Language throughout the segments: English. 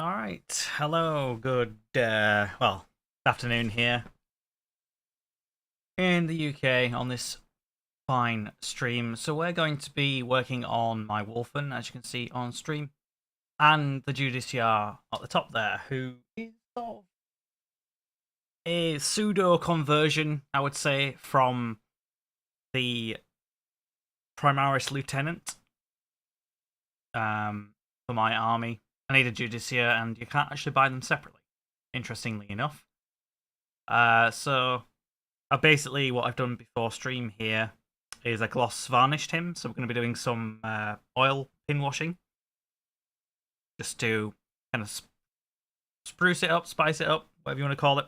Alright, hello, good, afternoon here in the UK on this fine stream. So we're going to be working on my Wulfen, as you can see on stream, and the Judiciar at the top there, who is sort of a pseudo-conversion, I would say, from the Primaris Lieutenant for my army. I need a Judiciar, and you can't actually buy them separately, interestingly enough. So basically what I've done before stream here is I gloss varnished him, so we're going to be doing some oil pin washing, just to kind of spruce it up, spice it up, whatever you want to call it,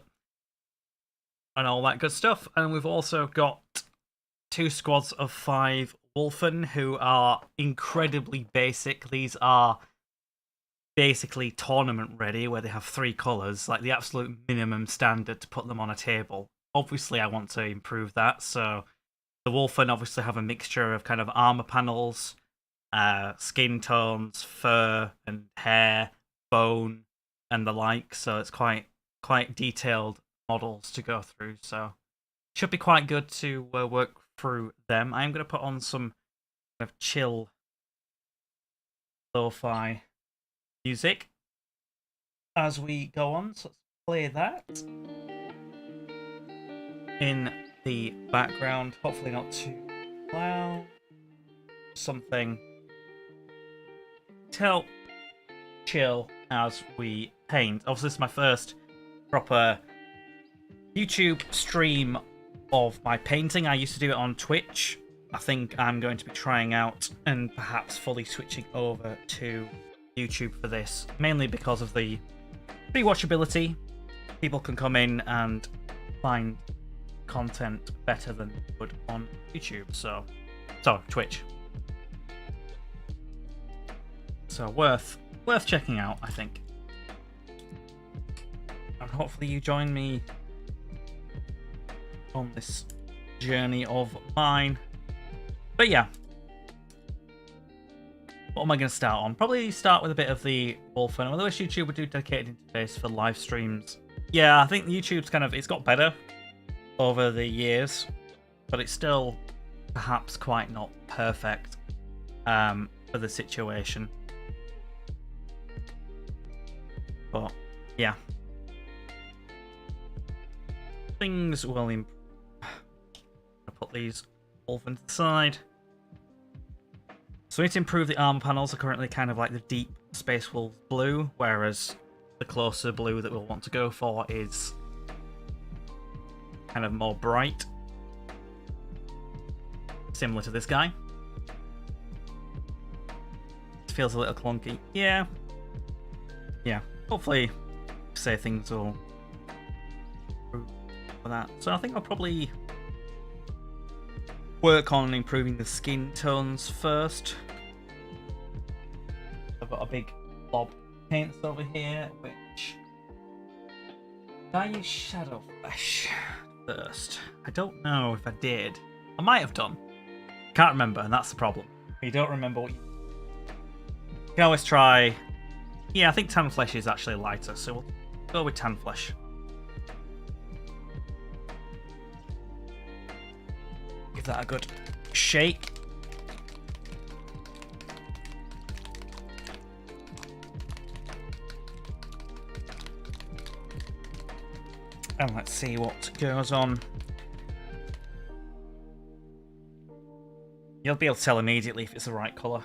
and all that good stuff. And we've also got 2 squads of 5 Wulfen, who are incredibly basic. These are basically tournament ready, where they have 3 colours, like the absolute minimum standard to put them on a table. Obviously I want to improve that, so the Wulfen obviously have a mixture of kind of armor panels, skin tones, fur and hair, bone and the like, so it's quite detailed models to go through, so should be quite good to work through them. I am going to put on some kind of chill lo-fi music as we go on, so let's play that in the background, hopefully not too loud. Something to chill as we paint. Obviously this is my first proper YouTube stream of my painting. I used to do it on Twitch. I think I'm going to be trying out and perhaps fully switching over to YouTube for this, mainly because of the rewatchability. People can come in and find content better than they would on YouTube, so Twitch. So worth checking out, I think. And hopefully you join me on this journey of mine. But yeah, what am I going to start on? Probably start with a bit of the Wulfen. I wish YouTube would do dedicated interface for live streams. Yeah, I think YouTube's it's got better over the years, but it's still perhaps quite not perfect for the situation. But yeah, things will improve. I'll put these Wulfen to the side. So we need to improve the armor panels. Are currently kind of like the deep Space Wolf blue, whereas the closer blue that we'll want to go for is kind of more bright, similar to this guy. It feels a little clunky. Yeah. Hopefully, say things will improve for that. So I think I'll probably work on improving the skin tones first. I've got a big blob of paints over here, which did I use Shadow Flesh first? I don't know if I did. I might have done. Can't remember, and that's the problem. You don't remember what you can always try. Yeah, I think Tan Flesh is actually lighter, so we'll go with Tan Flesh. Give that a good shake. And let's see what goes on. You'll be able to tell immediately if it's the right colour.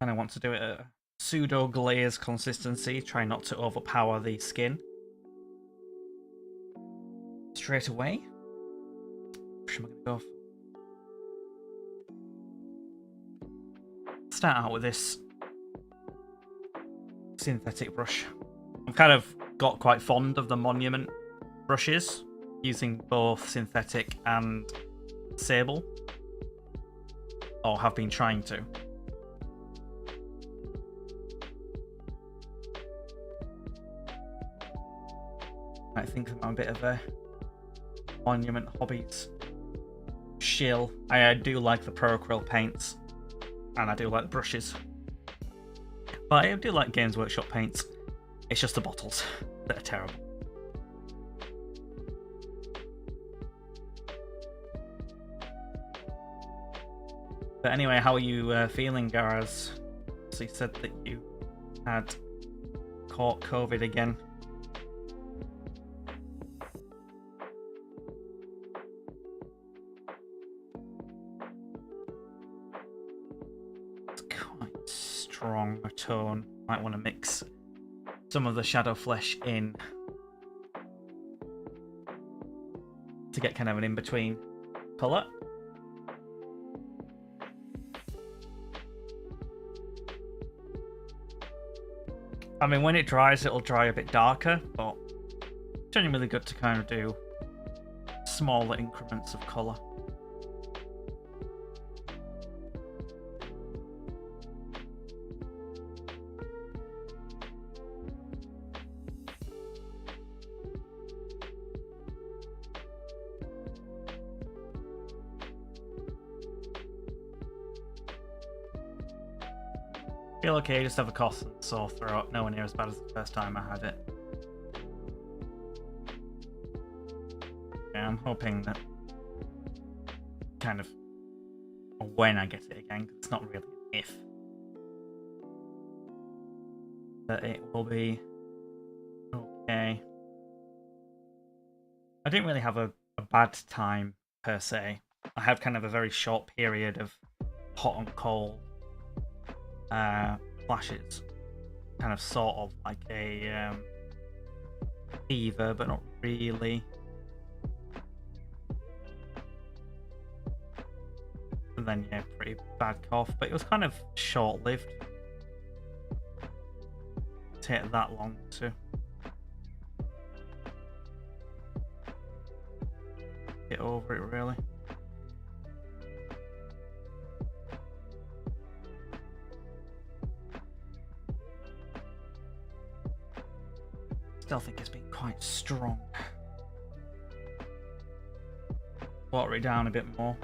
And I want to do it at a pseudo glaze consistency, try not to overpower the skin straight away. Which am I going to go for? Start out with this synthetic brush. I've kind of got quite fond of the Monument brushes, using both synthetic and sable, or have been trying to. I think I'm a bit of a Monument Hobbies shill. I do like the Pro Acryl paints, and I do like the brushes. But I do like Games Workshop paints. It's just the bottles that are terrible. But anyway, how are you feeling, Garaz? So you said that you had caught COVID again. It's quite strong a tone. Might want to mix some of the shadow flesh in to get kind of an in-between colour. I mean, when it dries, it'll dry a bit darker, but it's genuinely good to kind of do smaller increments of colour. Feel okay, just have a cough and sore throat. Nowhere near as bad as the first time I had it. Yeah, I'm hoping that kind of when I get it again, 'cause it's not really an if, that it will be okay. I didn't really have a bad time per se. I had kind of a very short period of hot and cold flashes, kind of sort of like a fever, but not really. And then yeah, pretty bad cough, but it was kind of short-lived. It take that long to get over it, really. Still think it's been quite strong. Water it down a bit more.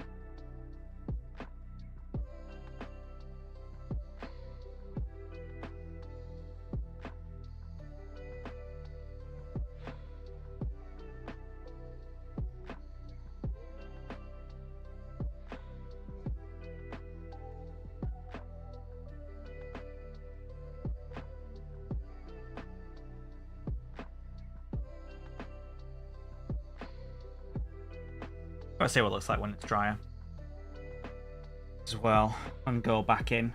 I'll see what it looks like when it's drier as well, and go back in.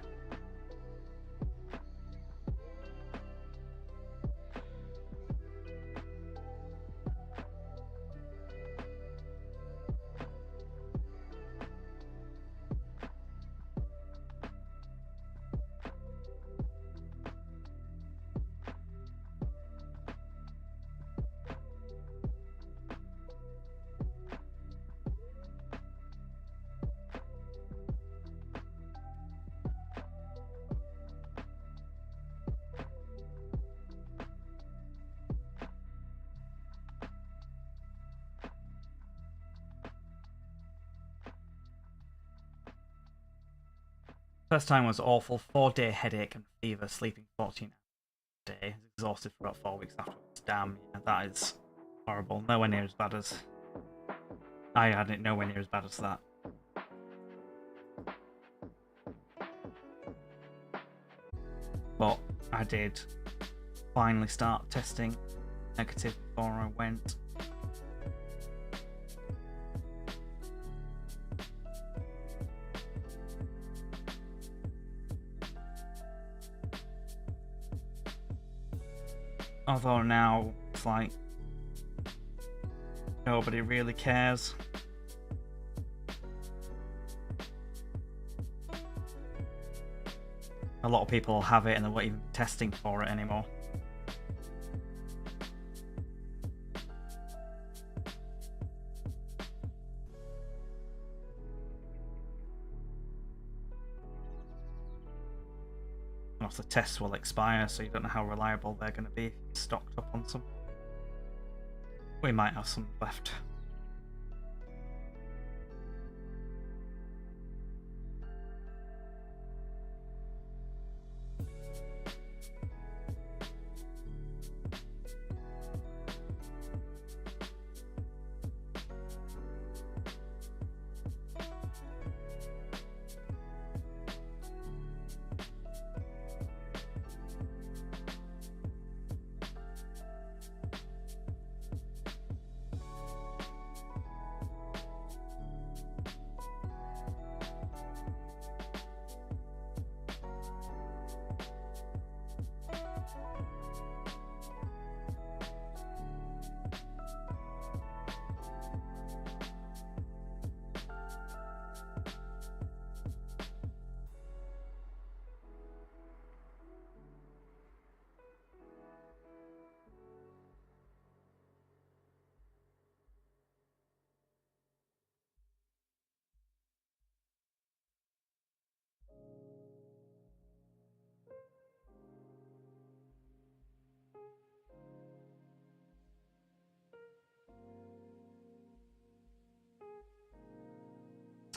First time was awful. 4-day headache and fever, sleeping 14 hours a day. Exhausted for about 4 weeks afterwards. Damn, yeah, that is horrible. Nowhere near as bad as I had it. Nowhere near as bad as that. But I did finally start testing negative before I went. Although now it's like nobody really cares. A lot of people have it and they weren't even testing for it anymore. The tests will expire, so you don't know how reliable they're going to be if you're stocked up on some. We might have some left.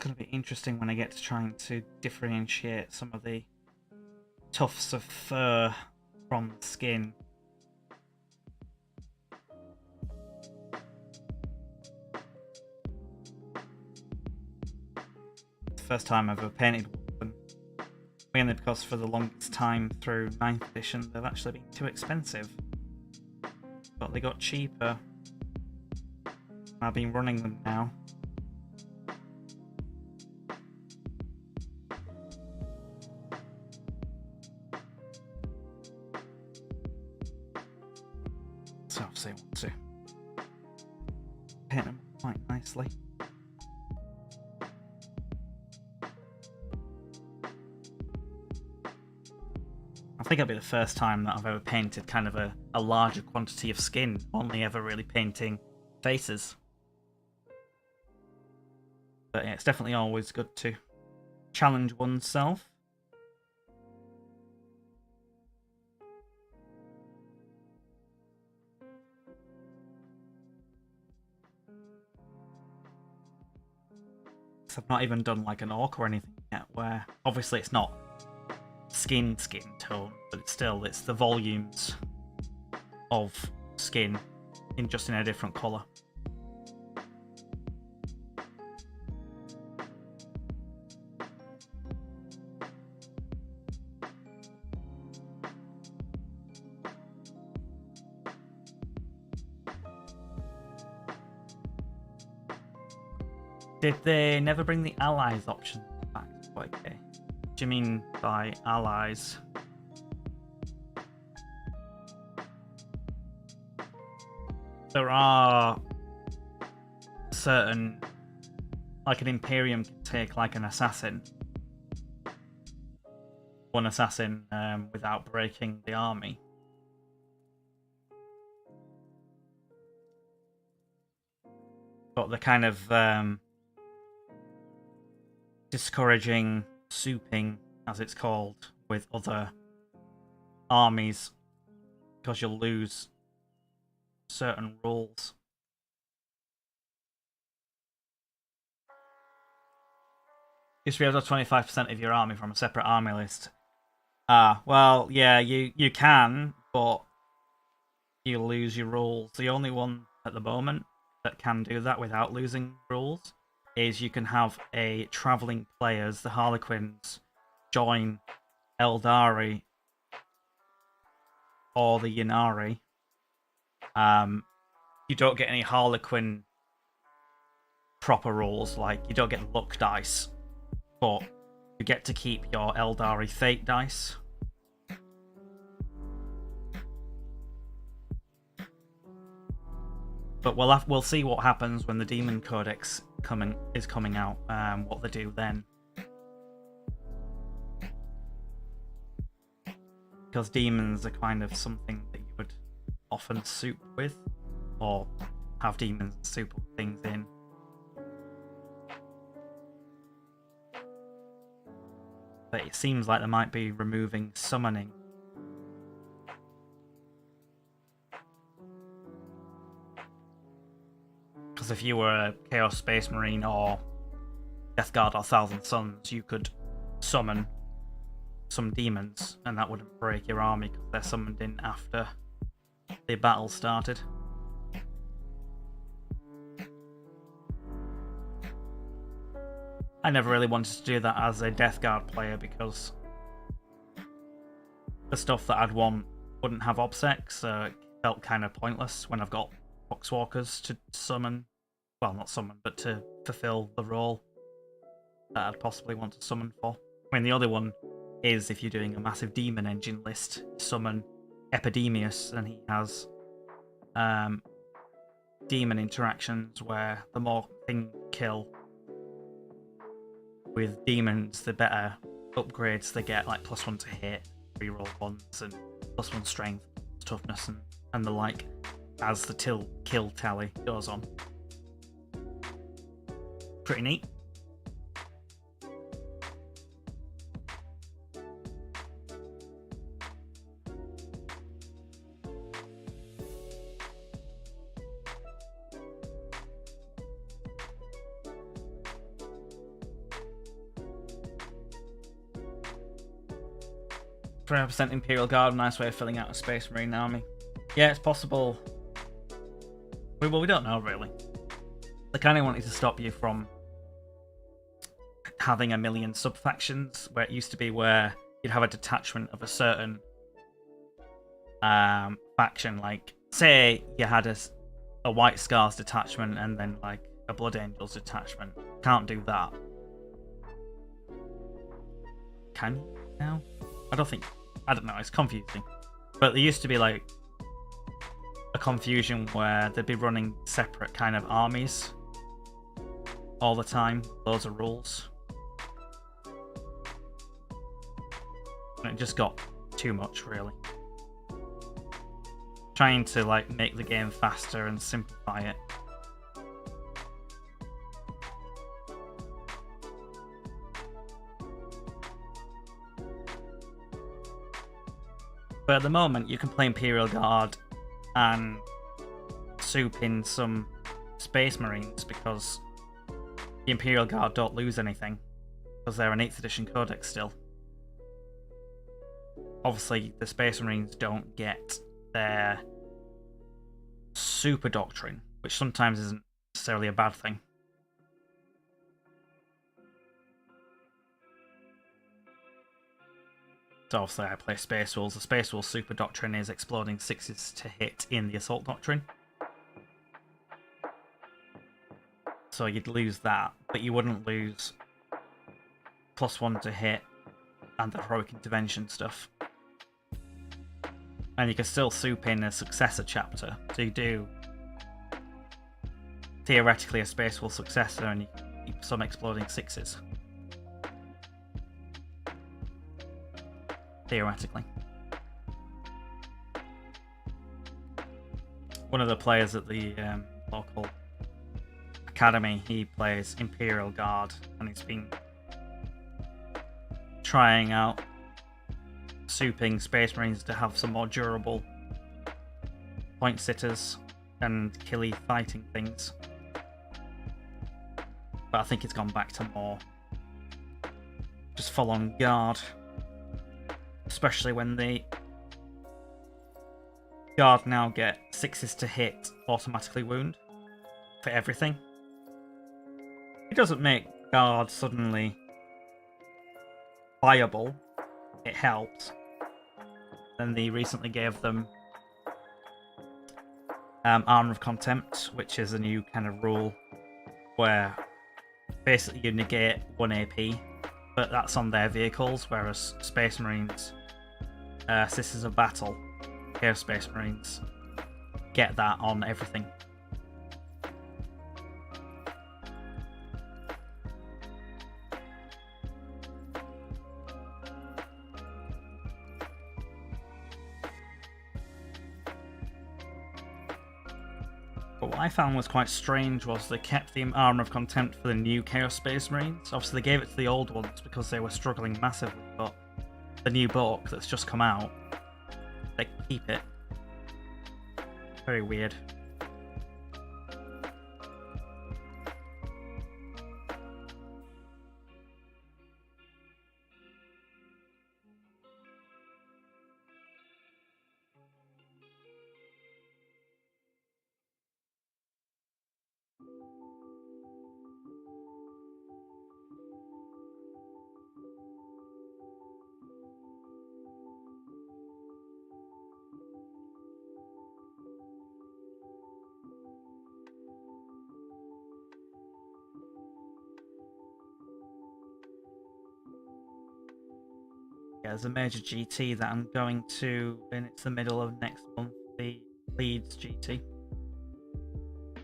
going to be interesting when I get to trying to differentiate some of the tufts of fur from the skin. It's the first time I've ever painted Wulfen, mainly because for the longest time through 9th edition they've actually been too expensive. But they got cheaper. I've been running them now. So obviously I want to paint them quite nicely. I think it'll be the first time that I've ever painted kind of a larger quantity of skin, only ever really painting faces. But yeah, it's definitely always good to challenge oneself. I've not even done like an orc or anything yet, where obviously it's not skin tone, but it's the volumes of skin in just in a different colour. Did they never bring the allies option back? Okay. What do you mean by allies? There are certain, like an Imperium can take like an assassin. One assassin without breaking the army. But the kind of discouraging souping, as it's called, with other armies, because you'll lose certain rules. Used to be able to have 25% of your army from a separate army list. Well, yeah, you can, but you lose your rules. The only one at the moment that can do that without losing rules is you can have a travelling players, the Harlequins, join Eldari or the Ynnari. You don't get any Harlequin proper rules, like you don't get luck dice, but you get to keep your Eldari fate dice. But we'll see what happens when the Demon Codex is coming out, what they do then. Because demons are kind of something that you would often soup with, or have demons soup things in. But it seems like they might be removing summoning. Because if you were a Chaos Space Marine or Death Guard or Thousand Suns, you could summon some demons, and that wouldn't break your army because they're summoned in after the battle started. I never really wanted to do that as a Death Guard player because the stuff that I'd want wouldn't have OBSEC, so it felt kind of pointless when I've got Poxwalkers to summon. Well, not summon, but to fulfill the role that I'd possibly want to summon for. I mean, the other one is if you're doing a massive demon engine list, summon Epidemius, and he has demon interactions where the more thing kill with demons, the better upgrades they get, like +1 to hit, reroll ones, and +1 strength, toughness, and the like, as the kill tally goes on. Pretty neat. 3% Imperial Guard, nice way of filling out a Space Marine army. Yeah, it's possible. Well, we don't know really. They kind of wanted to stop you from having a million sub-factions, where it used to be where you'd have a detachment of a certain faction. Like, say you had a White Scars detachment and then like a Blood Angels detachment. Can't do that. Can you now? I don't know, it's confusing. But there used to be like a confusion where they'd be running separate kind of armies all the time, loads of rules. And it just got too much, really. Trying to like make the game faster and simplify it. But at the moment, you can play Imperial Guard and soup in some Space Marines because the Imperial Guard don't lose anything because they're an 8th edition codex still. Obviously, the Space Marines don't get their super doctrine, which sometimes isn't necessarily a bad thing. So obviously I play Space Wolves. The Space Wolves super doctrine is exploding 6s to hit in the assault doctrine. So you'd lose that, but you wouldn't lose +1 to hit and the heroic intervention stuff. And you can still soup in a successor chapter. So you do theoretically a Space Wolf successor and you keep some exploding 6s. Theoretically. One of the players at the local academy, he plays Imperial Guard and he's been trying out souping Space Marines to have some more durable point sitters and killy fighting things. But I think it's gone back to more just full on guard. Especially when the guard now get 6s to hit, automatically wound for everything. It doesn't make guard suddenly viable. It helps. Then they recently gave them Armor of Contempt, which is a new kind of rule where basically you negate 1 AP. But that's on their vehicles, whereas Space Marines, Sisters of Battle, Chaos Space Marines, get that on everything. But what I found was quite strange was they kept the Armor of Contempt for the new Chaos Space Marines. Obviously they gave it to the old ones because they were struggling massively, but the new book that's just come out, they keep it. Very weird. Yeah, there's a major GT that I'm going to, and it's the middle of next month, the Leeds GT.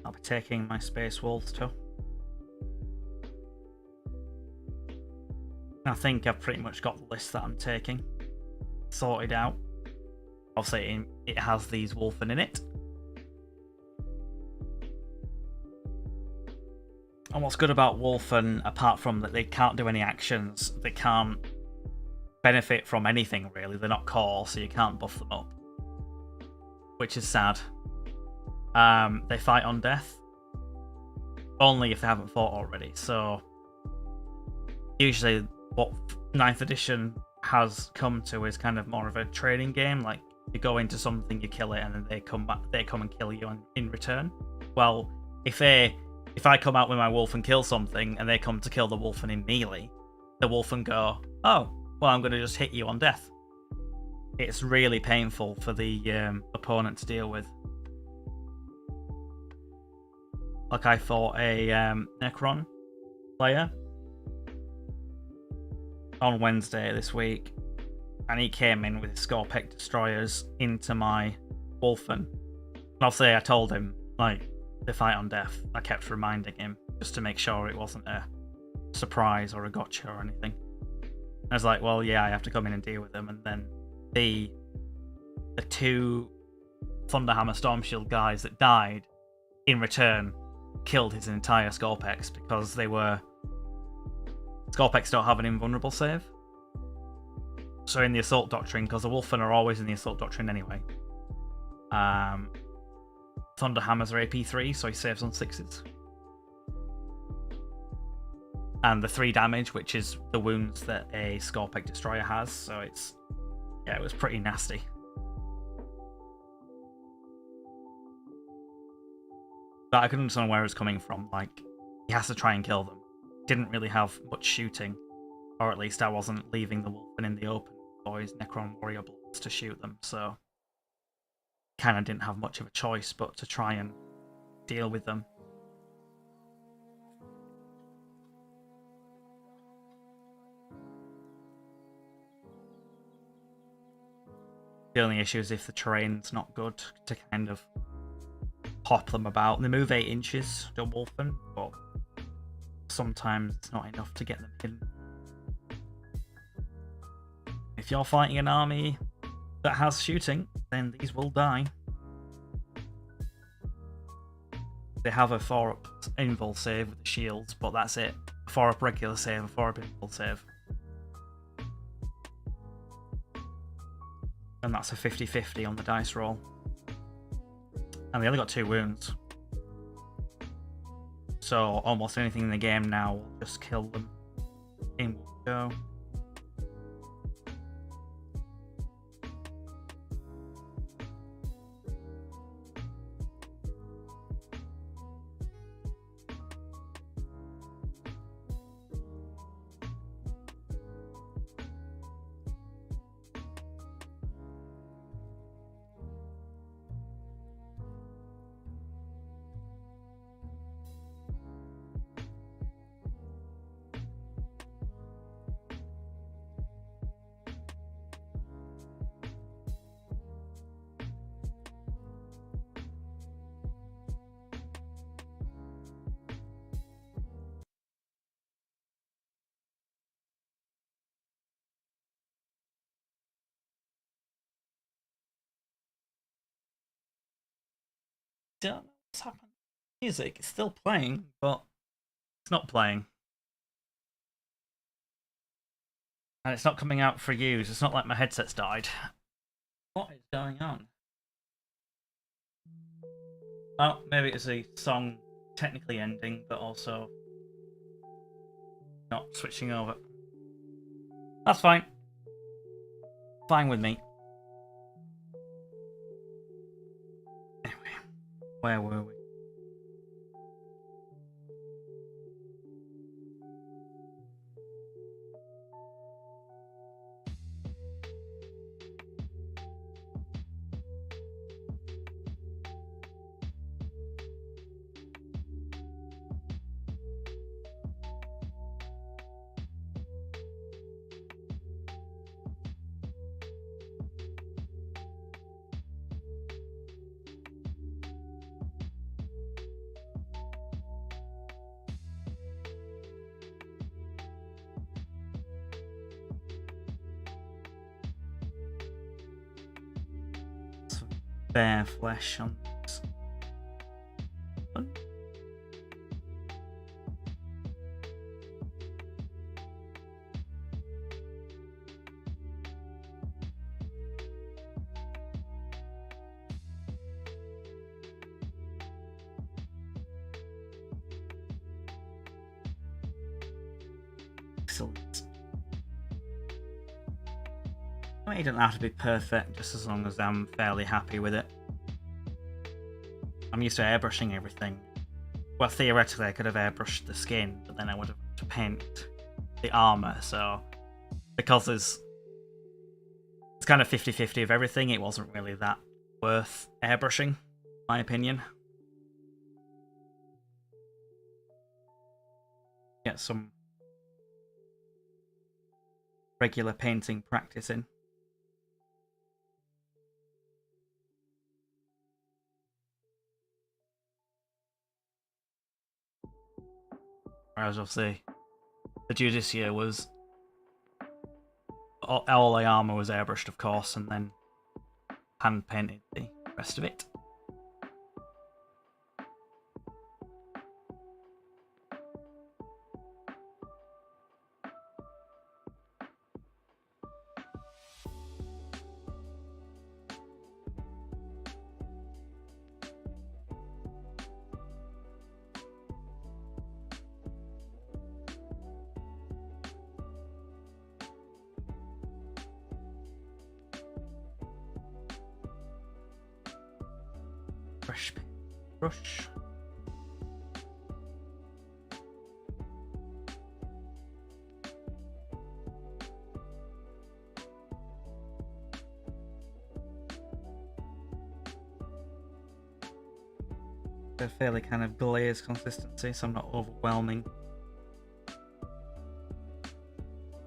I'll be taking my Space Wolves too. I think I've pretty much got the list that I'm taking sorted out. Obviously, it has these Wulfen in it. And what's good about Wulfen, apart from that they can't do any actions, they can't benefit from anything really. They're not core, so you can't buff them up, which is sad. They fight on death only if they haven't fought already. So usually what 9th edition has come to is kind of more of a trading game. Like, you go into something, you kill it, and then they come back. They come and kill you in return. Well, if I come out with my wolf and kill something, and they come to kill the Wulfen in melee, the Wulfen go, "Oh, well, I'm going to just hit you on death." It's really painful for the opponent to deal with. Like, I fought a Necron player on Wednesday this week, and he came in with Scorpec destroyers into my Wulfen. And obviously, I told him, like, the fight on death. I kept reminding him just to make sure it wasn't a surprise or a gotcha or anything. I was like, well, yeah, I have to come in and deal with them. And then the two Thunderhammer Stormshield guys that died in return killed his entire Scorpex because they were... Scorpex don't have an invulnerable save. So in the Assault Doctrine, because the Wulfen are always in the Assault Doctrine anyway, Thunderhammers are AP3, so he saves on 6s. And the 3 damage, which is the wounds that a Scorpec Destroyer has, so it's... yeah, it was pretty nasty. But I couldn't understand where it was coming from. Like, he has to try and kill them. Didn't really have much shooting, or at least I wasn't leaving the Wulfen in the open for his Necron Warrior Bloods to shoot them, so kind of didn't have much of a choice but to try and deal with them. The only issue is if the terrain's not good to kind of hop them about. They move 8 inches to Wulfen, but sometimes it's not enough to get them hidden. If you're fighting an army that has shooting, then these will die. They have a 4-up invul save with the shields, but that's it. A 4-up regular save, a 4-up invul save. And that's a 50-50 on the dice roll. And they only got 2 wounds. So almost anything in the game now will just kill them in one go. Don't know what's happened. Music is still playing, but it's not playing. And it's not coming out for use. It's not like my headset's died. What is going on? Oh, maybe it's a song technically ending, but also not switching over. That's fine. Fine with me. Anyway, where were we? Bare flesh on this. Excellent. I mean, it doesn't have to be perfect, just as long as I'm fairly happy with it. I'm used to airbrushing everything. Well, theoretically, I could have airbrushed the skin, but then I would have to paint the armor, so because it's kind of 50-50 of everything, it wasn't really that worth airbrushing, in my opinion. Get some regular painting practice in. Whereas obviously the Judiciar was all the armor was airbrushed, of course, and then hand painted the rest of it. Brush. A fairly kind of glazed consistency, so I'm not overwhelming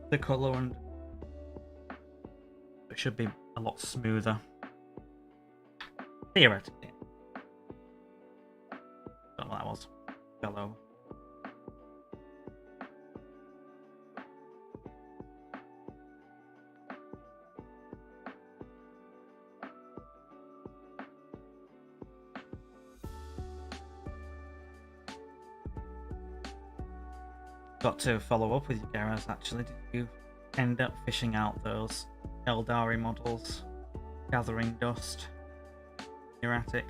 the colour, and it should be a lot smoother. Theoretically. Don't know what that was. Yellow. Got to follow up with you guys, actually. Did you end up fishing out those Eldari models? Gathering dust in your attic?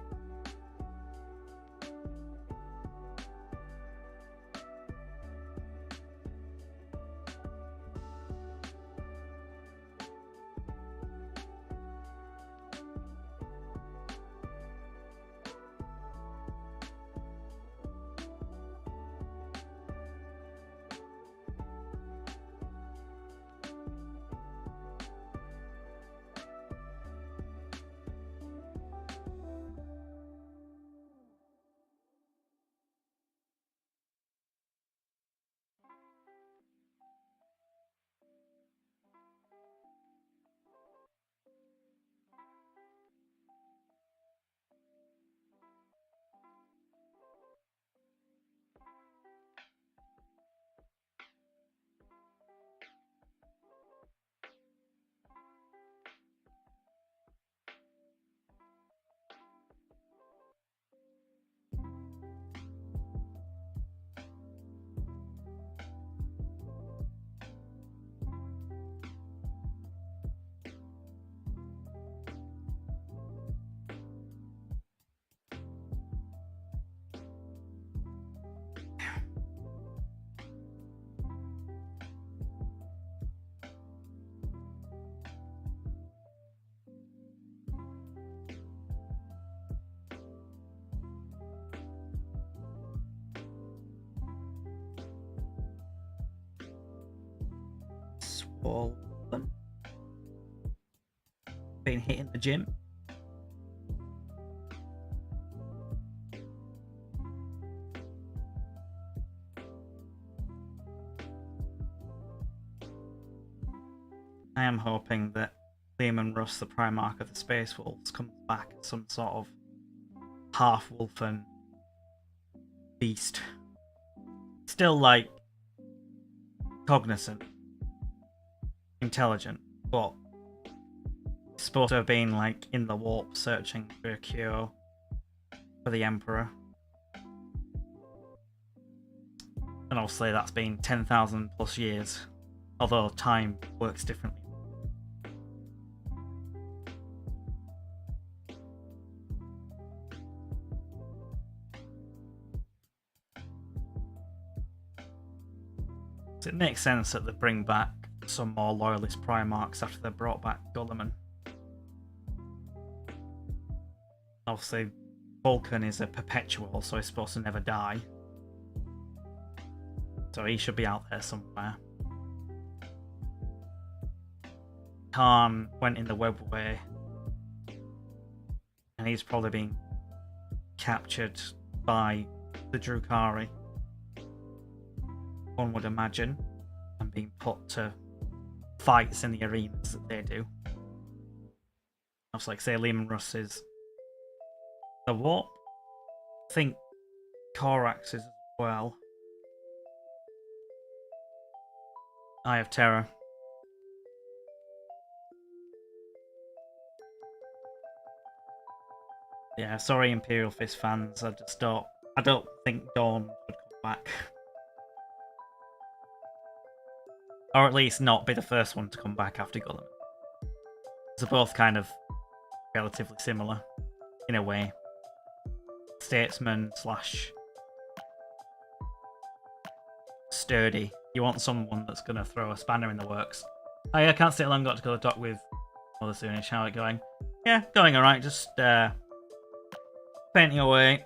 Wulfen. Been hitting the gym. I am hoping that Liam and Russ, the Primarch of the Space Wolves, comes back as some sort of half Wulfen beast. Still, like, cognizant, intelligent, but supposed to have been, like, in the warp searching for a cure for the Emperor. And obviously that's been 10,000 plus years, although time works differently. So it makes sense that they bring back some more loyalist Primarchs after they brought back Gulliman. Obviously, Wulfen is a perpetual, so he's supposed to never die. So he should be out there somewhere. Khan went in the webway, and he's probably being captured by the Drukhari, one would imagine, and being put to fights in the arenas that they do. Looks like, say, Lehman Russ is the warp. I think Korax is as well. Eye of Terror. Yeah, sorry, Imperial Fist fans. I don't think Dawn would come back. Or at least not be the first one to come back after Gulliman. They're both kind of relatively similar, in a way. Statesman slash sturdy. You want someone that's going to throw a spanner in the works. Oh yeah, I can't stay long, got to go to the dock with Mother Soonish. How it going? Yeah, going alright, just painting away.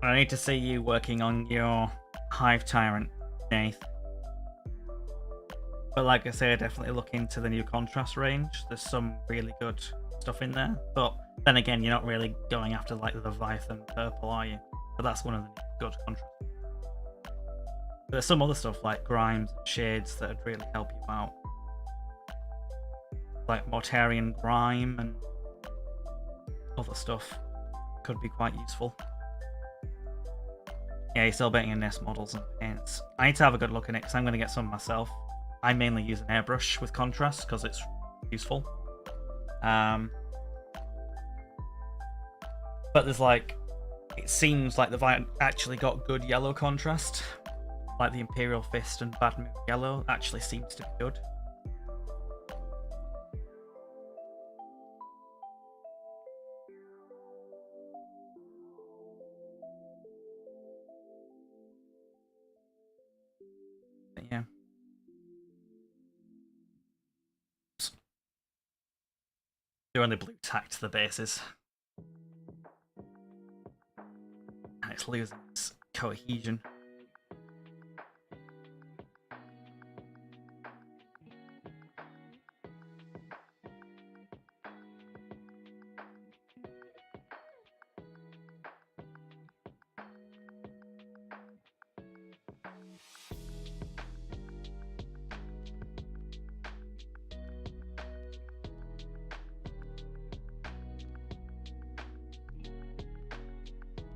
I need to see you working on your Hive Tyrant, Nath. But like I say, definitely look into the new contrast range. There's some really good stuff in there. But then again, you're not really going after like the Leviathan purple, are you? But that's one of the good contrasts. But there's some other stuff like Grimes and Shades that would really help you out. Like Mortarian Grime and other stuff could be quite useful. Yeah, you're still betting in nest models and paints. I need to have a good look at it because I'm going to get some myself. I mainly use an airbrush with contrast because it's useful. But there's like, it seems like they've actually got good yellow contrast. Like the Imperial Fist and Bad Moon Yellow actually seems to be good. But yeah. Doing the blue tack to the bases. And it's losing its cohesion.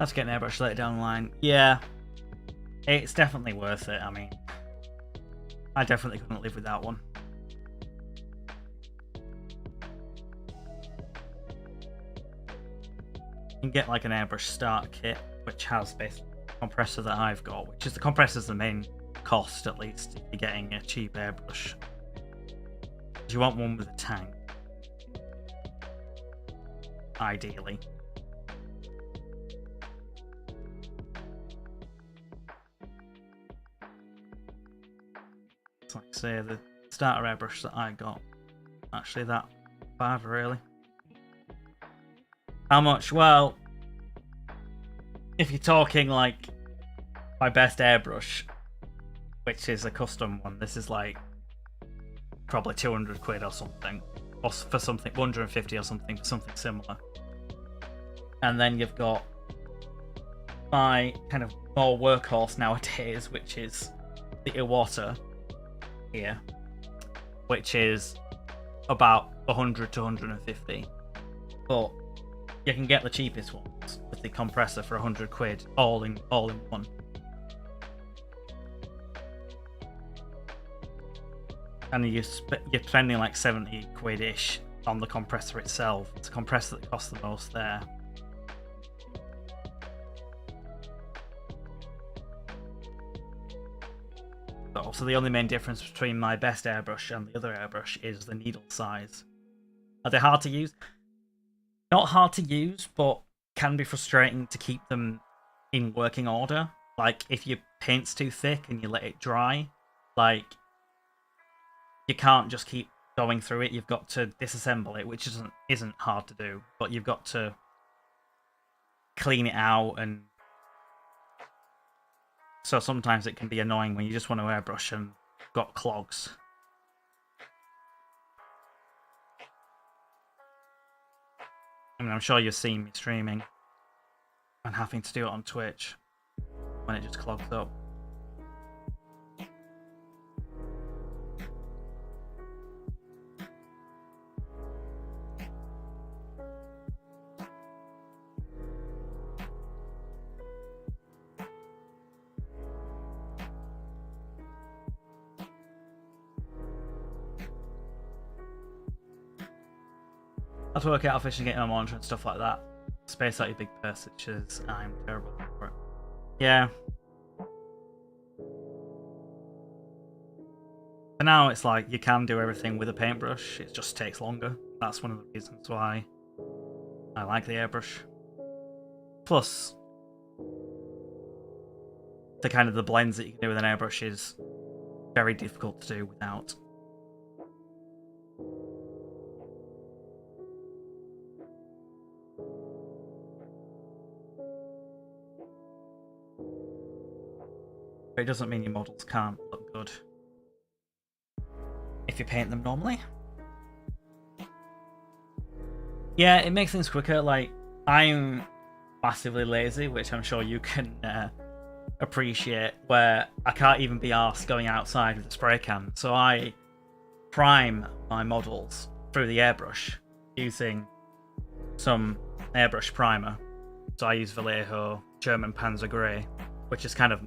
Let's get an airbrush later down the line. Yeah, it's definitely worth it. I mean, I definitely couldn't live without one. You can get like an airbrush start kit, which has basically the compressor that I've got, which is the compressor's the main cost, at least, if you're getting a cheap airbrush. You want one with a tank, ideally. Like say the starter airbrush that I got, actually that bad really. How much? Well, if you're talking like my best airbrush, which is a custom one, this is like probably 200 quid or something, or for something 150 or something for something similar. And then you've got my kind of more workhorse nowadays, which is the Iwata here, which is about 100 to 150, but you can get the cheapest ones with the compressor for 100 quid all in one. And you're spending like 70 quid ish on the compressor itself. It's a compressor that costs the most there. So the only main difference between my best airbrush and the other airbrush is the needle size. Are they hard to use? Not hard to use, but can be frustrating to keep them in working order. Like, if your paint's too thick and you let it dry, like, you can't just keep going through it. You've got to disassemble it, which isn't hard to do, but you've got to clean it out, and so sometimes it can be annoying when you just want to airbrush and got clogs. I mean, I'm sure you've seen me streaming and having to do it on Twitch when it just clogs up. I have to work out fishing, getting my monitor and stuff like that. Space out your big purchases. I'm terrible for it. Yeah. For now, it's like you can do everything with a paintbrush. It just takes longer. That's one of the reasons why I like the airbrush. Plus, the blends that you can do with an airbrush is very difficult to do without. But it doesn't mean your models can't look good if you paint them normally. Yeah, it makes things quicker. Like, I'm massively lazy, which I'm sure you can appreciate, where I can't even be arsed going outside with a spray can. So I prime my models through the airbrush using some Airbrush Primer. So I use Vallejo German Panzer Grey, which is kind of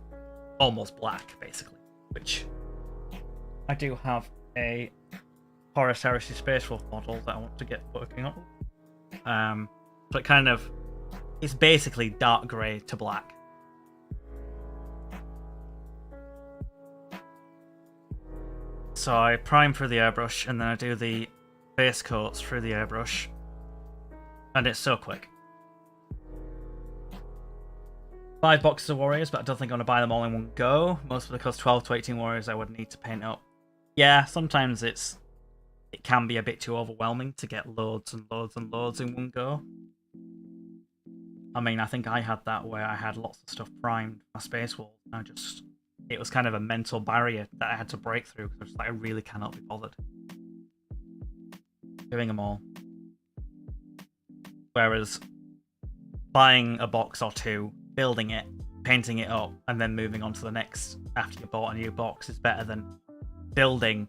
almost black, basically. Which I do have a Horus Heresy Space Wolf model that I want to get working on. So it's basically dark grey to black. So I prime through the airbrush, and then I do the base coats through the airbrush, and it's so quick. 5 boxes of warriors, but I don't think I'm going to buy them all in one go. Mostly because 12 to 18 warriors I would need to paint up. Yeah, sometimes it can be a bit too overwhelming to get loads and loads and loads in one go. I mean, I think I had that where I had lots of stuff primed, my Space Wolf, and it was kind of a mental barrier that I had to break through, because I was like, I really cannot be bothered doing them all. Whereas buying a box or two, building it, painting it up, and then moving on to the next after you bought a new box is better than building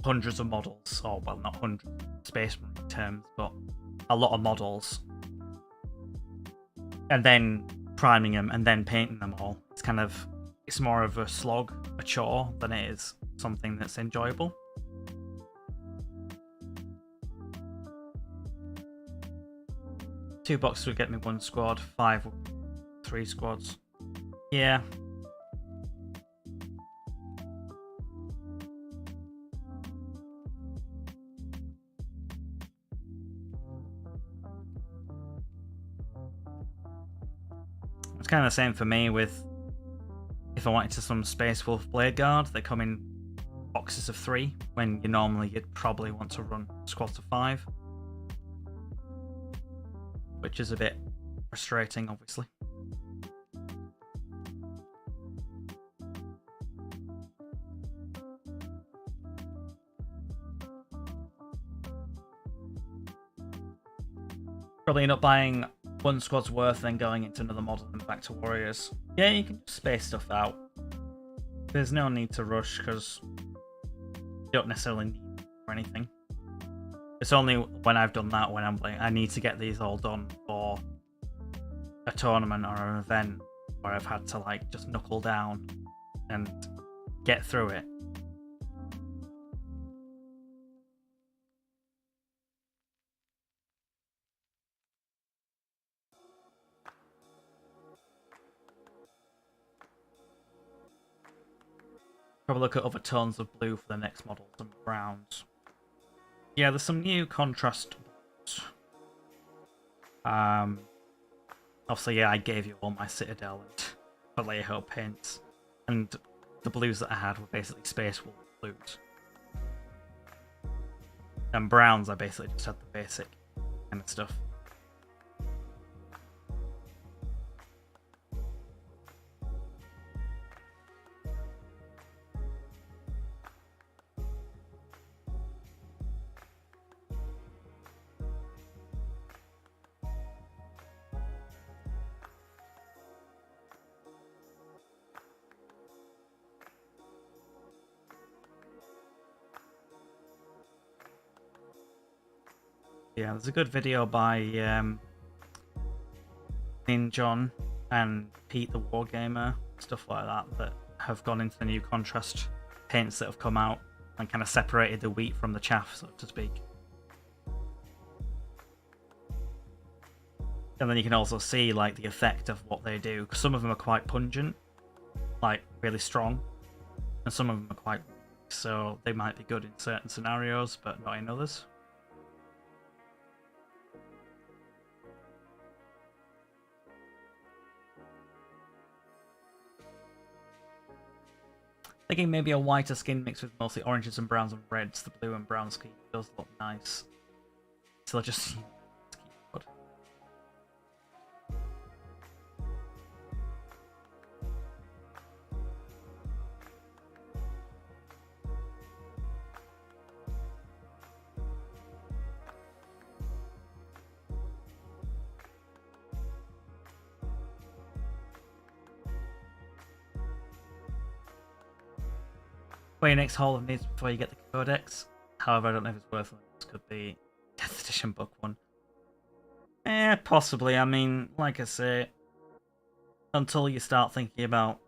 hundreds of models, or, well, not hundreds, Space Marine terms, but a lot of models, and then priming them and then painting them all. It's more of a slog, a chore, than it is something that's enjoyable. Two boxes would get me 1 squad, 5 would 3 squads. Yeah. It's kind of the same for me with if I wanted to some Space Wolf Blade Guard. They come in boxes of 3 when you'd probably want to run squads of 5, which is a bit frustrating, obviously. Probably end up buying 1 squad's worth, then going into another model and back to warriors. Yeah, you can just space stuff out. There's no need to rush, because you don't necessarily need it for anything. It's only when I've done that, when I'm like, I need to get these all done for a tournament or an event, where I've had to just knuckle down and get through it. Probably look at other tones of blue for the next models and browns. Yeah, there's some new contrast books. Obviously, yeah, I gave you all my Citadel and Vallejo paints, and the blues that I had were basically Space Wolf blues. And browns, I basically just had the basic kind of stuff. Yeah, there's a good video by Ninjon and Pete the Wargamer, stuff like that, that have gone into the new contrast paints that have come out and kind of separated the wheat from the chaff, so to speak. And then you can also see like the effect of what they do, because some of them are quite pungent, like really strong, and some of them are quite weak, so they might be good in certain scenarios, but not in others. Thinking maybe a whiter skin mixed with mostly oranges and browns and reds. The blue and brown skin does look nice. So I'll just good. Play your next haul of needs before you get the codex. However, I don't know if it's worth it. This could be Death Edition Book 1. Possibly. I mean, like I say, until you start thinking about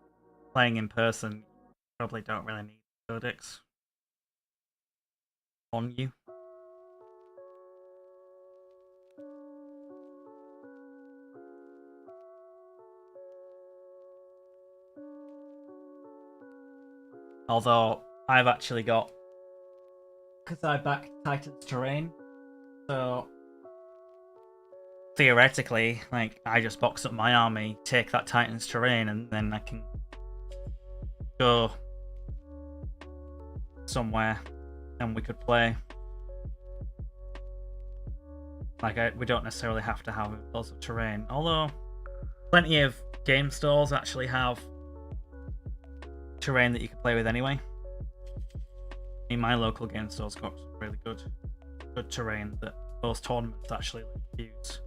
playing in person, you probably don't really need the codex on you. Although, I've actually got... because I backed Titan's Terrain, so... theoretically, like, I just box up my army, take that Titan's Terrain, and then I can go somewhere, and we could play. Like, we don't necessarily have to have lots of terrain, although plenty of game stores actually have terrain that you can play with anyway. In my local game store's got some really good terrain that those tournaments actually use.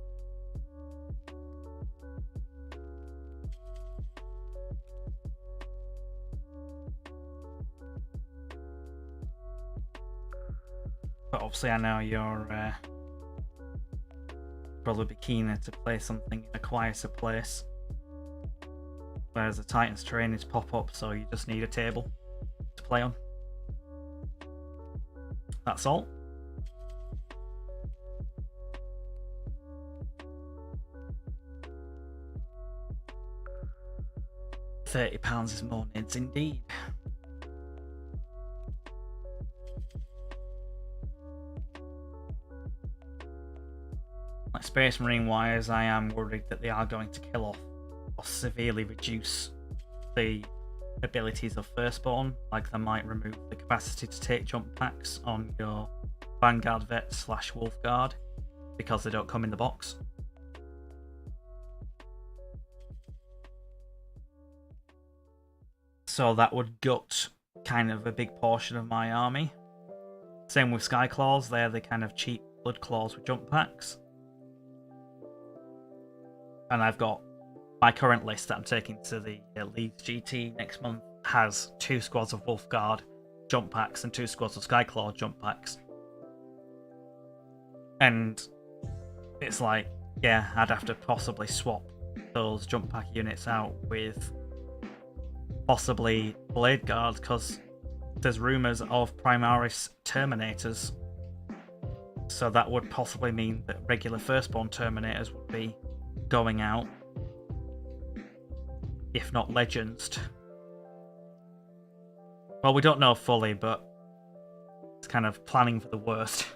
But obviously I know you're probably be keener to play something in a quieter place. Whereas the Titan's Terrain is pop-up, so you just need a table to play on. That's all. £30 is more nids indeed. Like Space Marine wires, I am worried that they are going to kill off or severely reduce the abilities of Firstborn. Like they might remove the capacity to take jump packs on your Vanguard Vet / Wolf Guard because they don't come in the box. So that would gut kind of a big portion of my army. Same with Sky Claws, they're the kind of cheap Blood Claws with jump packs. And I've got my current list that I'm taking to the Leeds GT next month has 2 squads of Wolf Guard jump packs and 2 squads of Skyclaw jump packs. And it's like, yeah, I'd have to possibly swap those jump pack units out with possibly Blade Guard, because there's rumours of Primaris Terminators. So that would possibly mean that regular Firstborn Terminators would be going out, if not Legends. Well, we don't know fully, but it's kind of planning for the worst.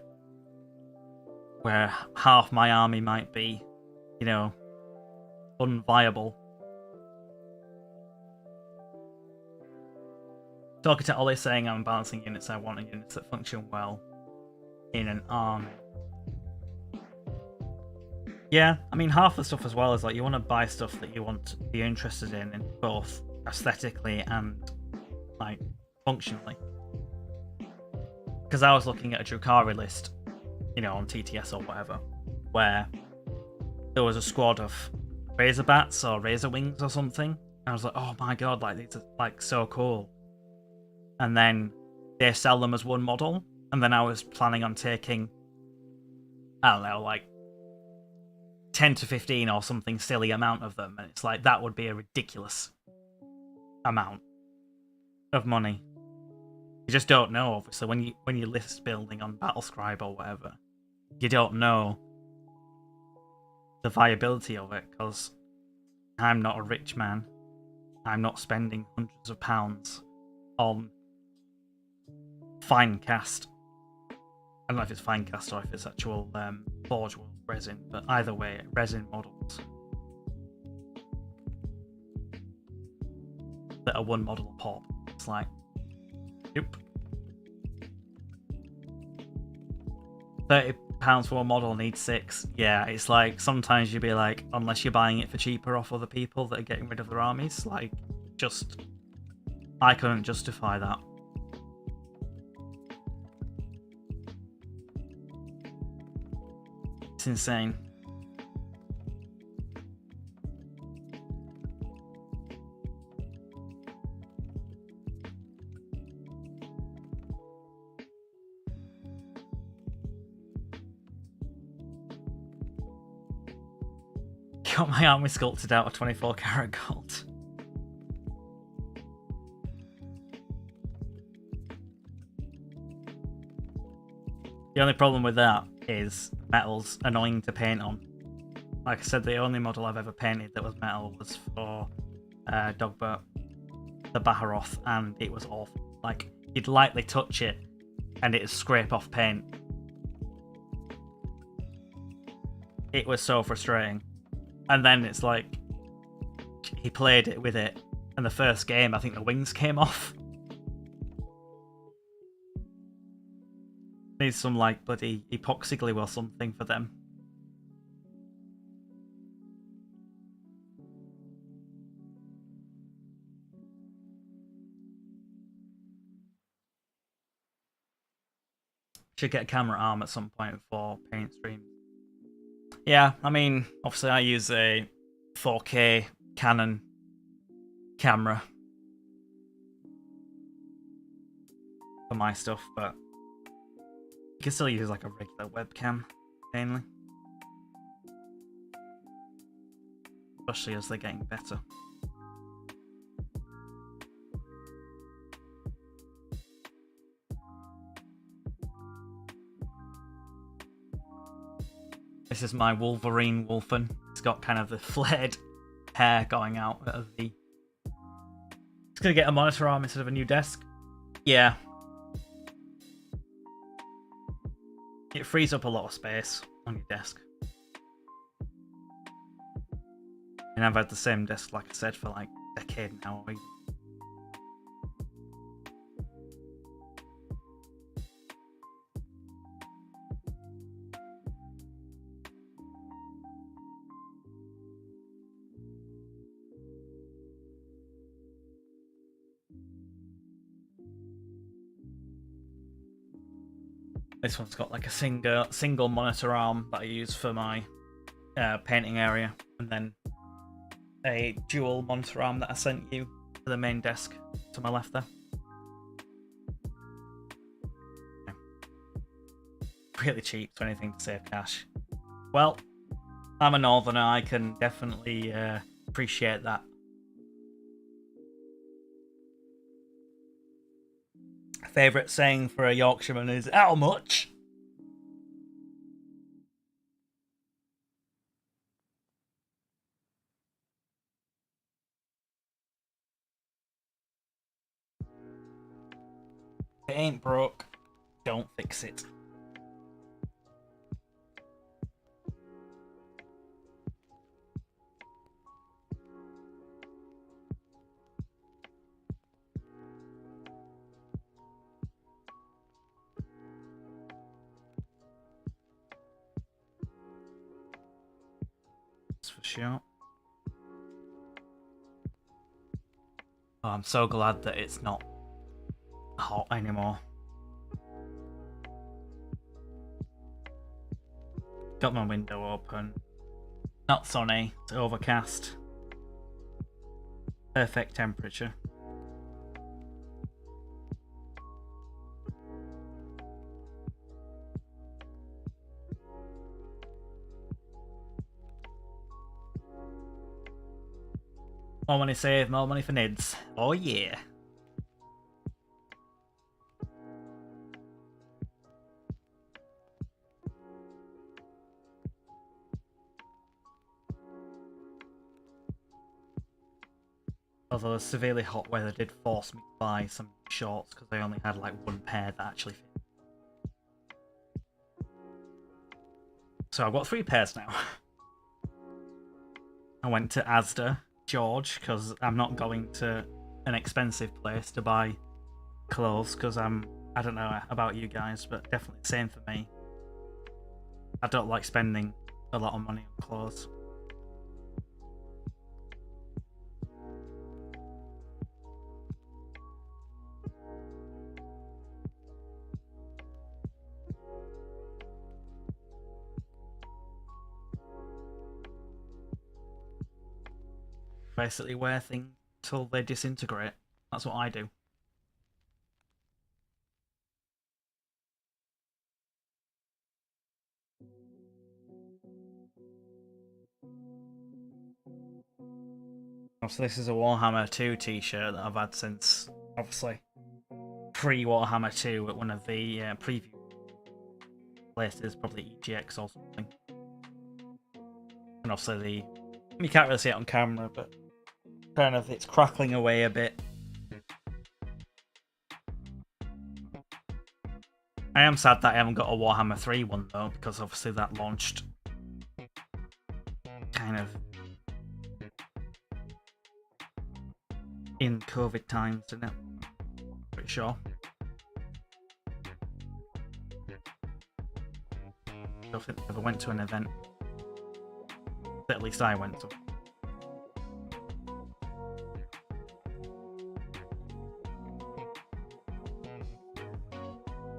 Where half my army might be, you know, unviable. Talking to Ollie saying I'm balancing units, I want units that function well in an army. Yeah, I mean, half the stuff as well is like you want to buy stuff that you want to be interested in both aesthetically and like functionally. Because I was looking at a Drukhari list, you know, on TTS or whatever, where there was a squad of Razor Bats or Razor Wings or something. And I was like, oh my god, like these are like so cool. And then they sell them as one model, and then I was planning on taking, I don't know, like 10 to 15 or something silly amount of them, and it's like that would be a ridiculous amount of money. You just don't know, obviously, when you list building on Battlescribe or whatever, you don't know the viability of it, because I'm not a rich man. I'm not spending hundreds of pounds on fine cast. I don't know if it's fine cast or if it's actual Forge World resin, but either way, resin models that are one model a pop. It's like, nope. £30 for a model needs 6. Yeah, it's like sometimes you'd be like, unless you're buying it for cheaper off other people that are getting rid of their armies, like, just I couldn't justify that. It's insane. Got my army sculpted out of 24 karat gold. The only problem with that is metal's annoying to paint on. Like I said, the only model I've ever painted that was metal was for Dogbert, the Baharoth, and it was awful. Like, you'd lightly touch it and it'd scrape off paint. It was so frustrating. And then it's like, he played it with it, and the first game, I think the wings came off. Needs some, like, bloody epoxy glue or something for them. Should get a camera arm at some point for paint streams. Yeah, I mean, obviously I use a 4K Canon camera for my stuff, but you can still use like a regular webcam, mainly. Especially as they're getting better. This is my Wolverine Wulfen. It's got kind of the flared hair going out of the... It's going to get a monitor arm instead of a new desk. Yeah. It frees up a lot of space on your desk. And I've had the same desk, like I said, for like a decade now. This one's got like a single monitor arm that I use for my painting area, and then a dual monitor arm that I sent you for the main desk to my left there. Really cheap, so anything to save cash. Well, I'm a northerner, I can definitely appreciate that. Favourite saying for a Yorkshireman is, how much? If it ain't broke, don't fix it. that's for sure. Oh, I'm so glad that it's not hot anymore. Got my window open. Not sunny, it's overcast. Perfect temperature. More money saved, more money for NIDS. Oh yeah. Although the severely hot weather did force me to buy some shorts because I only had like one pair that actually fit. So I've got 3 pairs now. I went to Asda, George, because I'm not going to an expensive place to buy clothes because I don't know about you guys, but definitely the same for me. I don't like spending a lot of money on clothes. Basically wear things till they disintegrate. That's what I do. So this is a Warhammer 2 t-shirt that I've had since, obviously, pre-Warhammer 2 at one of the preview places, probably EGX or something. And obviously you can't really see it on camera, but kind of it's crackling away a bit. I am sad that I haven't got a Warhammer 3 one though, because obviously that launched kind of in COVID times, didn't it? Pretty sure. I don't think I ever went to an event. But at least I went to.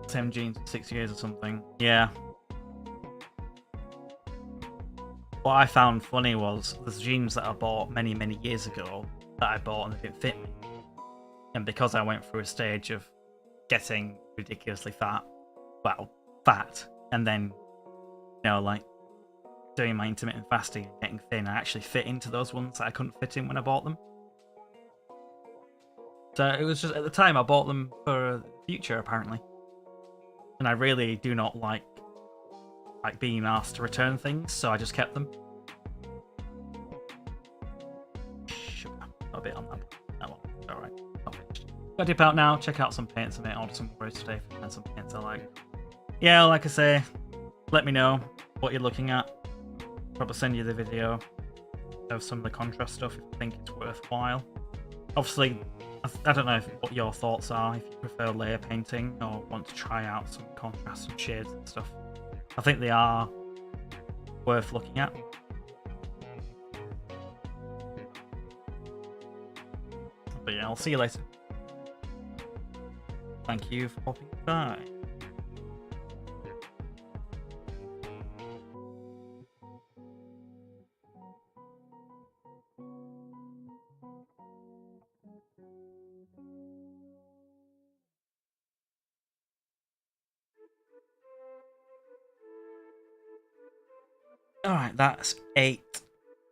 Same jeans for 6 years or something. Yeah. What I found funny was there's jeans that I bought many, many years ago that I bought and they didn't fit me. And because I went through a stage of getting ridiculously fat, and then, you know, like doing my intermittent fasting and getting thin, I actually fit into those ones that I couldn't fit in when I bought them. So it was just, at the time, I bought them for the future, apparently. And I really do not like being asked to return things, so I just kept them. Sugar. A bit on that. Oh well, alright. Gotta dip out now, check out some paints. I may order some Horus today and some paints I like. Yeah, like I say, let me know what you're looking at. Probably send you the video of some of the contrast stuff if you think it's worthwhile. Obviously, I don't know what your thoughts are, if you prefer layer painting or want to try out some contrast and shades and stuff. I think they are worth looking at. But yeah, I'll see you later. Thank you for popping by. Alright, that's 8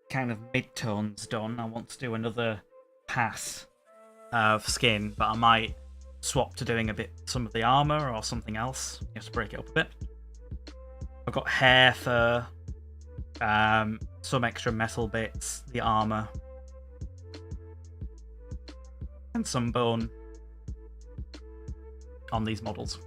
kind of mid-tones done. I want to do another pass of skin, but I might swap to doing some of the armor or something else, just break it up a bit. I've got hair, fur, some extra metal bits, the armor, and some bone on these models.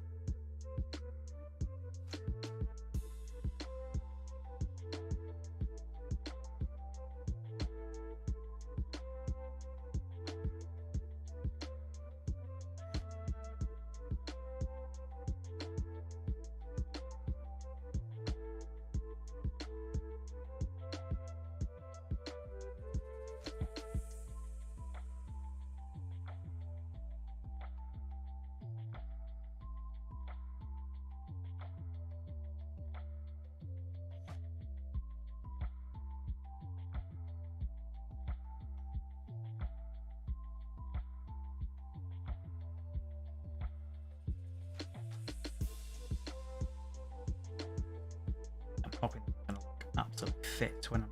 hoping it's going to look absolutely fit when I'm.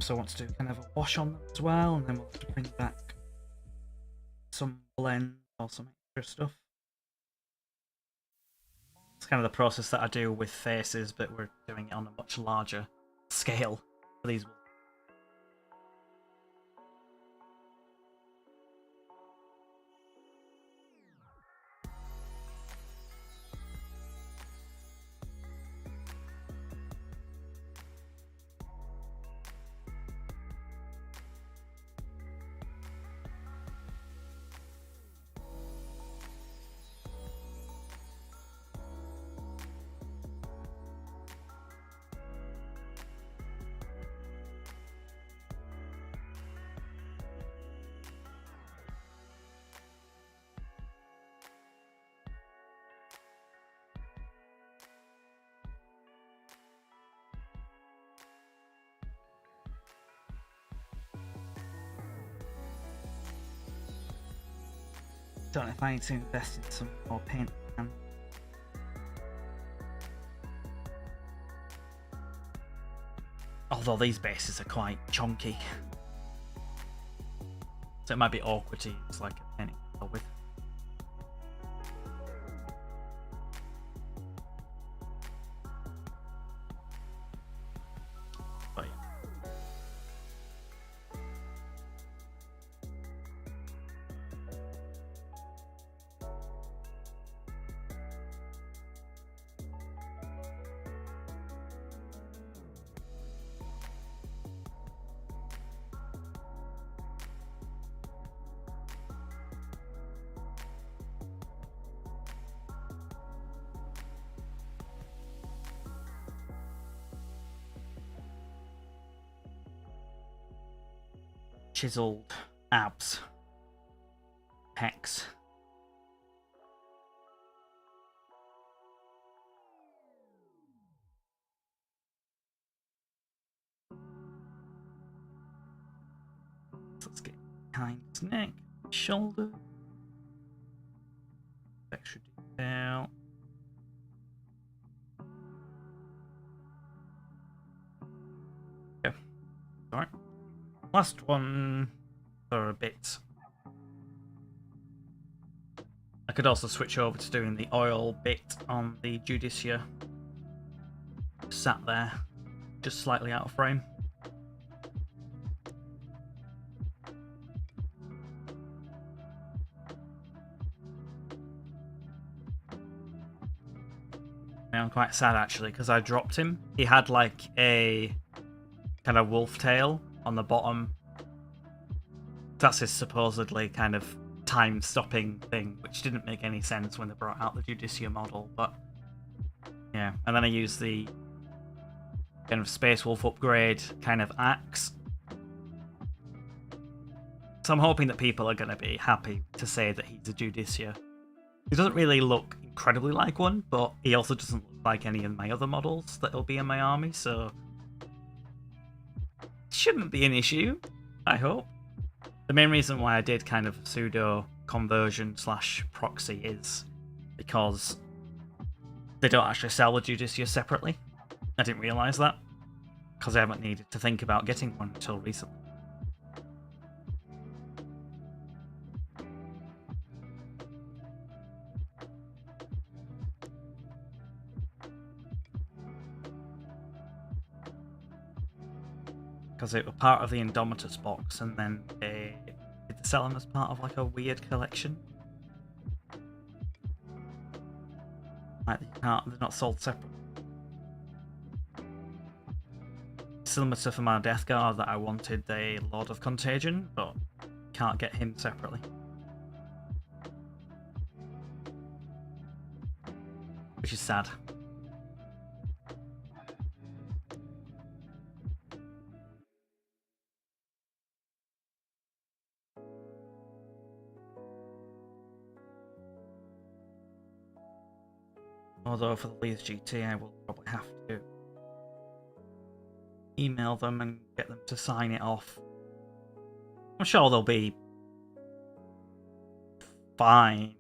So I want to do kind of a wash on them as well, and then we'll have to bring back some blend or some extra stuff. It's kind of the process that I do with faces, but we're doing it on a much larger scale for these. Don't know if I need to invest in some more paint. Although these bases are quite chunky, so it might be awkward to use like a painting with. But yeah. Chiseled abs, pecs. So let's get behind his neck, shoulder, extra detail. Okay, all right. Last one for a bit. I could also switch over to doing the oil bit on the Judiciar. Sat there, just slightly out of frame. I'm quite sad actually because I dropped him. He had like a kind of wolf tail on the bottom. That's his supposedly kind of time-stopping thing, which didn't make any sense when they brought out the Judiciar model, but yeah. And then I used the kind of Space Wolf upgrade kind of axe. So I'm hoping that people are going to be happy to say that he's a Judiciar. He doesn't really look incredibly like one, but he also doesn't look like any of my other models that'll be in my army, so it shouldn't be an issue, I hope. The main reason why I did kind of pseudo conversion / proxy is because they don't actually sell the Judiciar separately. I didn't realise that because I haven't needed to think about getting one until recently. Because it was part of the Indomitus box, and then they sell them as part of like a weird collection. Like they're not sold separately. Similar to for my Death Guard that I wanted the Lord of Contagion, but can't get him separately. which is sad. Although for the Leeds GT, I will probably have to email them and get them to sign it off. I'm sure they'll be fine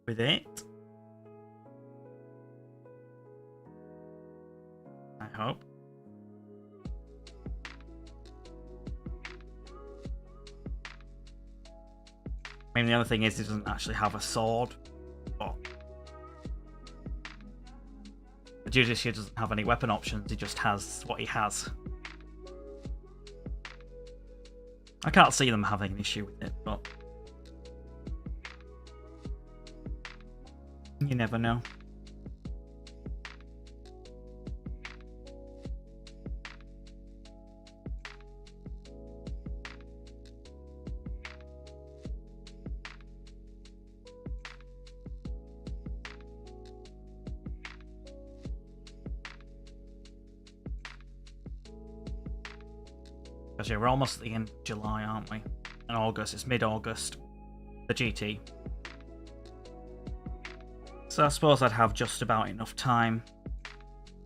with it. I hope. I mean, the other thing is he doesn't actually have a sword. But the Judiciar doesn't have any weapon options, he just has what he has. I can't see them having an issue with it, but you never know. Because yeah, we're almost at the end of July, aren't we? And August, it's mid-August, the GT. So I suppose I'd have just about enough time,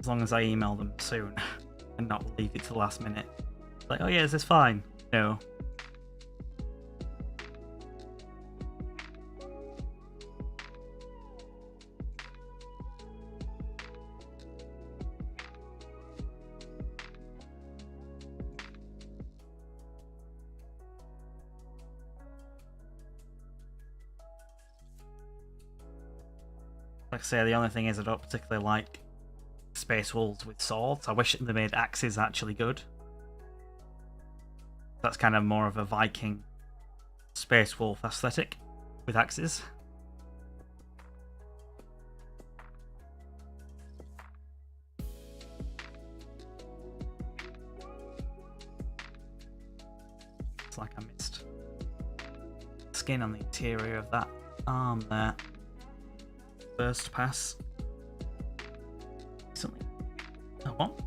as long as I email them soon, and not leave it to the last minute. Like, oh yeah, is this fine? No. Like I say, the only thing is I don't particularly like Space Wolves with swords. I wish they made axes actually good. That's kind of more of a Viking Space Wolf aesthetic with axes. It's like I missed skin on the interior of that arm there. First pass. Something. Oh, what?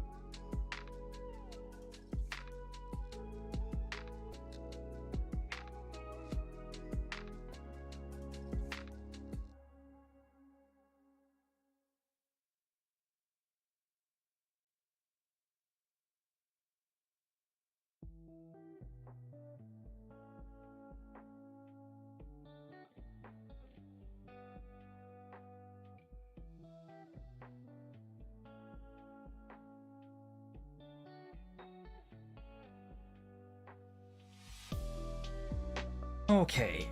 Okay,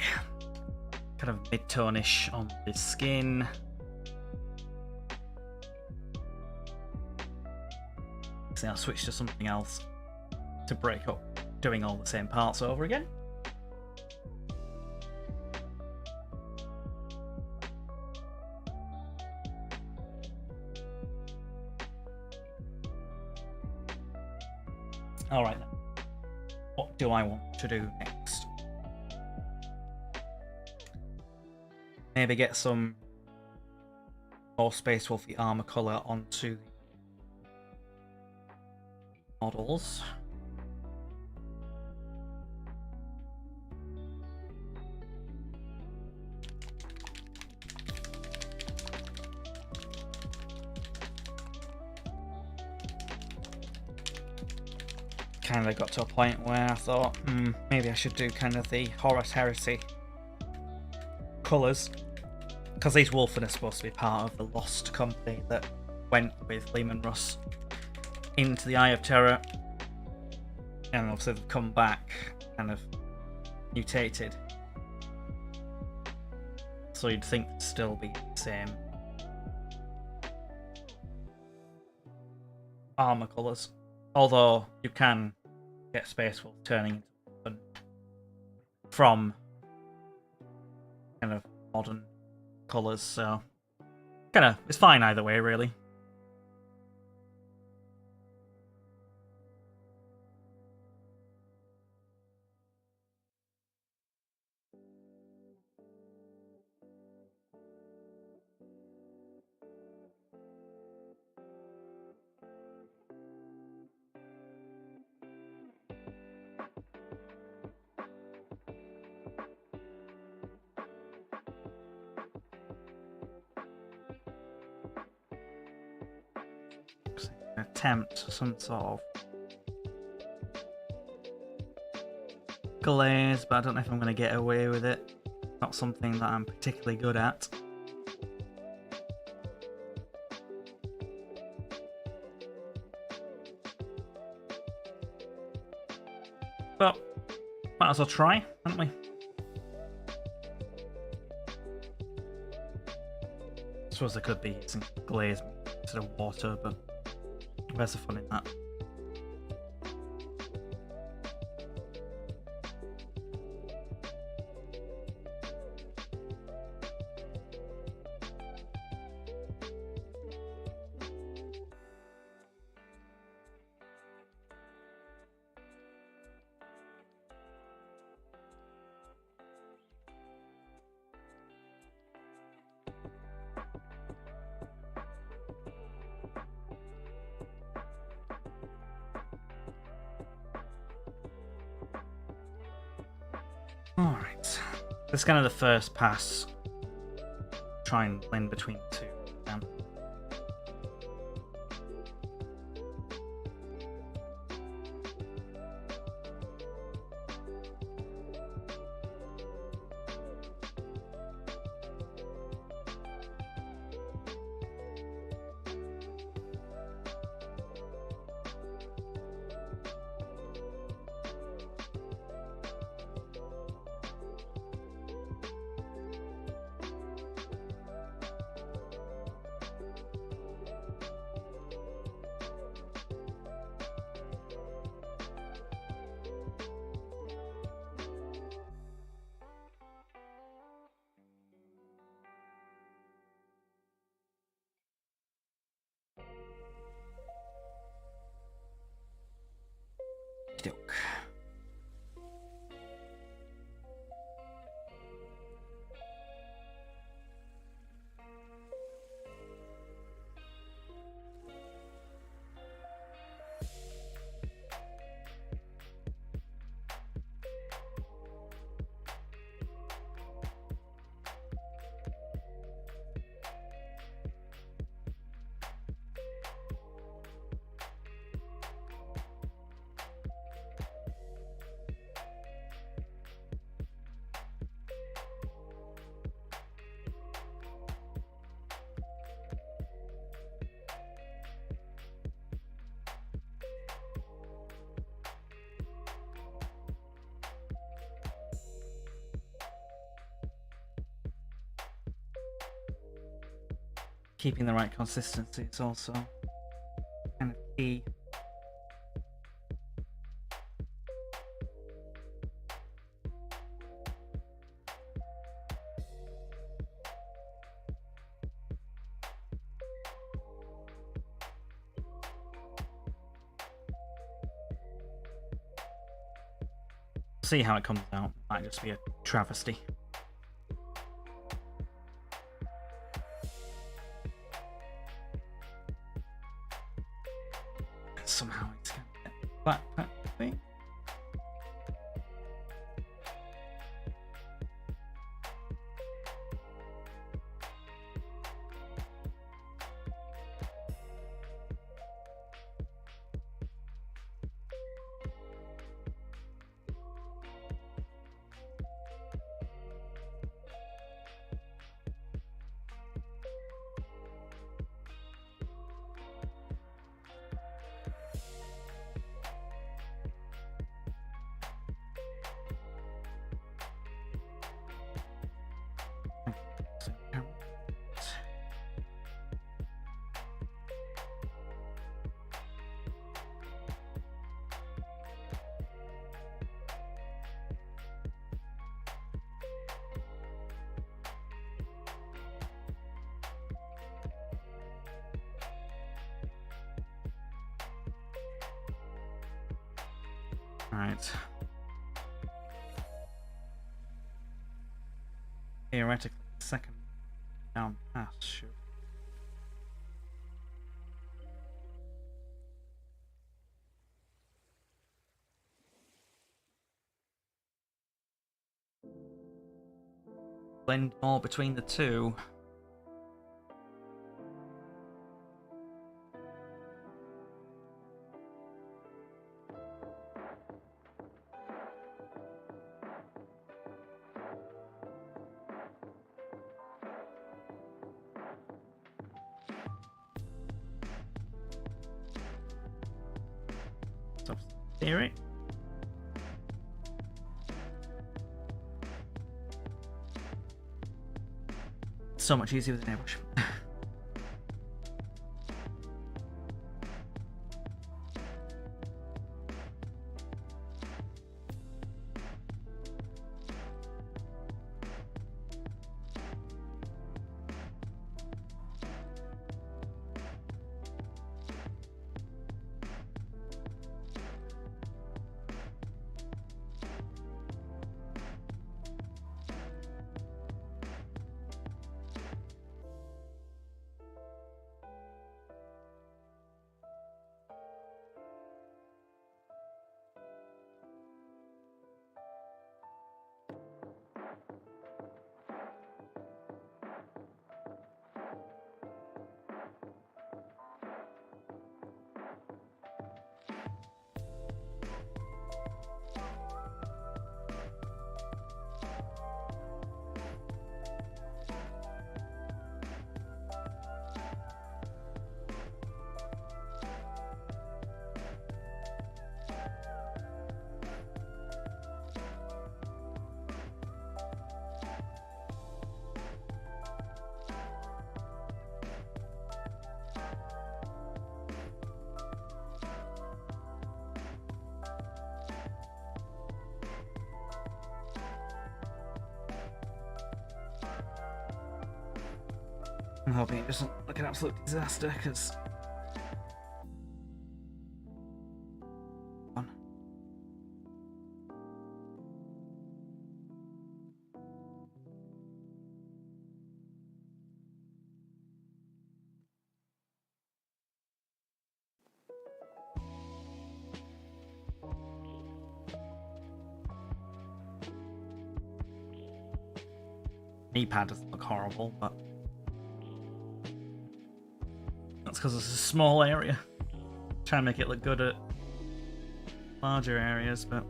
kind of mid-tone-ish on the skin. So I'll switch to something else to break up doing all the same parts over again. Alright then, what do I want to do next? Maybe get some more Space Wolfy armor color onto the models. Kind of got to a point where I thought, maybe I should do kind of the Horus Heresy colours, because these Wulfen are supposed to be part of the lost company that went with Lehman Russ into the Eye of Terror, and obviously they've come back kind of mutated, so you'd think it'd still be the same armor colours, although you can get Space Wolf turning into Wulfen from kind of modern colours, so kind of it's fine either way, really. attempt some sort of glaze, but I don't know if I'm going to get away with it. Not something that I'm particularly good at. But might as well try, haven't we? I suppose there could be some glaze instead of water, but where's the fun in that? Alright, this is kind of the first pass. Try and blend between the two. Doke. Keeping the right consistency is also kind of key. See how it comes out. Might just be a travesty. Somehow it's going to get flat, practically. Alright. Theoretically, second down pass should. Blend more between the two. theory. So much easier with an airbrush. I'm hoping it doesn't look an absolute disaster, because... knee pad doesn't look horrible, but... that's because it's a small area. Try and make it look good at larger areas, but...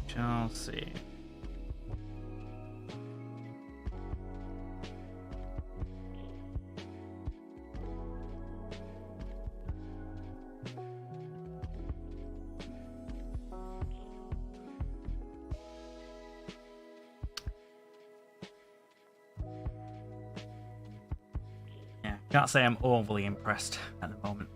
shall see. Yeah, can't say I'm overly impressed at the moment.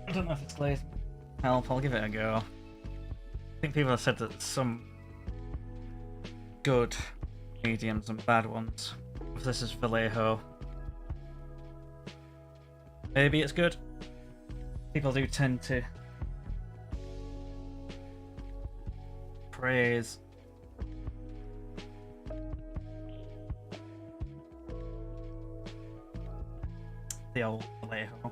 I don't know if it's glazed. I'll give it a go. I think people have said that there's some good mediums and bad ones. If this is Vallejo, maybe it's good. People do tend to praise the old Vallejo.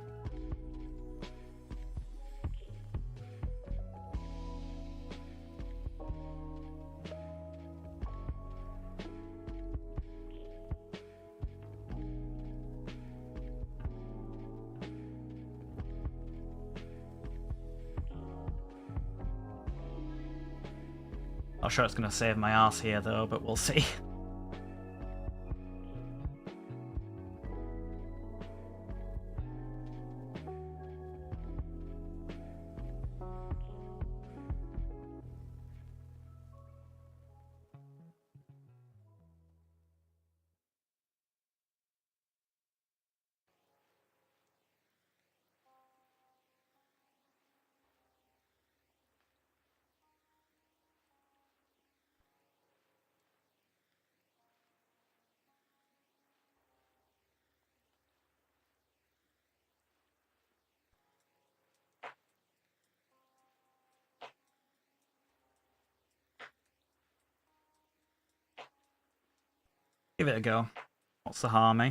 Not sure it's going to save my ass here though, but we'll see. Give it a go. What's the harm, eh?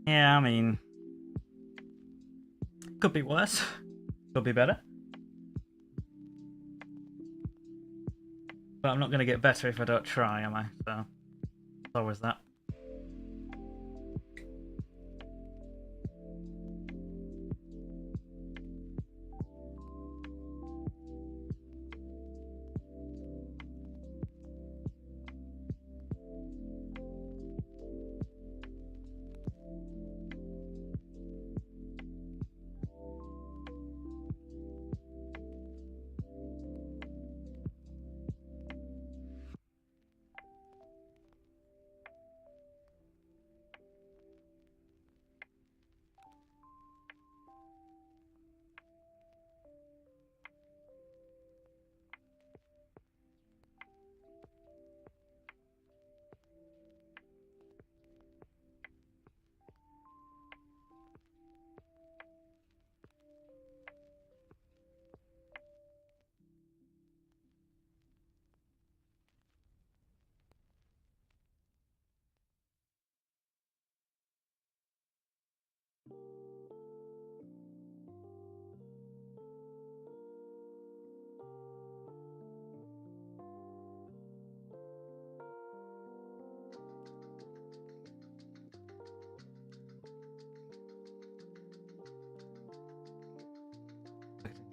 Yeah, I mean, could be worse. Could be better. But I'm not going to get better if I don't try, am I? So, it's always that.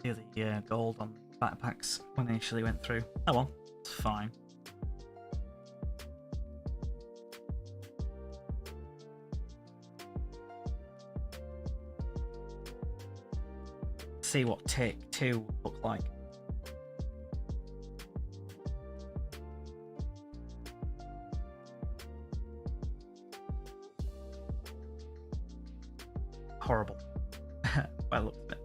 See the gold on the backpacks when I initially went through. Oh well, it's fine. See what take 2 will look like. Horrible. By the looks of it.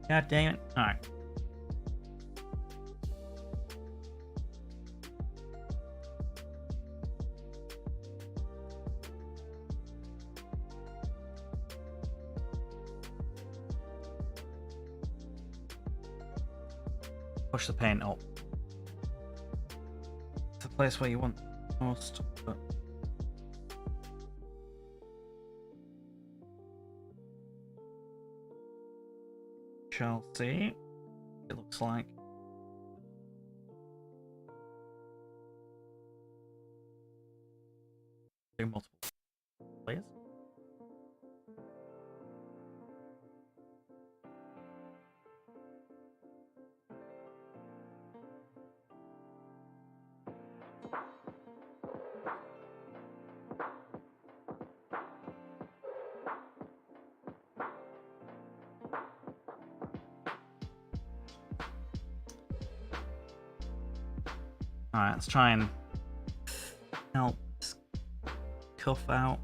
God damn it. Alright. Push the paint up. It's the place where you want most, but shall see. It looks like. Do multiple layers. Alright, let's try and help this cuff out.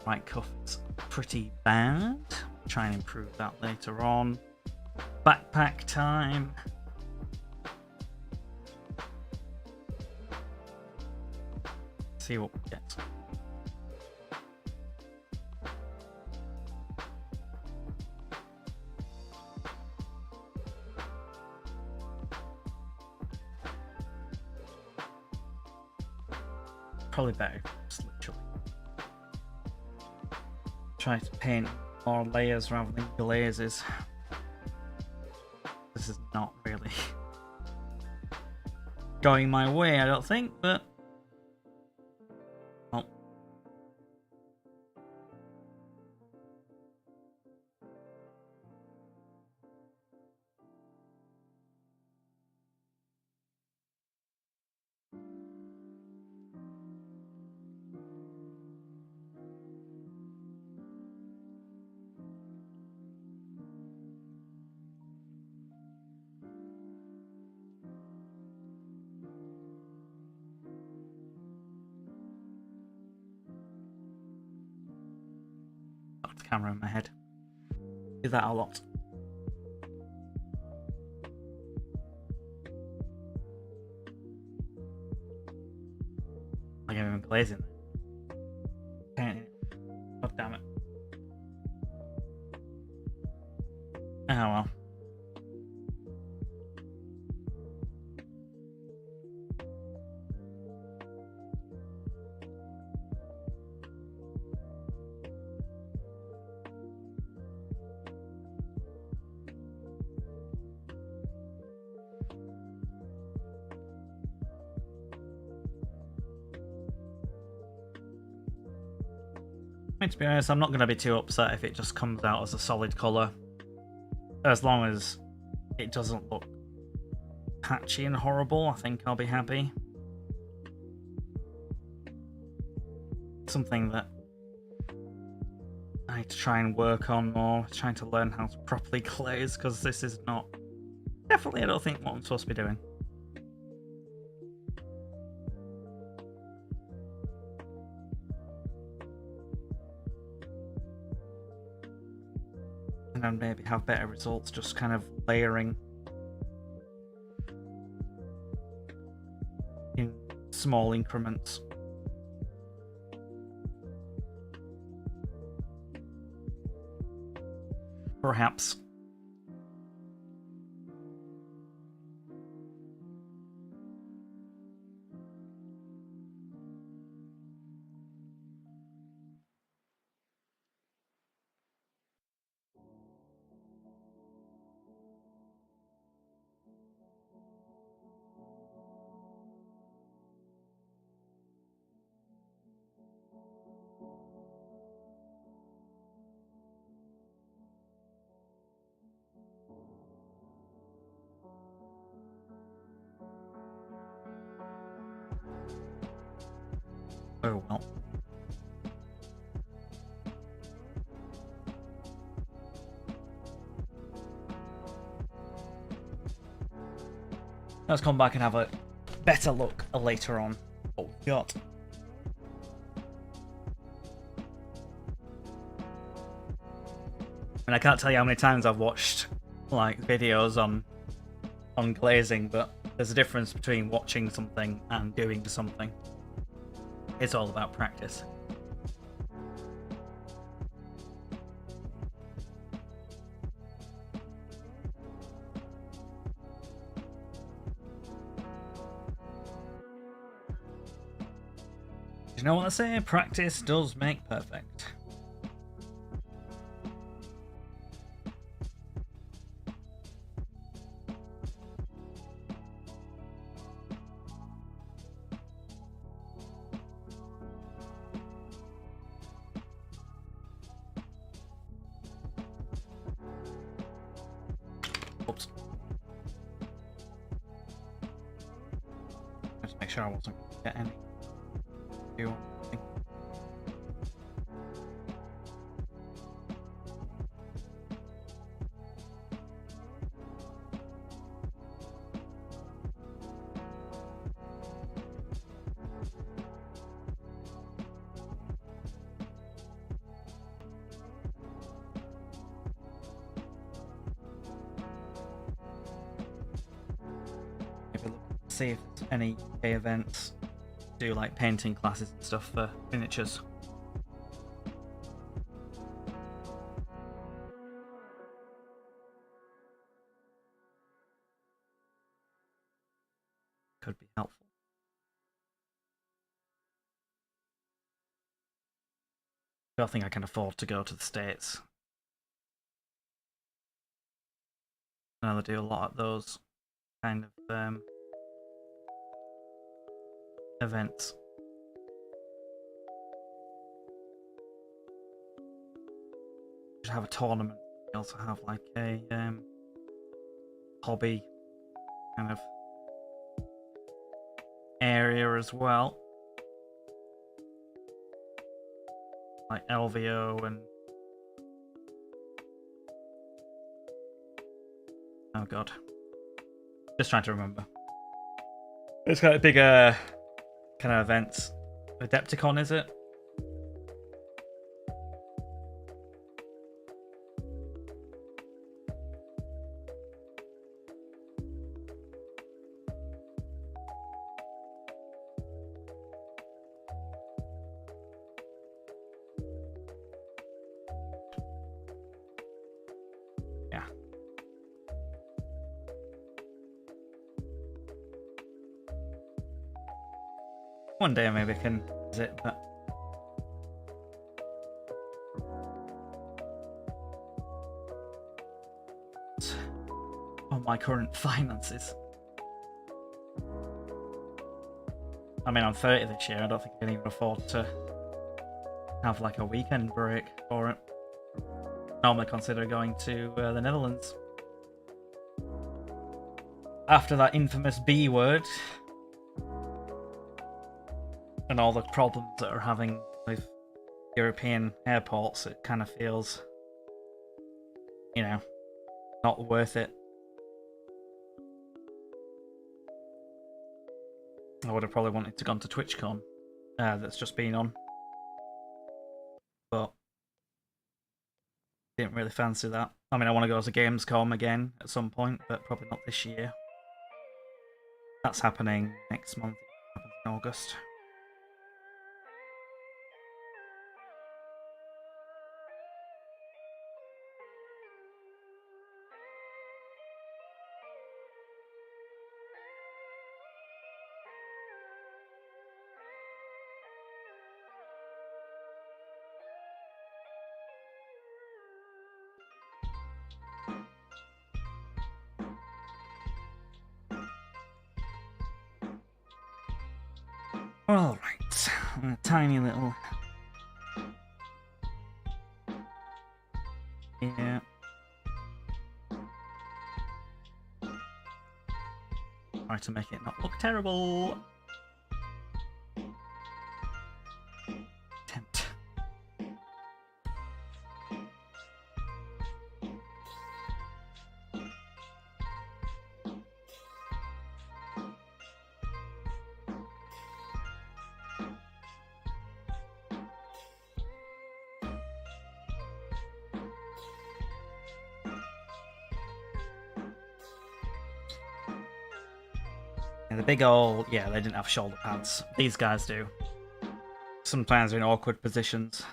Right cuff is pretty bad. Try and improve that later on. Backpack time. See what we get. Probably better, just literally. Try to paint more layers rather than glazes. This is not really going my way, I don't think, but well. Got the camera in my head. Do that a lot. Like I'm even glazing it. Painting it. God damn it. Oh well. I mean, to be honest, I'm not going to be too upset if it just comes out as a solid colour. As long as it doesn't look patchy and horrible, I think I'll be happy. Something that I need to try and work on more, trying to learn how to properly glaze, because this is not... Definitely, I don't think what I'm supposed to be doing. And then maybe have better results just kind of layering in small increments. Perhaps. Oh well. Let's come back and have a better look later on what we've got. And I can't tell you how many times I've watched like videos on glazing, but there's a difference between watching something and doing something. It's all about practice. You know what I say? Practice does make perfect. Oops. Just make sure I wasn't going to get any. See if there's any UK events do like painting classes and stuff for miniatures. Could be helpful. I don't think I can afford to go to the States. I know they do a lot of those kind of events. Should have a tournament. We also have like a hobby kind of area as well, like LVO and oh god, just trying to remember. It's got a bigger kind of events. Adepticon, is it? Yeah. One day maybe I can visit, but on my current finances. I mean, I'm 30 this year. I don't think I can even afford to have like a weekend break for it. Normally consider going to the Netherlands. After that infamous B word and all the problems that are having with European airports, it kind of feels, you know, not worth it. I would have probably wanted to go to TwitchCon that's just been on, but didn't really fancy that. I mean, I want to go to Gamescom again at some point, but probably not this year. That's happening next month. It happens in August. Alright, a tiny little... Yeah. Try to make it not look terrible. And the big old, yeah, they didn't have shoulder pads. These guys do. Sometimes they're in awkward positions.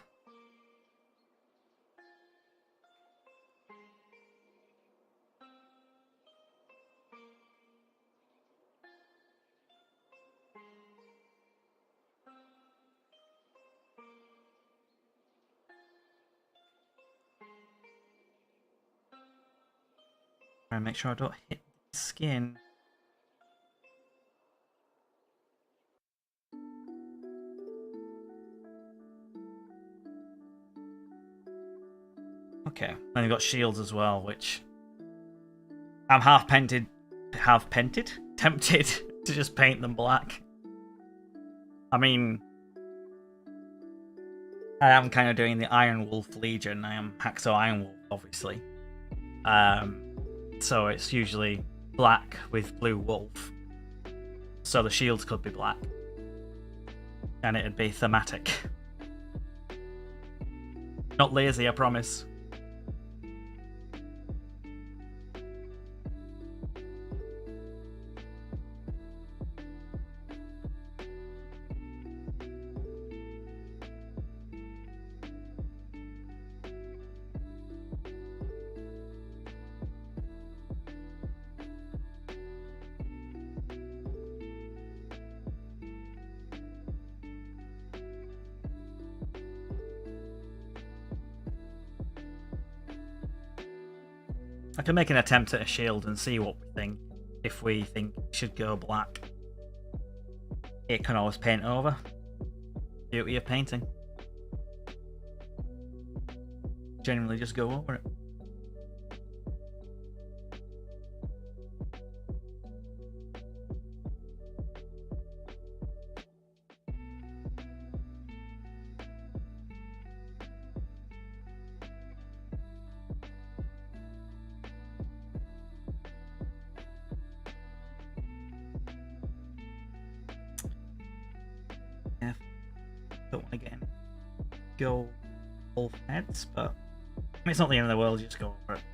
Try and make sure I don't hit the skin. Okay, then you've got shields as well, which I'm tempted to just paint them black. I mean, I am kind of doing the Iron Wolf Legion. I am Hacksaw Iron Wolf, obviously. So it's usually black with blue wolf. So the shields could be black. And it'd be thematic. Not lazy, I promise. I can make an attempt at a shield and see what we think. If we think it should go black, it can always paint over. Beauty of painting. Generally just go over it. Don't want to get go wolf heads, but I mean, it's not the end of the world, just go over it.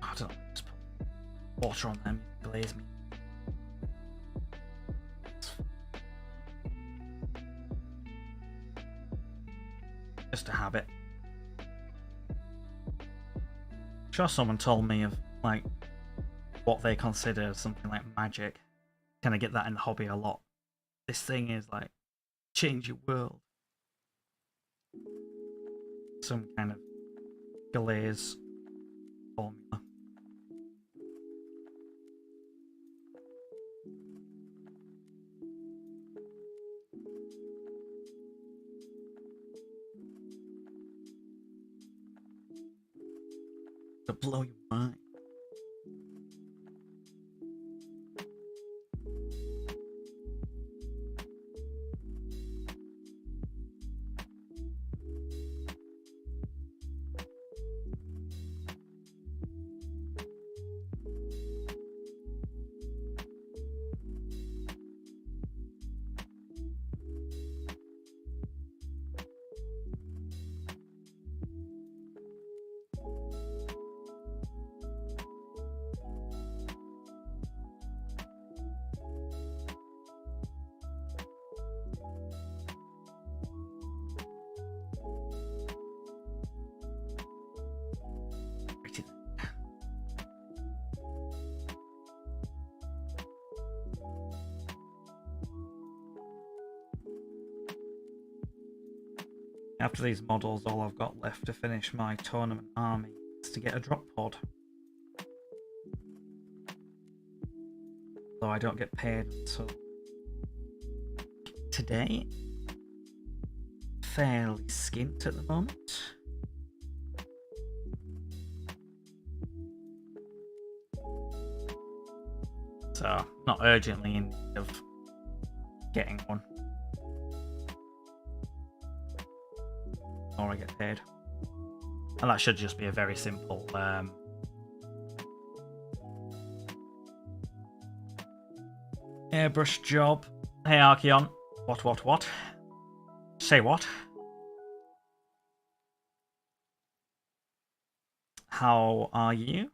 I don't know, just put water on them, glaze me. Just a habit. I'm sure someone told me of like what they consider something like magic. Kind of get that in the hobby a lot. This thing is like change your world. Some kind of glaze formula. To blow your mind. After these models, all I've got left to finish my tournament army is to get a drop pod. Though I don't get paid until today. Fairly skint at the moment. So, not urgently in need of getting one. Or I get paid. And that should just be a very simple airbrush job. Hey Archeon. What? Say what? How are you?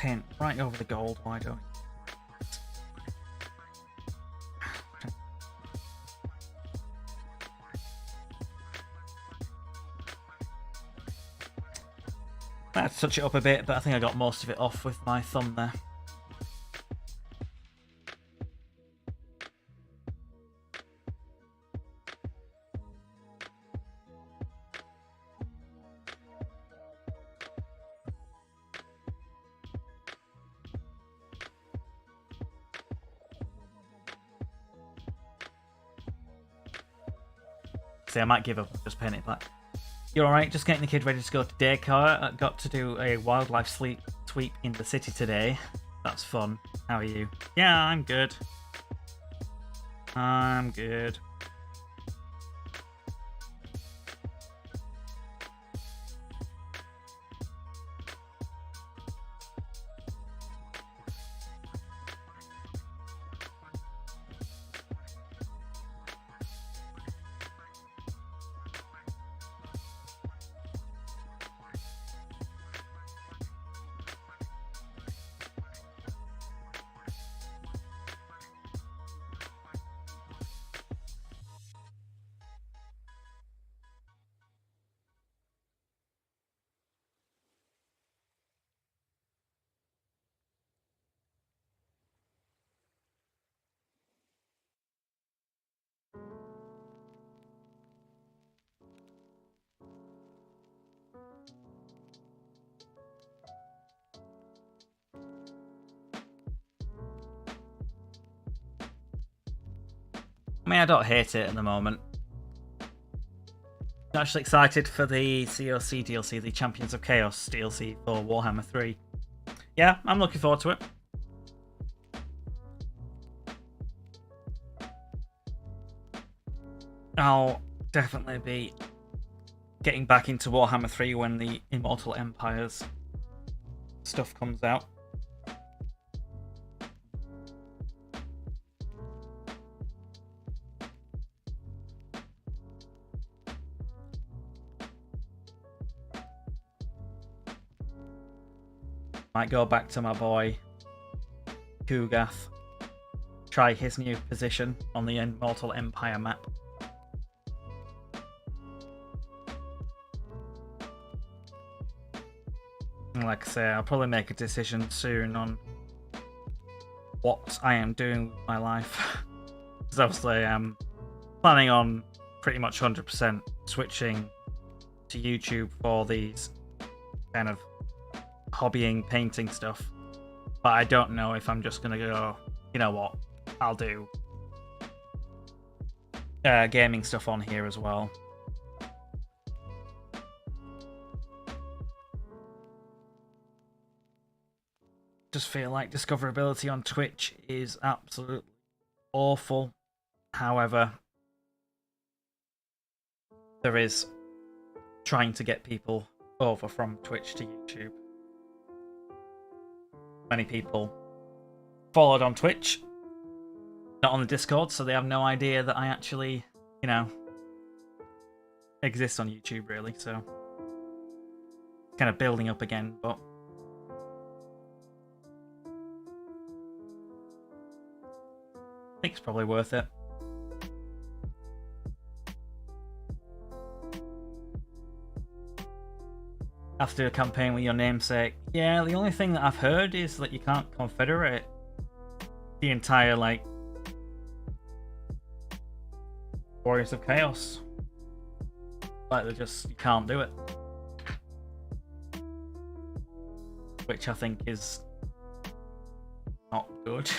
paint right over the gold. Why don't we? I had to touch it up a bit, but I think I got most of it off with my thumb there. See, I might give up and just paint it black. You're alright, just getting the kid ready to go to daycare. I got to do a wildlife sweep in the city today. That's fun. How are you? Yeah, I'm good. I'm good. I mean, I don't hate it at the moment. I'm actually excited for the COC DLC, the Champions of Chaos DLC for Warhammer 3. Yeah, I'm looking forward to it. I'll definitely be getting back into Warhammer 3 when the Immortal Empires stuff comes out. Might go back to my boy Kugath, try his new position on the Immortal Empire map. And like I say, I'll probably make a decision soon on what I am doing with my life. Because obviously I'm planning on pretty much 100% switching to YouTube for these kind of hobbying painting stuff, but I don't know if I'm just gonna go, you know what, I'll do gaming stuff on here as well. Just feel like discoverability on Twitch is absolutely awful. However, there is trying to get people over from Twitch to YouTube. Many people followed on Twitch, not on the Discord, so they have no idea that I actually, you know, exist on YouTube, really. So, kind of building up again, but I think it's probably worth it. Have to do a campaign with your namesake. Yeah, the only thing that I've heard is that you can't confederate the entire, like, Warriors of Chaos. Like, you can't do it. Which I think is not good.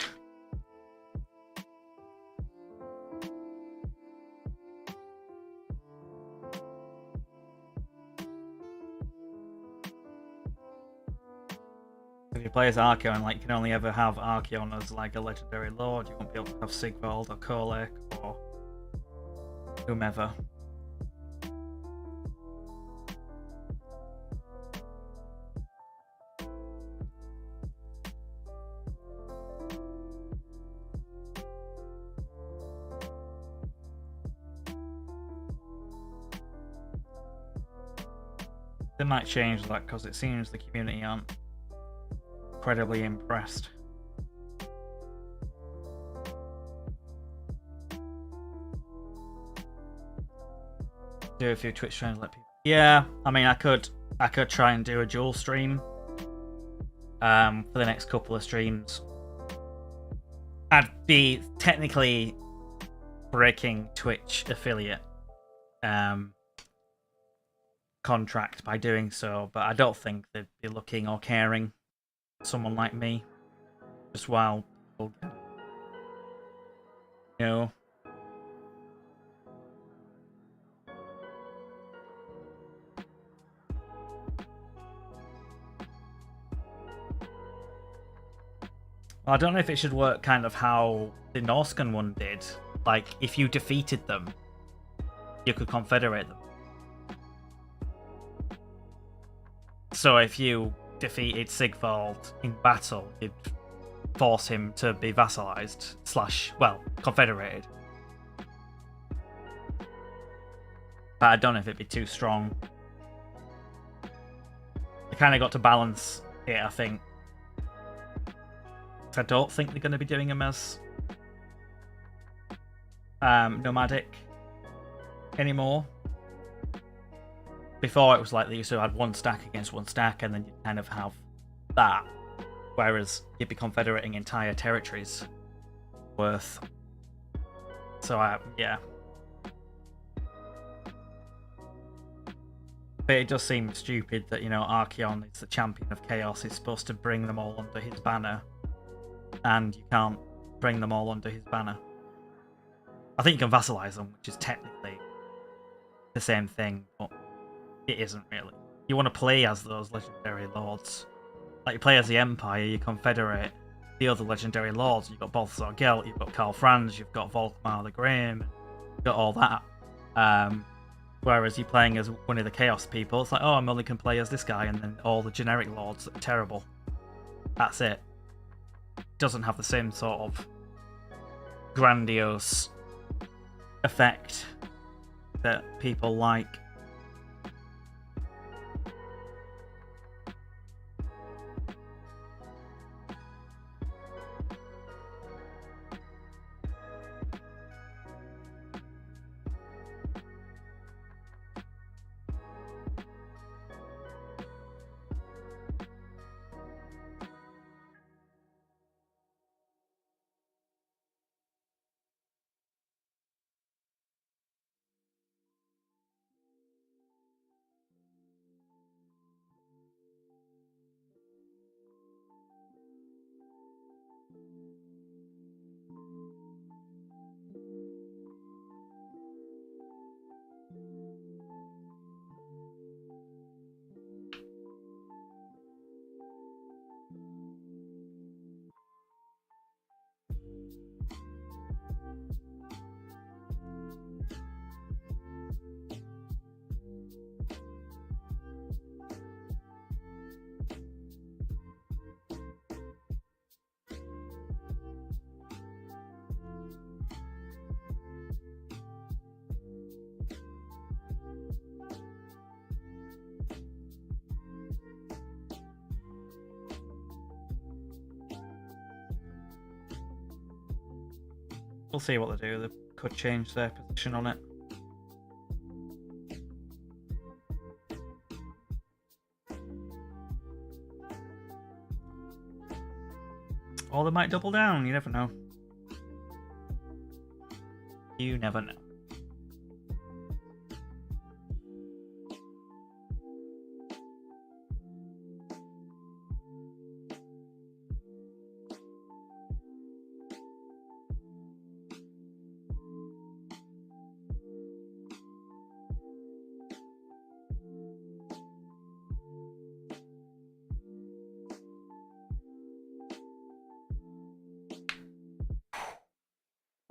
If you play as Archeon, like, you can only ever have Archeon as like a legendary lord. You won't be able to have Sigvald or Kolek or whomever. They might change that because it seems the community aren't incredibly impressed. Do a few Twitch streams, let people. Yeah, I mean, I could try and do a dual stream. For the next couple of streams, I'd be technically breaking Twitch affiliate contract by doing so, but I don't think they'd be looking or caring. Someone like me, just while people, you know. I don't know if it should work kind of how the Norscan one did. Like, if you defeated them, you could confederate them. So if you defeated Sigvald in battle, you'd force him to be vassalized / well, confederated. But I don't know if it'd be too strong. You kind of got to balance it, I think. I don't think they're going to be doing them as nomadic anymore. Before it was like they used to have one stack against one stack, and then you kind of have that. Whereas you'd be confederating entire territories worth. So yeah. But it does seem stupid that, you know, Archeon is the champion of chaos, is supposed to bring them all under his banner, and you can't bring them all under his banner. I think you can vassalize them, which is technically the same thing, but it isn't really. You want to play as those legendary lords. Like, you play as the Empire, you confederate the other legendary lords. You've got Balthasar Gelt, you've got Karl Franz, you've got Volkmar the Grim, you've got all that. Whereas you're playing as one of the Chaos people, it's like, oh, I'm only can play as this guy, and then all the generic lords that are terrible. That's it. Doesn't have the same sort of grandiose effect that people like. We'll see what they do. They could change their position on it. Or they might double down. You never know. You never know.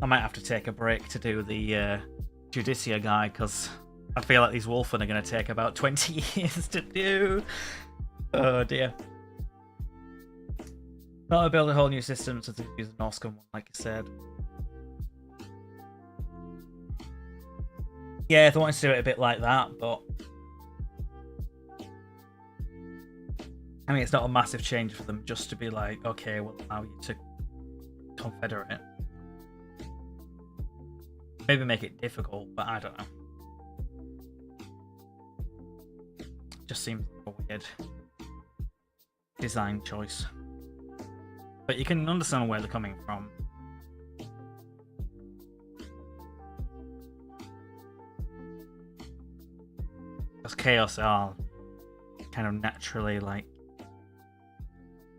I might have to take a break to do the Judiciar guy, because I feel like these Wulfen are going to take about 20 years to do. Oh dear. Thought I'd build a whole new system to use the Norscan one, like you said. Yeah, if I wanted to do it a bit like that, but I mean, it's not a massive change for them just to be like, okay, we'll allow you to confederate. Maybe make it difficult, but I don't know. Just seems like a weird design choice. But you can understand where they're coming from. Because Chaos are kind of naturally like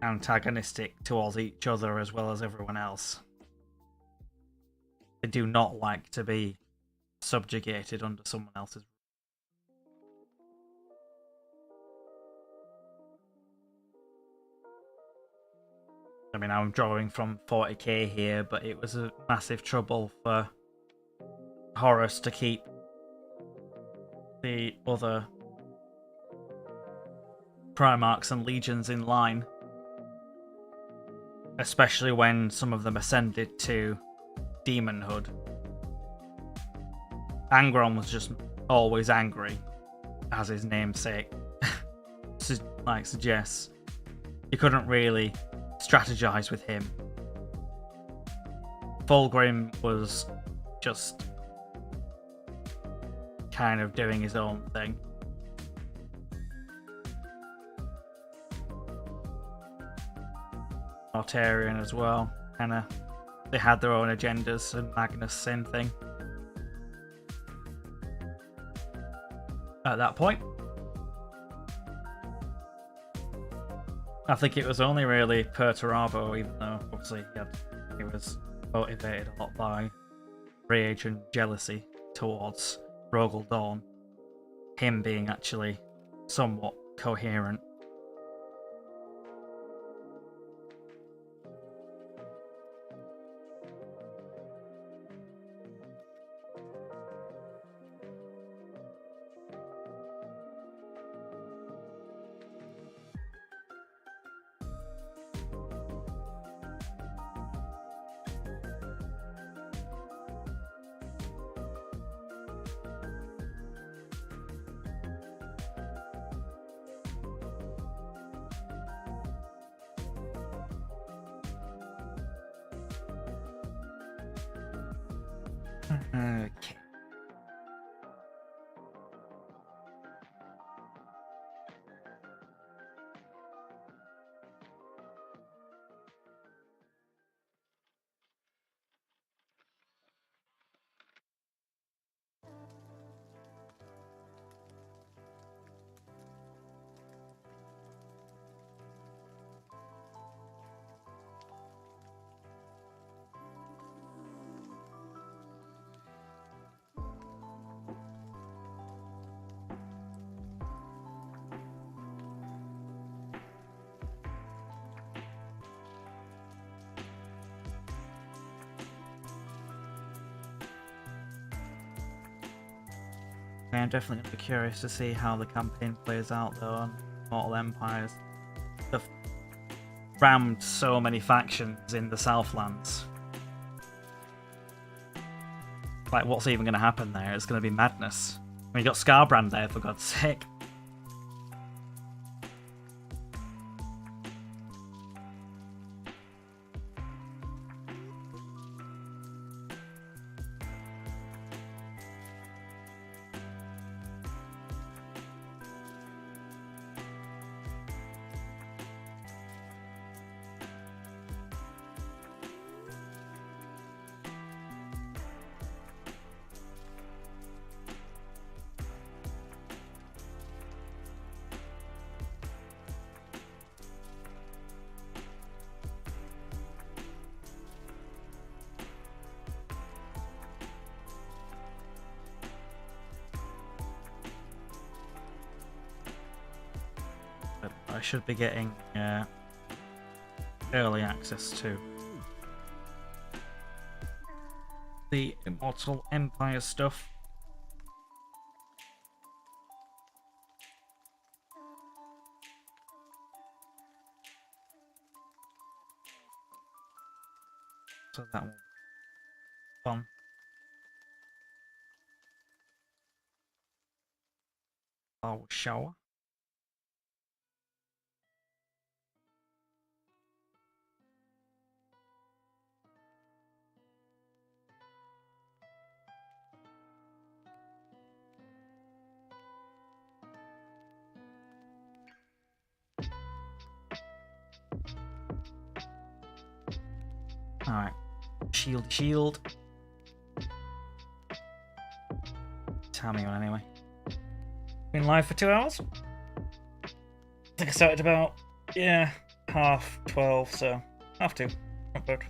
antagonistic towards each other as well as everyone else. They do not like to be subjugated under someone else's. I mean, I'm drawing from 40k here, but it was a massive trouble for Horus to keep the other Primarchs and Legions in line. Especially when some of them ascended to demonhood. Angron was just always angry, as his namesake like suggests. You couldn't really strategize with him. Fulgrim was just kind of doing his own thing. Mortarion as well. Kinda, they had their own agendas, and Magnus, same thing. At that point, I think it was only really Perturabo, even though obviously he was motivated a lot by rage and jealousy towards Rogel Dawn. Him being actually somewhat coherent. Okay. I'm definitely going to be curious to see how the campaign plays out though on Mortal Empires. They've rammed so many factions in the Southlands. Like, what's even going to happen there? It's going to be madness. I mean, you got Scarbrand there, for God's sake. I should be getting early access to the Immortal Empire stuff. So that will be fun. I'll shower. Alright. Shield. Timing on anyway. Been live for 2 hours? I think I started about, yeah, 12:30, so 2:30. Not bad.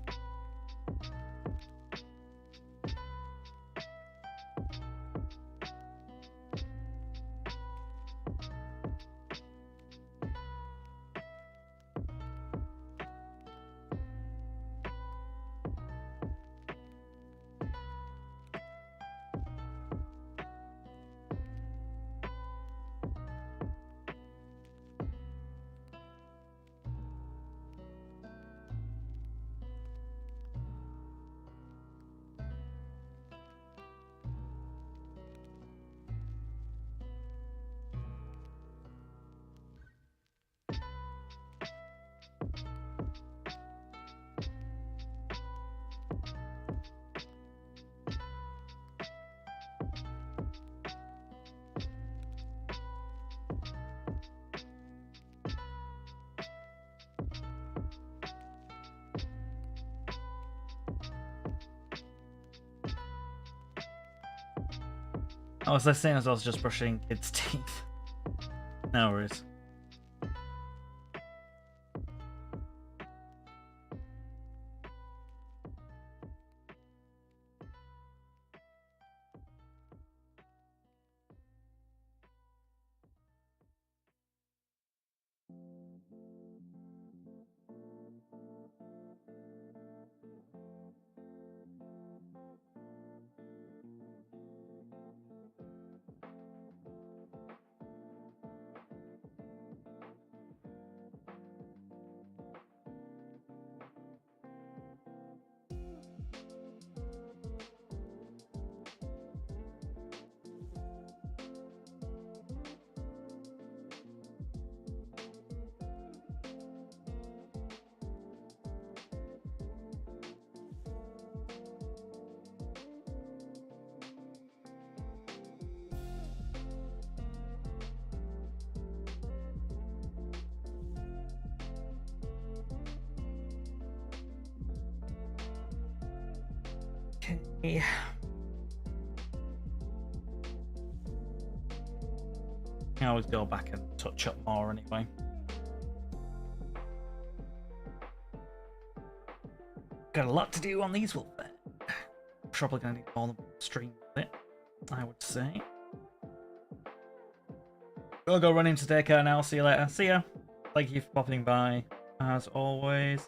I was listening as I was just brushing kids' teeth. No worries. Okay. I always go back and touch up more anyway. Got a lot to do on these Wulfen. Probably gonna need more than one stream with it, I would say. I'll go run into daycare now. See you later. See ya. Thank you for popping by, as always.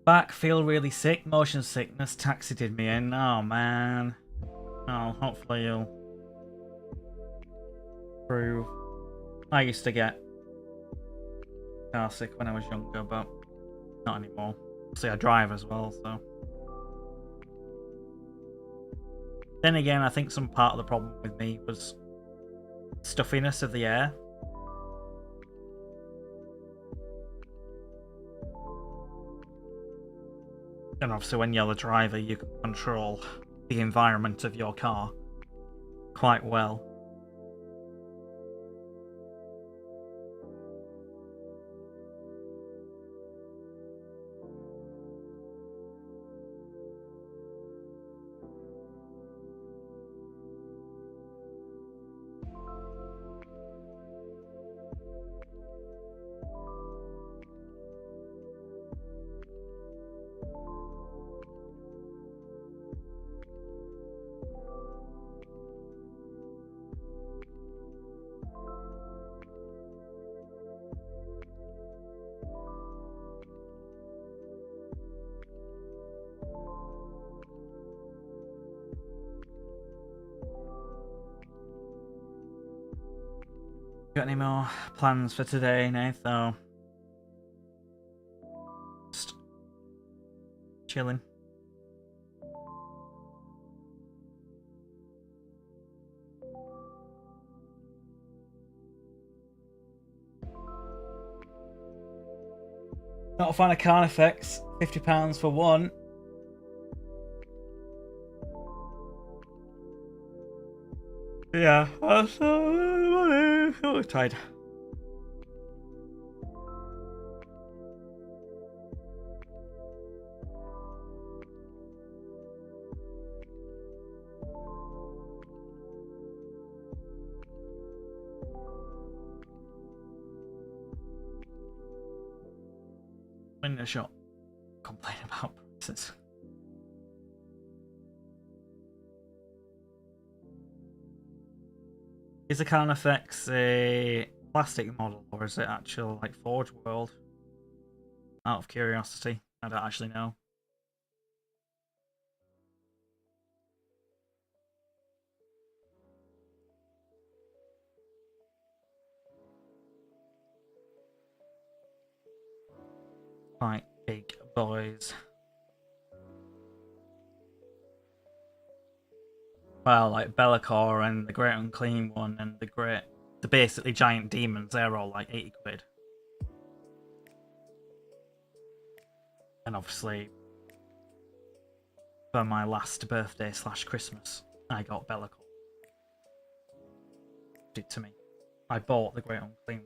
Back, feel really sick, motion sickness, taxi did me in. Oh man. Oh, hopefully you'll improve. I used to get car sick when I was younger, but not anymore. See, I drive as well, so. Then again, I think some part of the problem with me was stuffiness of the air. And obviously when you're the driver, you can control the environment of your car quite well. Got any more plans for today, Nath? Though, just chilling. Not a fan of Carnifex. £50 for one. Yeah, that's money. Oh, tired. Window shop. Complain about prices. Is the Carnifex a plastic model or is it actual like Forge World? Out of curiosity, I don't actually know. Quite big boys. Well, like Be'lakor and the Great Unclean One and the basically giant demons, they're all like 80 quid. And obviously, for my last birthday / Christmas, I got Be'lakor. Did to me. I bought the Great Unclean One.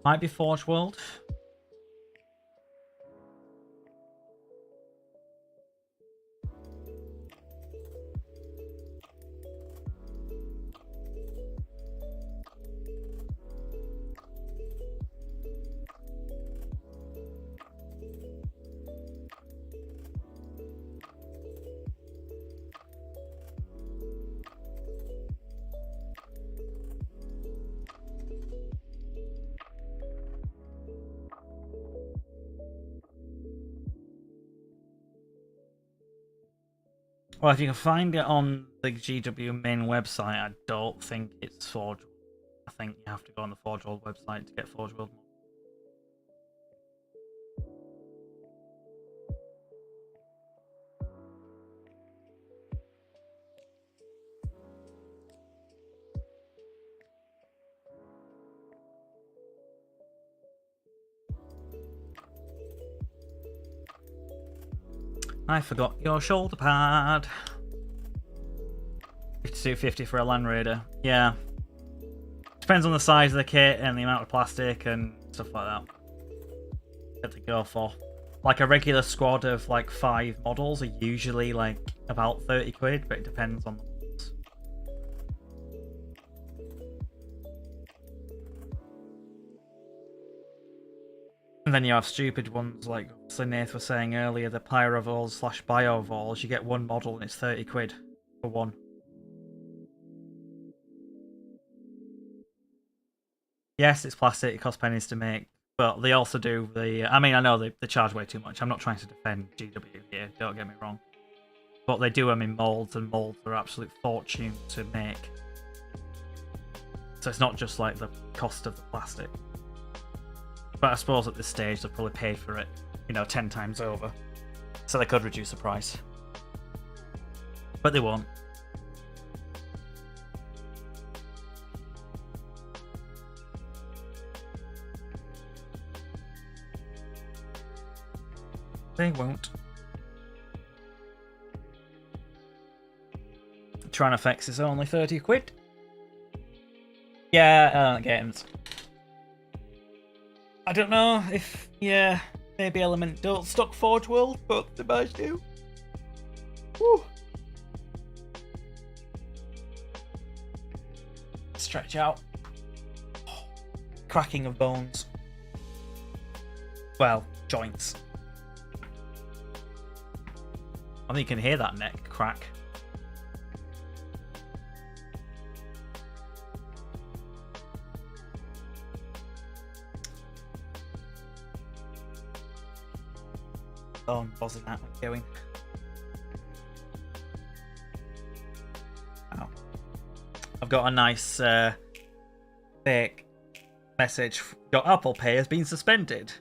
Might be Forge World. Well, if you can find it on the GW main website, I don't think it's Forge World. I think you have to go on the Forge World website to get Forge World. I forgot your shoulder pad. 52.50 for a Land Raider. Yeah. Depends on the size of the kit and the amount of plastic and stuff like that. Get to go for. Like a regular squad of like 5 models are usually like about 30 quid, but it depends on the models. And then you have stupid ones like Nath was saying earlier, the Pyrovols / Biovols. You get one model and it's 30 quid for one. Yes, it's plastic, it costs pennies to make, but they also do the... I mean, I know they charge way too much. I'm not trying to defend GW here, don't get me wrong. But they do them in moulds, and moulds are absolute fortune to make. So it's not just like the cost of the plastic. But I suppose at this stage they'll probably pay for it, 10 times over. So they could reduce the price. But they won't. They won't. Tranifex is only 30 quid. Yeah, games. I don't know if, maybe Element don't stock Forge World, but they might do. Woo. Stretch out. Cracking of bones. Well, joints. I think you can hear that neck crack. Oh, I'm buzzing that one going. I've got a nice fake message. Your Apple Pay has been suspended.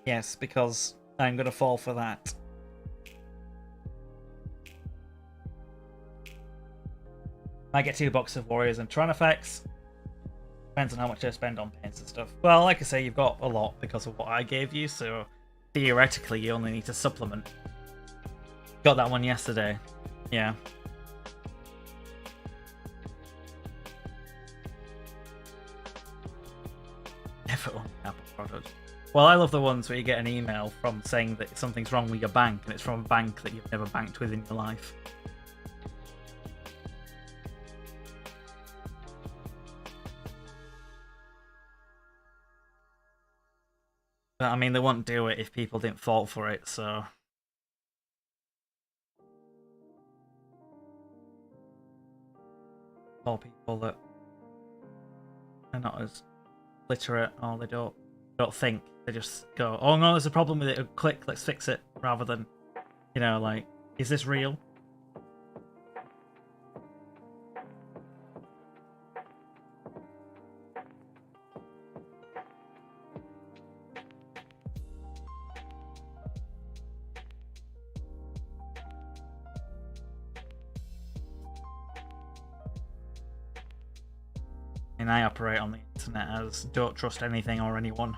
Yes, because I'm going to fall for that. I get 2 boxes of Warriors and Tron effects. Depends on how much I spend on paints and stuff. Well, like I say, you've got a lot because of what I gave you, so theoretically you only need to supplement. Got that one yesterday. Yeah. Never own an Apple product. Well, I love the ones where you get an email from saying that something's wrong with your bank, and it's from a bank that you've never banked with in your life. But I mean, they wouldn't do it if people didn't fall for it, so... All people that are not as literate, or they don't think, they just go, oh no, there's a problem with it, click, let's fix it, rather than, you know, like, is this real? And I operate on the internet as don't trust anything or anyone.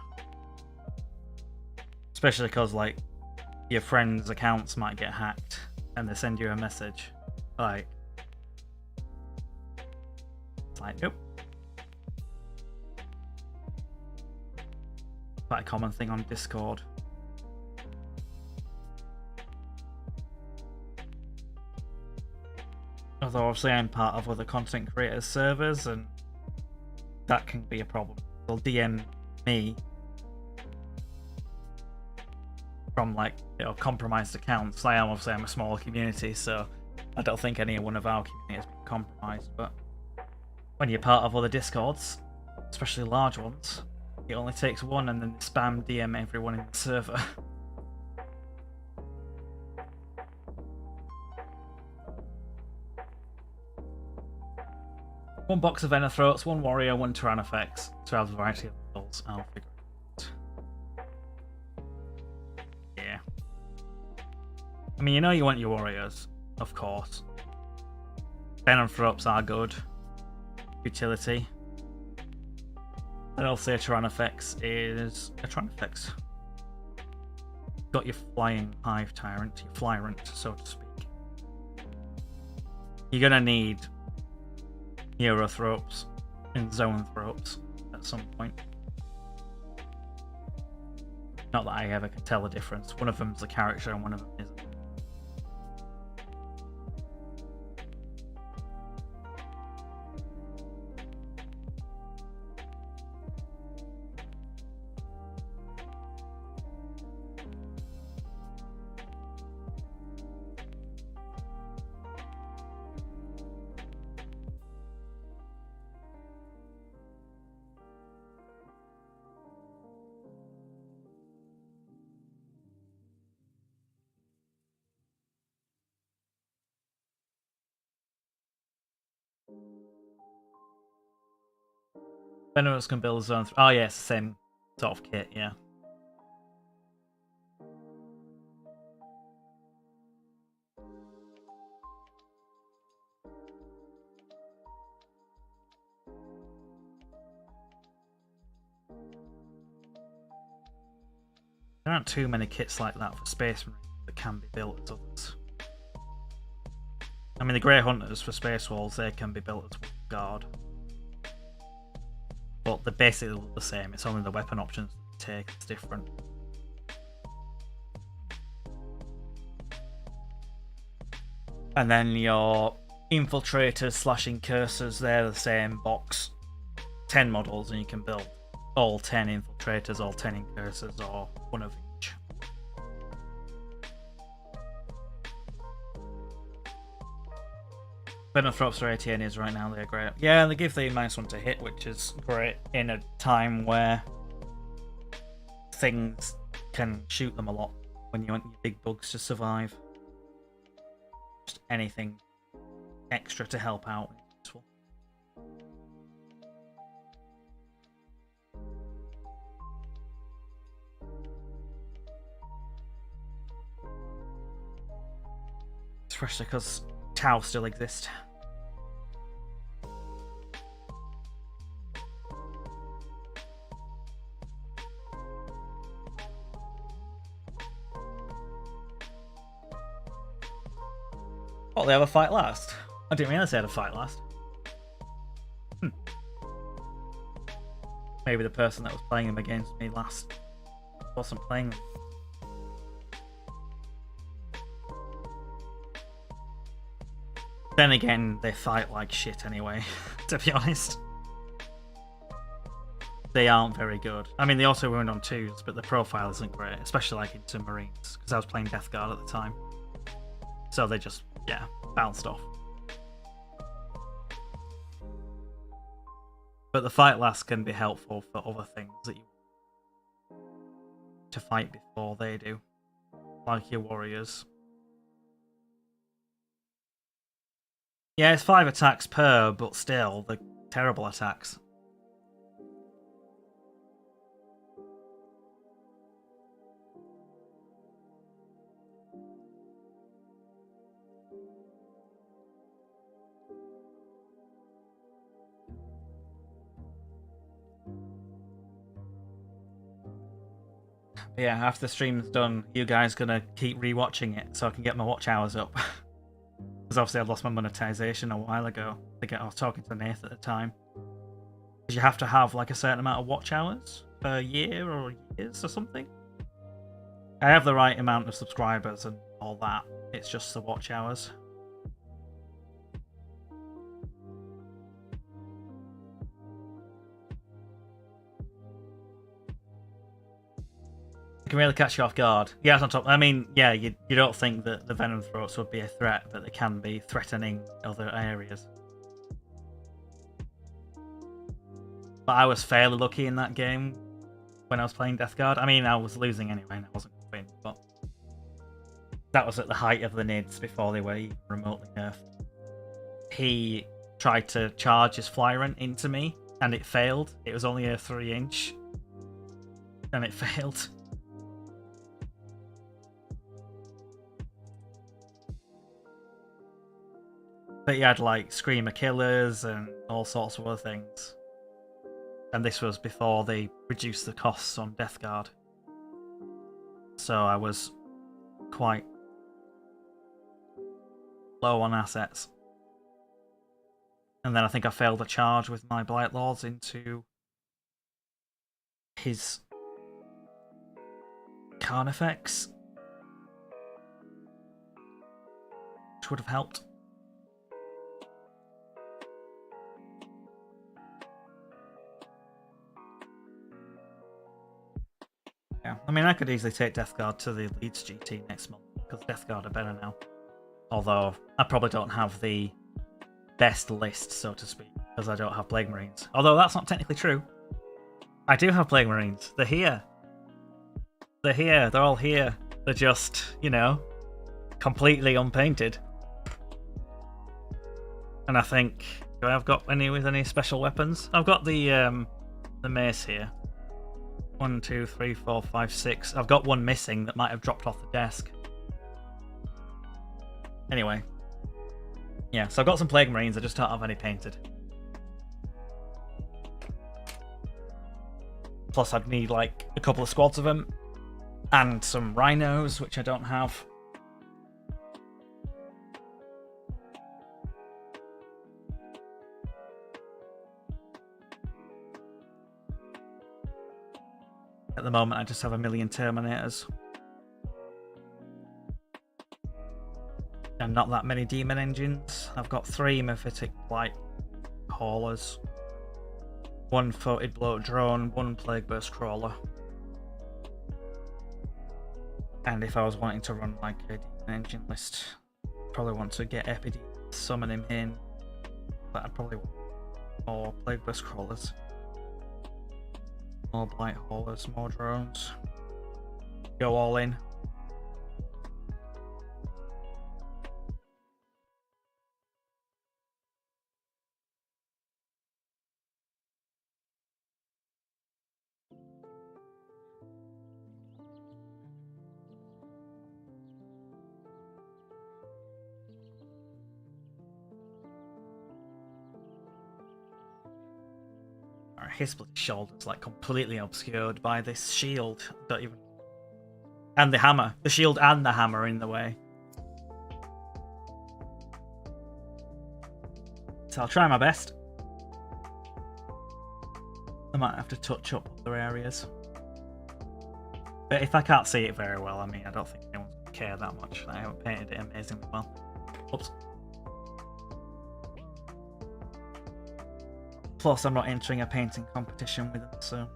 Especially because, like, your friends' accounts might get hacked and they send you a message. Like, it's like, nope. Quite a common thing on Discord. Although obviously I'm part of other content creators' servers, and that can be a problem. They'll DM me from, like, you know, compromised accounts. I'm a smaller community, so I don't think any one of our community has been compromised. But when you're part of other Discords, especially large ones, it only takes one, and then spam DM everyone in the server. One box of Venom-Throats, 1 Warrior, 1 Tyrannofex to have a variety of levels. I'll figure it out. Yeah. I mean, you know you want your Warriors, of course. Venom-Throats are good. Utility. And also a Tyrannofex is a Tyrannofex. Got your Flying Hive Tyrant, your Flyrant, so to speak. You're gonna need Hero-Thropes and Zone-Thropes at some point. Not that I ever can tell the difference. One of them's a character and one of them isn't. Venomous can build his own. Oh, yeah, it's the same sort of kit, yeah. There aren't too many kits like that for Space Marines that can be built as others. I mean, the Grey Hunters for Space Wolves, they can be built as Guard. But they're basically the same, it's only the weapon options that they take that's different. And then your Infiltrators / Incursors, they're the same box. 10 models, and you can build all 10 Infiltrators, all 10 Incursors, or one of each. Venom-Throps are 80 right now, they're great. Yeah, they give the nice one to hit, which is great in a time where things can shoot them a lot when you want your big bugs to survive. anything extra to help out is useful. Especially because Tau still exist. Oh, they have a fight last. I didn't realize they had a fight last. Maybe the person that was playing them against me last wasn't playing them. Then again, they fight like shit anyway, to be honest. They aren't very good. I mean, they also run on 2s, but the profile isn't great, especially like into Marines, because I was playing Death Guard at the time. So they just, yeah, bounced off. But the fight last can be helpful for other things that you to fight before they do, like your warriors. Yeah, it's 5 attacks per, but still, they're terrible attacks. Yeah, after the stream's done, you guys gonna keep rewatching it so I can get my watch hours up. Because obviously I lost my monetization a while ago. I was talking to Nath at the time. Because you have to have like a certain amount of watch hours per year or years or something. I have the right amount of subscribers and all that. It's just the watch hours. Can really catch you off guard. Yeah, it's on top. I mean, yeah, you don't think that the Venom Throats would be a threat, but they can be threatening other areas. But I was fairly lucky in that game when I was playing Death Guard. I mean, I was losing anyway, and I wasn't going to win, but that was at the height of the NIDs before they were even remotely nerfed. He tried to charge his Flyrant into me, and it failed. It was only a 3-inch, and it failed. But you had like Screamer Killers and all sorts of other things. And this was before they reduced the costs on Death Guard. So I was quite low on assets. And then I think I failed a charge with my Blight Lords into his Carnifex, which would have helped. Yeah, I mean, I could easily take Death Guard to the Leeds GT next month, because Death Guard are better now. Although, I probably don't have the best list, so to speak, because I don't have Plague Marines. Although, that's not technically true. I do have Plague Marines. They're here. They're here. They're all here. They're just, you know, completely unpainted. And I think, do I have got any with any special weapons? I've got the mace here. 1, 2, 3, 4, 5, 6. I've got one missing that might have dropped off the desk. Anyway. Yeah, so I've got some Plague Marines, I just don't have any painted. Plus I'd need like a couple of squads of them. And some Rhinos, which I don't have. At the moment, I just have 1,000,000 Terminators. And not that many Demon Engines. I've got 3 Mephitic Blight Haulers, 1 Foated Bloat Drone, 1 Plague Burst Crawler. And if I was wanting to run like a Demon Engine list, probably want to get Epidemon, summon him in. But I'd probably want more Plague Burst Crawlers. More Blight Haulers, more drones. Go all in. His bloody shoulder's like completely obscured by this shield. Don't even. And the hammer. The shield and the hammer are in the way. So I'll try my best. I might have to touch up other areas. But if I can't see it very well, I mean, I don't think anyone's going to care that much. I haven't painted it amazingly well. Oops. Plus, I'm not entering a painting competition with them, so...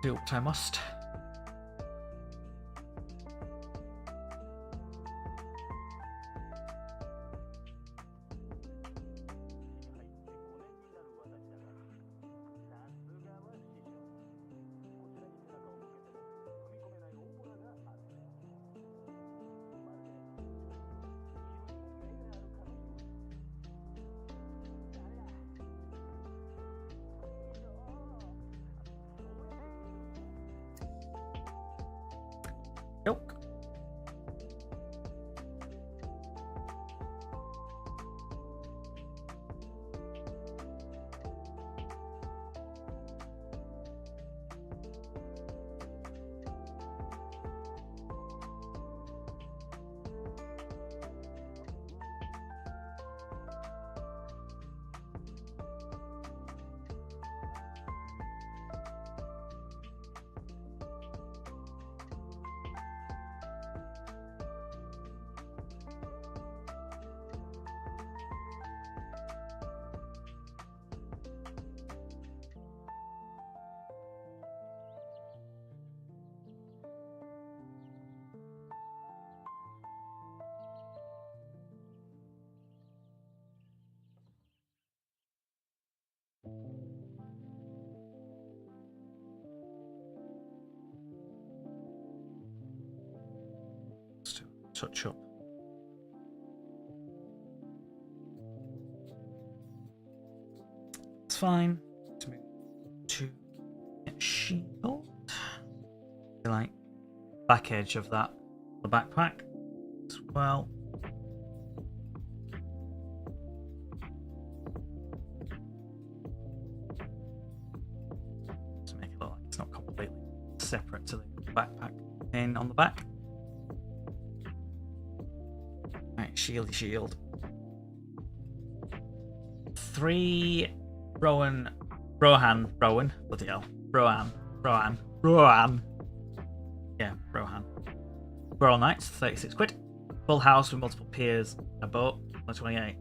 do what I must. Yoke. Touch up. It's fine. Let's move to shield. Like back edge of that, the backpack as well. To make it look like it's not completely separate to the backpack in on the back. Right, shield. 3 Rohan, bloody hell. Rohan. Yeah, Rohan. Royal Knights, 36 quid. Full house with multiple piers, a boat, 128.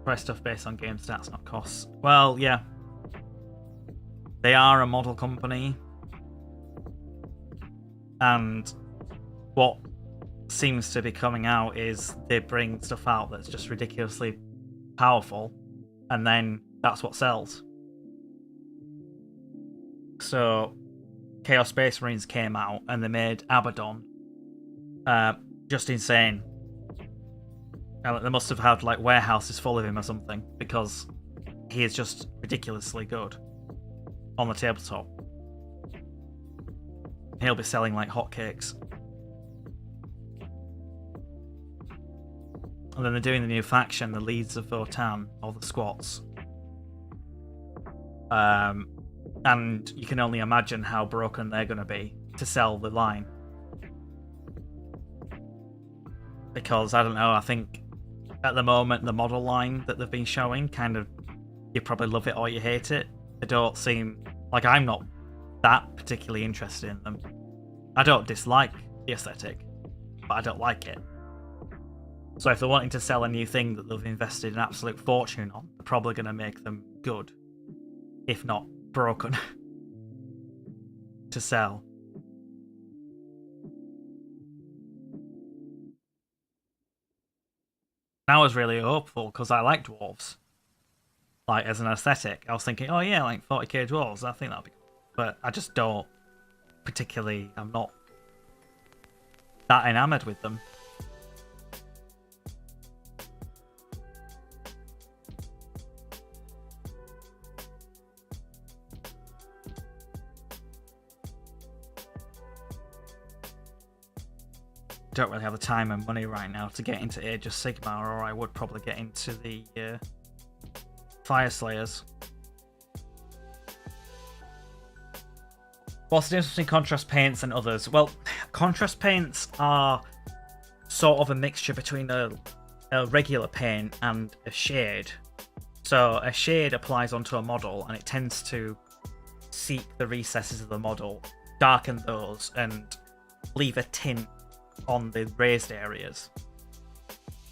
Price stuff based on game stats, not costs. Well, yeah. They are a model company. And what seems to be coming out is they bring stuff out that's just ridiculously powerful, and then that's what sells. So Chaos Space Marines came out and they made Abaddon just insane. They must have had like warehouses full of him or something, because he is just ridiculously good on the tabletop. He'll be selling like hotcakes. And then they're doing the new faction, the Leads of Votan, or the Squats. And you can only imagine how broken they're going to be to sell the line. Because, I don't know, I think at the moment the model line that they've been showing, kind of, you probably love it or you hate it. They don't seem, like, I'm not that particularly interested in them. I don't dislike the aesthetic, but I don't like it. So if they're wanting to sell a new thing that they've invested an absolute fortune on, they're probably going to make them good, if not broken, to sell. I was really hopeful because I like dwarves. Like, as an aesthetic, I was thinking, oh yeah, like 40k dwarves, I think that'd be cool. But I just don't particularly, I'm not that enamoured with them. don't really have the time and money right now to get into Age of Sigmar, or I would probably get into the Fire Slayers. What's the difference between contrast paints and others? Well, contrast paints are sort of a mixture between a regular paint and a shade. So a shade applies onto a model and it tends to seep the recesses of the model, darken those, and leave a tint on the raised areas.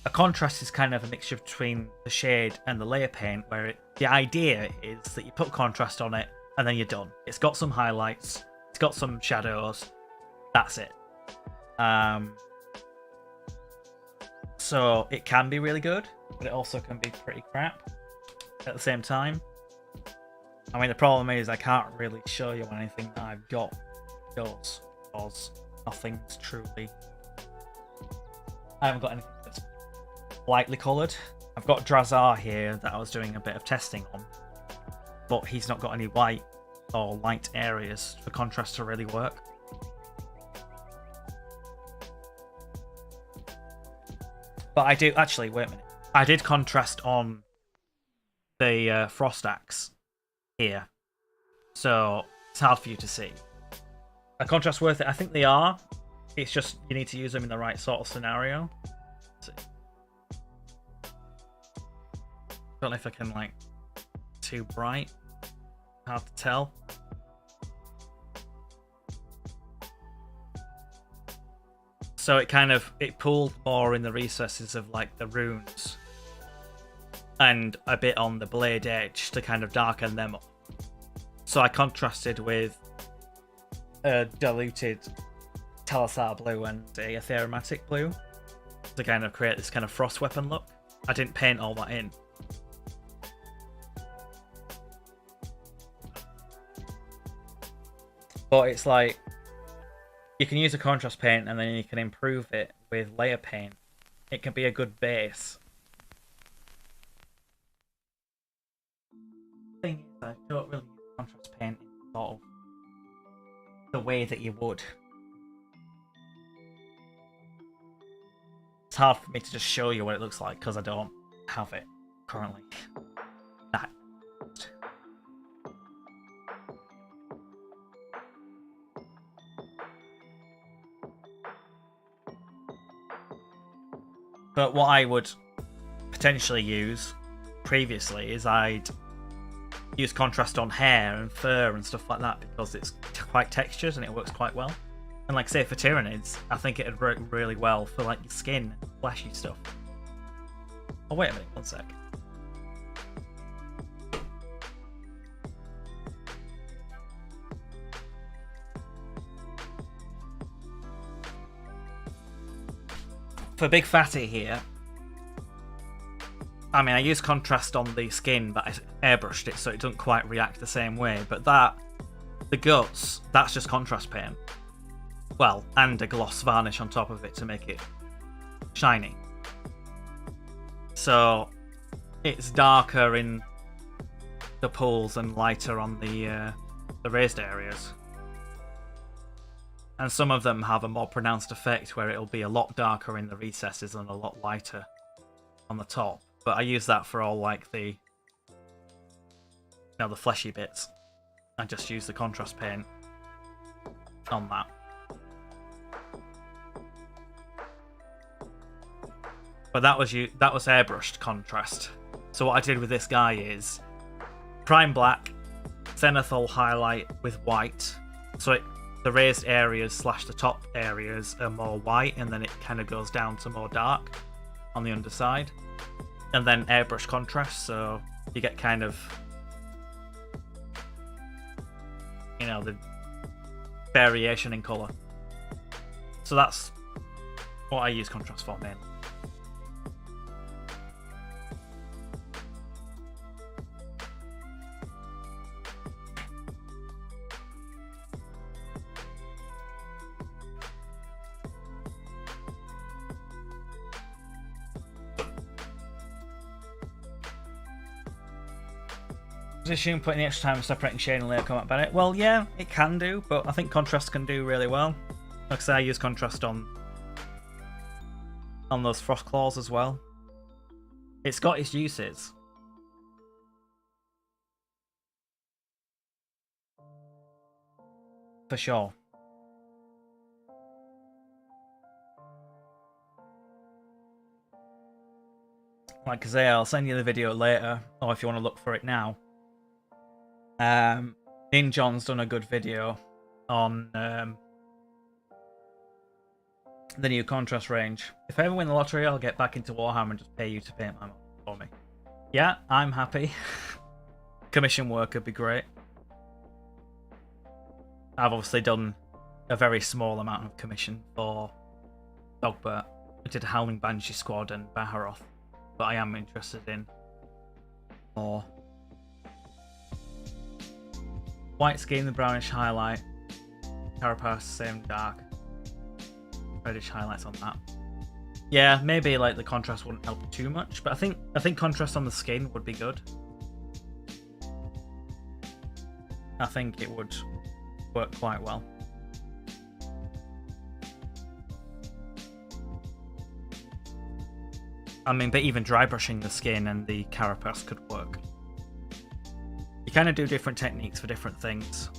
A contrast is kind of a mixture between the shade and the layer paint, where the idea is that you put contrast on it and then you're done. It's got some highlights, it's got some shadows, that's it. So it can be really good, but it also can be pretty crap at the same time. I mean, the problem is I can't really show you anything that I've got does, because nothing's truly... I haven't got anything that's lightly coloured. I've got Drazar here that I was doing a bit of testing on, but he's not got any white or light areas for contrast to really work. But I do... Actually, wait a minute. I did contrast on the Frost Axe here, so it's hard for you to see. Are contrast worth it? I think they are. It's just you need to use them in the right sort of scenario. Let's see. Don't know if I can, like, too bright. Hard to tell. So it pulled more in the recesses of, like, the runes and a bit on the blade edge to kind of darken them up. So I contrasted with a diluted Talissar blue and a Atherimatic blue to kind of create this kind of frost weapon look. I didn't paint all that in. But it's like, you can use a contrast paint and then you can improve it with layer paint. It can be a good base. The thing is, I don't really use contrast paint in sort of the way that you would. It's hard for me to just show you what it looks like because I don't have it currently. Nah. But what I would potentially use previously is I'd use contrast on hair and fur and stuff like that because it's quite textured and it works quite well. And like, say, for Tyranids, I think it'd work really well for like your skin and flashy stuff. Oh, wait a minute, one sec. For Big Fatty here, I mean, I use contrast on the skin, but I airbrushed it so it doesn't quite react the same way. But the guts, that's just contrast paint. Well, and a gloss varnish on top of it to make it shiny. So it's darker in the pools and lighter on the raised areas. And some of them have a more pronounced effect where it'll be a lot darker in the recesses and a lot lighter on the top. But I use that for all like the fleshy bits. I just use the contrast paint on that. But that was airbrushed contrast. So what I did with this guy is prime black, zenithal highlight with white. So the raised areas / the top areas are more white, and then it kind of goes down to more dark on the underside. And then airbrush contrast, so you get kind of, the variation in colour. So that's what I use contrast for mainly. Assume putting the extra time of separating shade and layer combat better. Well, yeah, it can do, but I think contrast can do really well. Like I say, I use contrast on on those frost claws as well. It's got its uses. For sure. Like I say, I'll send you the video later, or if you want to look for it now. John's done a good video on the new contrast range. If I ever win the lottery, I'll get back into Warhammer and just pay you to paint my model for me. Yeah, I'm happy. Commission work would be great. I've obviously done a very small amount of commission for Dogbert. I did a Howling Banshee Squad and Baharoth, but I am interested in more. White skin, the brownish highlight. Carapace, same dark. Reddish highlights on that. Yeah, maybe like the contrast wouldn't help too much, but I think contrast on the skin would be good. I think it would work quite well. I mean, but even dry brushing the skin and the carapace could work. You kind of do different techniques for different things.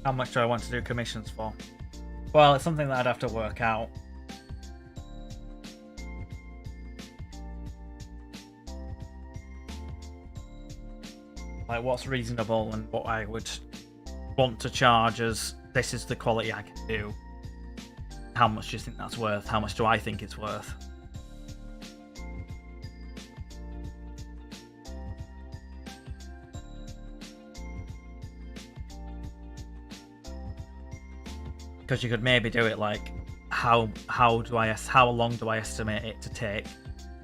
How much do I want to do commissions for? Well, it's something that I'd have to work out. Like what's reasonable and what I would want to charge as this is the quality I can do. How much do you think that's worth? How much do I think it's worth? Because you could maybe do it like how long do I estimate it to take,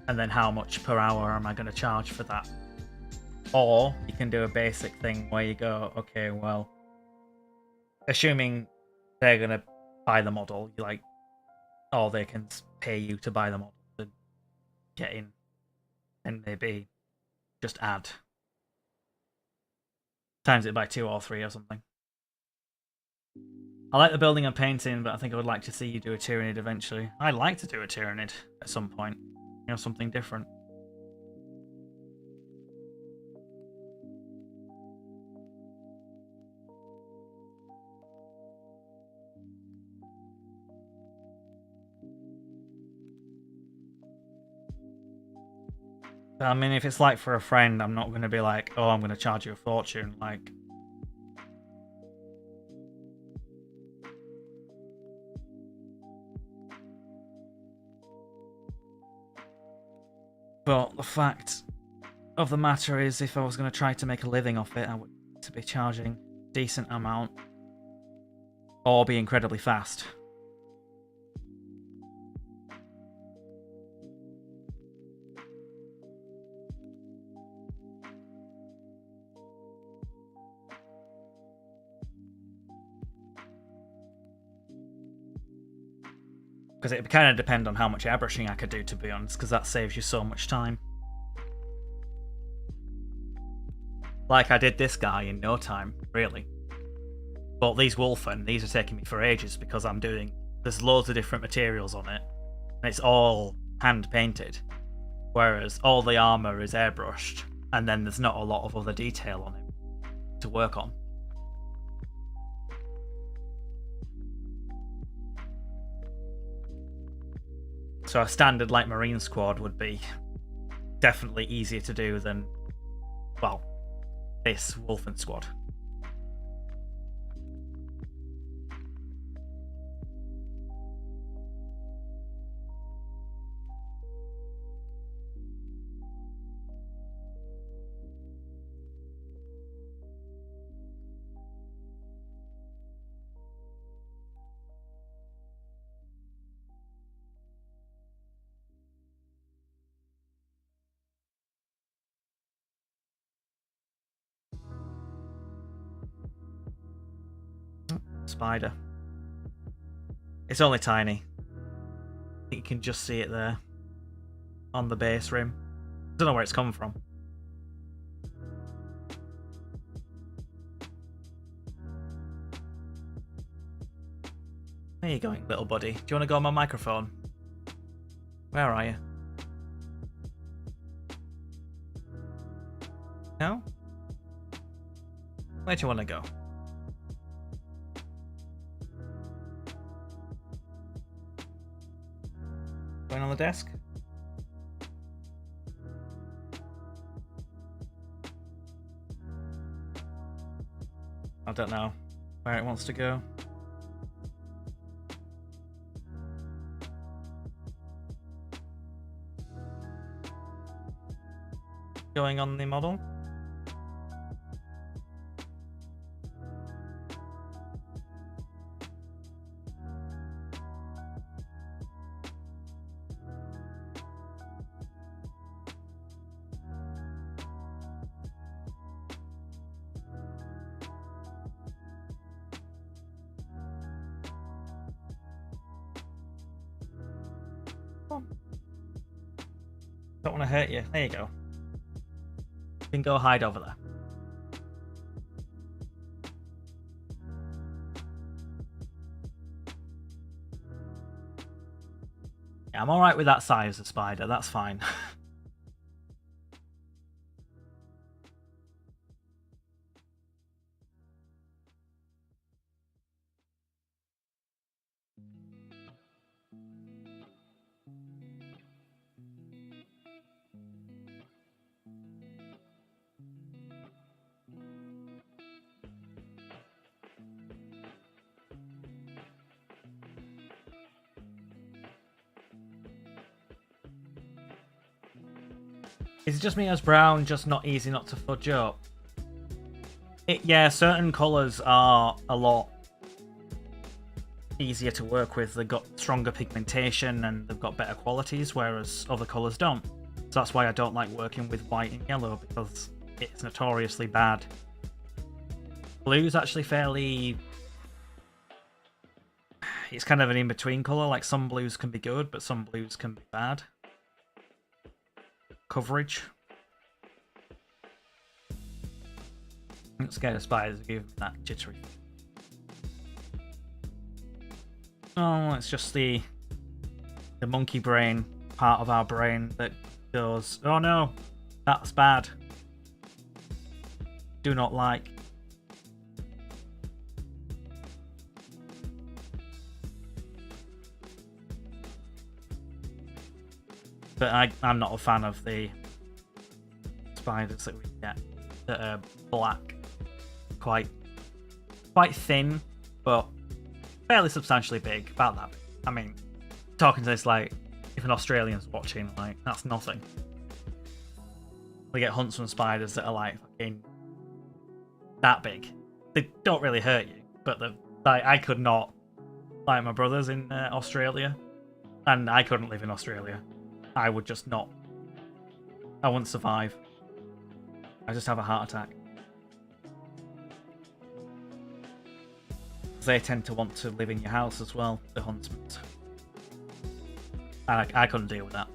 and then how much per hour am I going to charge for that? Or you can do a basic thing where you go, okay, well, assuming they're going to buy the model, you like, or they can pay you to buy the model to get in, and maybe just add times it by 2 or 3 or something. I like the building and painting, but I think I would like to see you do a Tyranid eventually. I'd like to do a Tyranid at some point. You know, something different. But, I mean, if it's like for a friend, I'm not going to be like, oh, I'm going to charge you a fortune. Like, but the fact of the matter is, if I was going to try to make a living off it, I would need to be charging a decent amount or be incredibly fast. Because it kind of depend on how much airbrushing I could do, to be honest, because that saves you so much time. Like I did this guy in no time, really. But these Wulfen, these are taking me for ages because there's loads of different materials on it, and it's all hand painted. Whereas all the armor is airbrushed, and then there's not a lot of other detail on it to work on. So a standard light marine squad would be definitely easier to do than, well, this Wulfen squad. spider. It's only tiny. I think you can just see it there on the base rim. Don't know where it's come from. Where are you going, little buddy? Do you want to go on my microphone? Where are you? No? Where do you want to go? Going on the desk? I don't know where it wants to go. Going on the model? Don't want to hurt you. There you go. You can go hide over there. Yeah, I'm alright with that size of spider. That's fine. Is it just me as brown, just not easy not to fudge up? Yeah, certain colours are a lot easier to work with. They've got stronger pigmentation and they've got better qualities, whereas other colours don't. So that's why I don't like working with white and yellow, because it's notoriously bad. Blue's actually fairly... It's kind of an in-between colour. Like, some blues can be good, but some blues can be bad. Coverage. I'm scared of spiders to give that jittery. Oh, it's just the monkey brain part of our brain that goes, oh no, that's bad. Do not like. But I'm not a fan of the spiders that we get that are black. Quite thin, but fairly substantially big. About that big. I mean, talking to this like, if an Australian's watching, like, that's nothing. We get huntsman spiders that are like fucking that big. They don't really hurt you, but I could not, like my brothers in Australia, and I couldn't live in Australia. I would just not. I wouldn't survive. I just have a heart attack. They tend to want to live in your house as well, the huntsmen. I couldn't deal with that.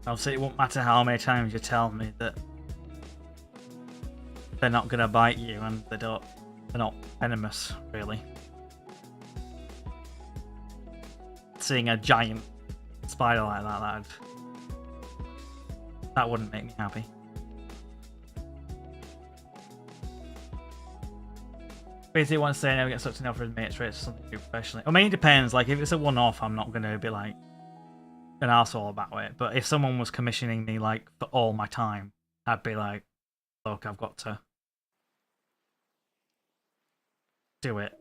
Obviously, it won't matter how many times you tell me that they're not going to bite you and they're not venomous, really. Seeing a giant spider like that wouldn't make me happy. Basically, want to say I never get sucked enough for his mates rates or something professionally. I mean, it depends. Like, if it's a one-off, I'm not going to be like an arsehole about it. But if someone was commissioning me like for all my time, I'd be like, look, I've got to do it.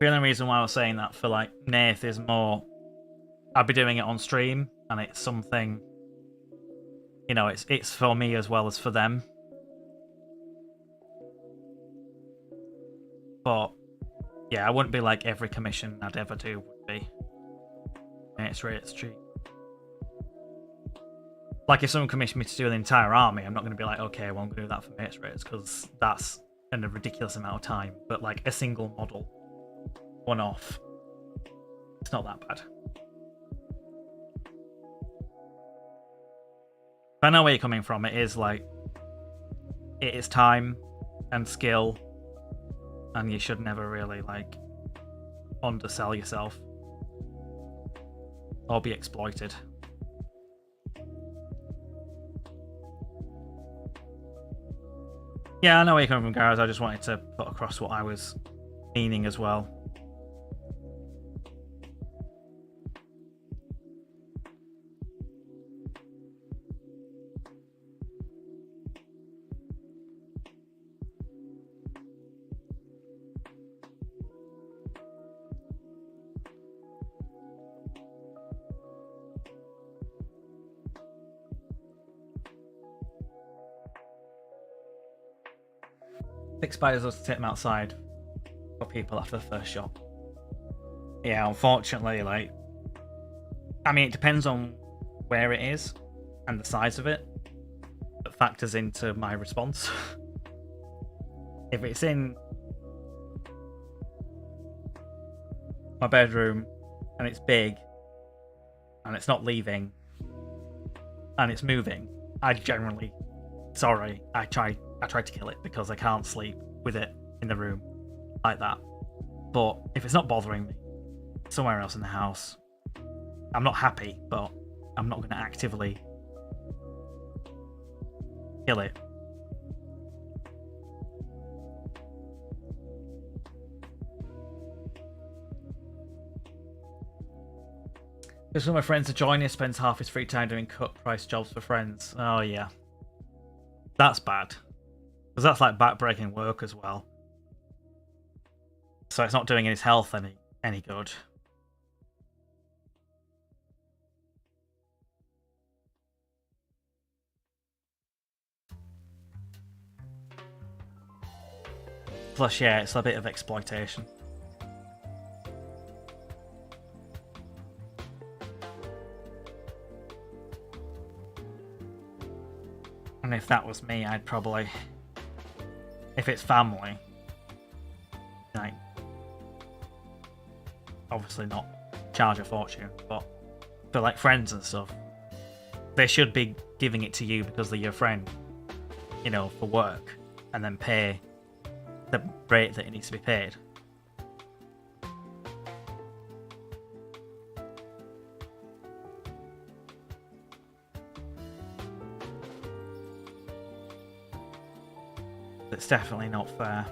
The only reason why I was saying that for like Nath is more, I'd be doing it on stream, and it's something, you know, it's for me as well as for them. But yeah, I wouldn't be like every commission I'd ever do would be mates rates cheap. Like if someone commissioned me to do an entire army, I'm not going to be like, okay, well I'm going to do that for mates rates because that's in a ridiculous amount of time. But like a single model, one off, it's not that bad. I know where you're coming from. It is like, it is time and skill, and you should never really like undersell yourself or be exploited. Yeah, I know where you're coming from, guys. I just wanted to put across what I was meaning as well. Big spiders love to take them outside for people after the first shot. Yeah, unfortunately, like, I mean, it depends on where it is and the size of it that factors into my response. If it's in my bedroom and it's big and it's not leaving and it's moving, I generally, I try to kill it because I can't sleep with it in the room like that. But if it's not bothering me, somewhere else in the house, I'm not happy, but I'm not going to actively kill it. Because one of my friends to join us spends half his free time doing cut price jobs for friends. Oh yeah. That's bad. Because that's like backbreaking work as well. So it's not doing his health any good. Plus, yeah, it's a bit of exploitation. And if that was me, I'd probably, if it's family, like, obviously not charge a fortune, but for like friends and stuff, they should be giving it to you because they're your friend, you know, for work, and then pay the rate that it needs to be paid. It's definitely not fair.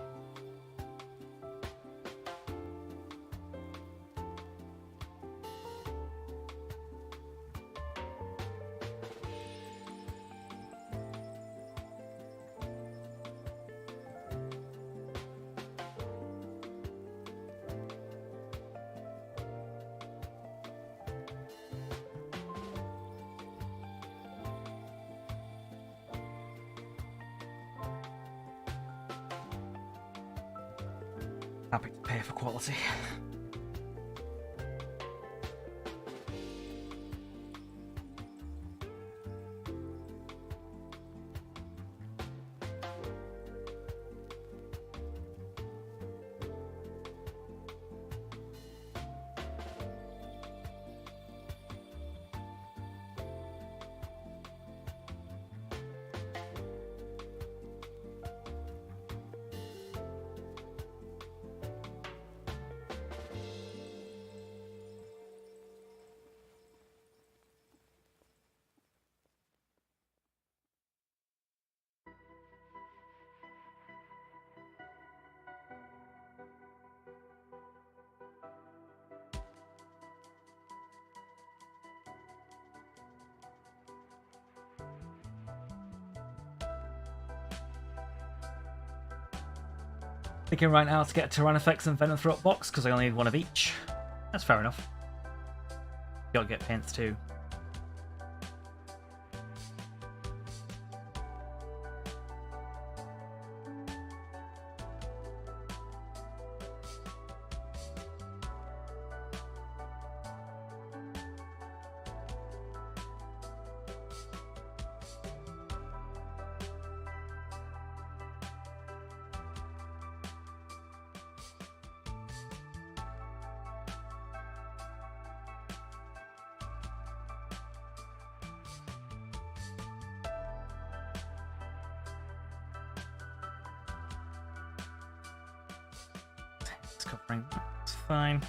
Happy to pay for quality. Thinking right now to get Tyrannofex and Venom Throat box because I only need one of each. That's fair enough. You gotta get paints too. covering. It's fine.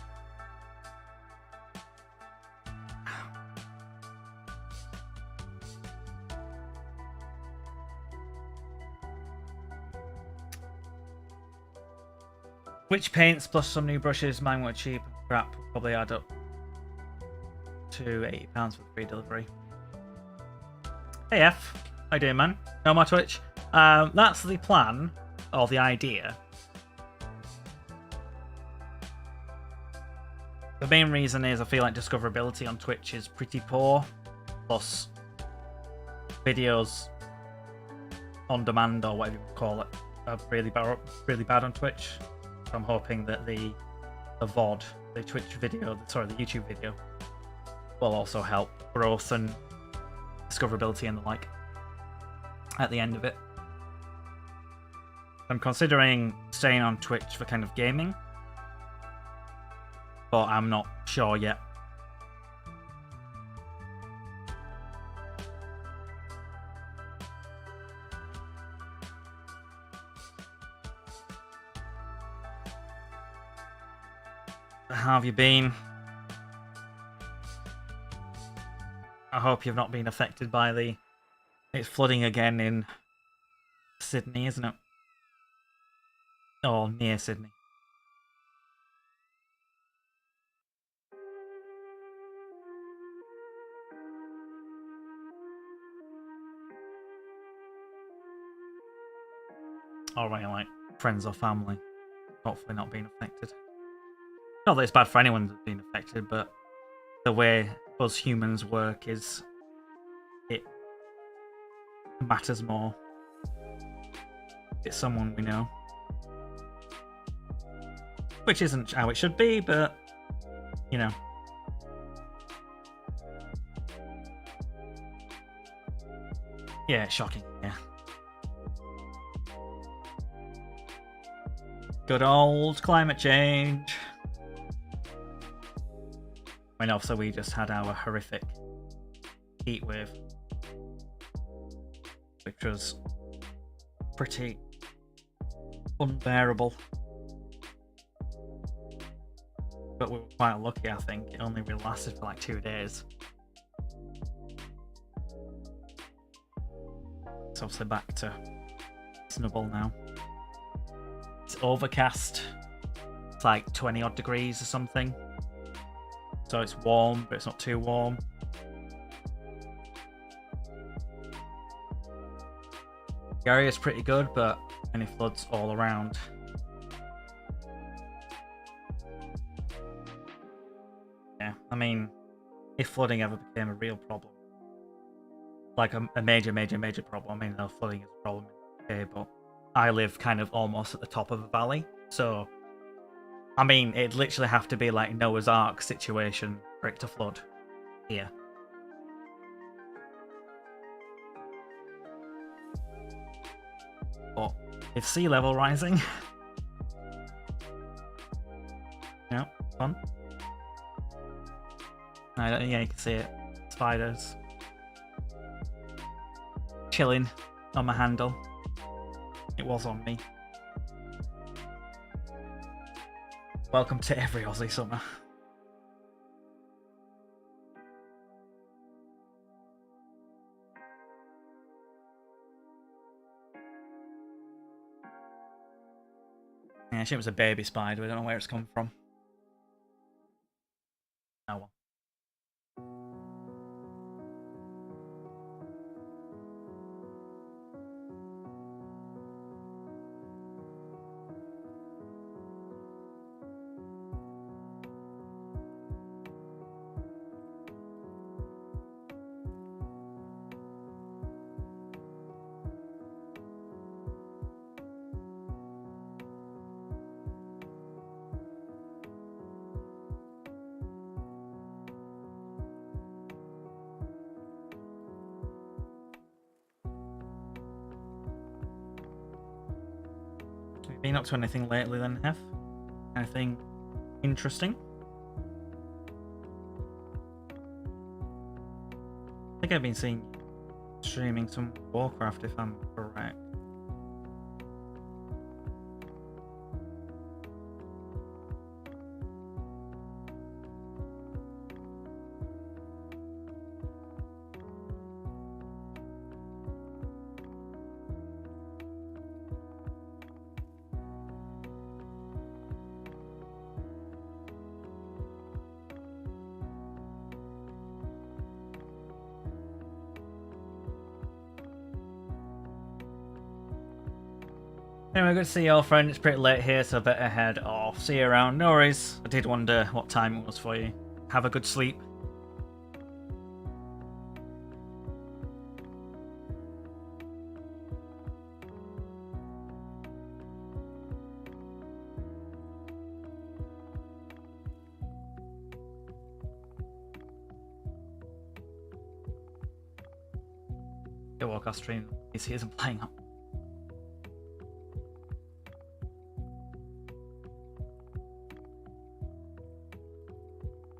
Which paints plus some new brushes, mine were cheap and crap, will probably add up to £80 for free delivery. Hey F, how you doing, man? No more Twitch. That's the plan, or the idea. The main reason is I feel like discoverability on Twitch is pretty poor, plus videos on demand, or whatever you call it, are really bad on Twitch. So I'm hoping that the VOD, the Twitch video, sorry, the YouTube video, will also help growth and discoverability and the like at the end of it. I'm considering staying on Twitch for kind of gaming, but I'm not sure yet. How have you been? I hope you've not been affected by the... It's flooding again in Sydney, isn't it? Or near Sydney. Alright, like friends or family. Hopefully not being affected. Not that it's bad for anyone that's been affected, but the way us humans work is... it matters more. It's someone we know. Which isn't how it should be, but, you know. Yeah, it's shocking, yeah. Good old climate change. I mean, obviously we just had our horrific heat wave, which was pretty unbearable. But we were quite lucky, I think. It only really lasted for like 2 days. It's obviously back to reasonable now. It's overcast. It's like 20 odd degrees or something. So it's warm, but it's not too warm. The area's pretty good, but any floods all around. Yeah, I mean, if flooding ever became a real problem, like a major problem, I mean, no, flooding is a problem in the UK, but I live kind of almost at the top of a valley, so I mean, it'd literally have to be like Noah's Ark situation for it to flood here. But it's sea level rising. Yeah, fun. Yeah, you can see it. Spiders. Chilling on my handle. It was on me. Welcome to every Aussie summer. Yeah, I think it was a baby spider. I don't know where it's come from. Oh well. Been up to anything lately then, Hef? Anything interesting? I think I've been seeing streaming some Warcraft, if I'm correct. Anyway, good to see you all, friend. It's pretty late here, so I better head off. See you around. No worries. I did wonder what time it was for you. Have a good sleep. Go walk off stream. He isn't playing up.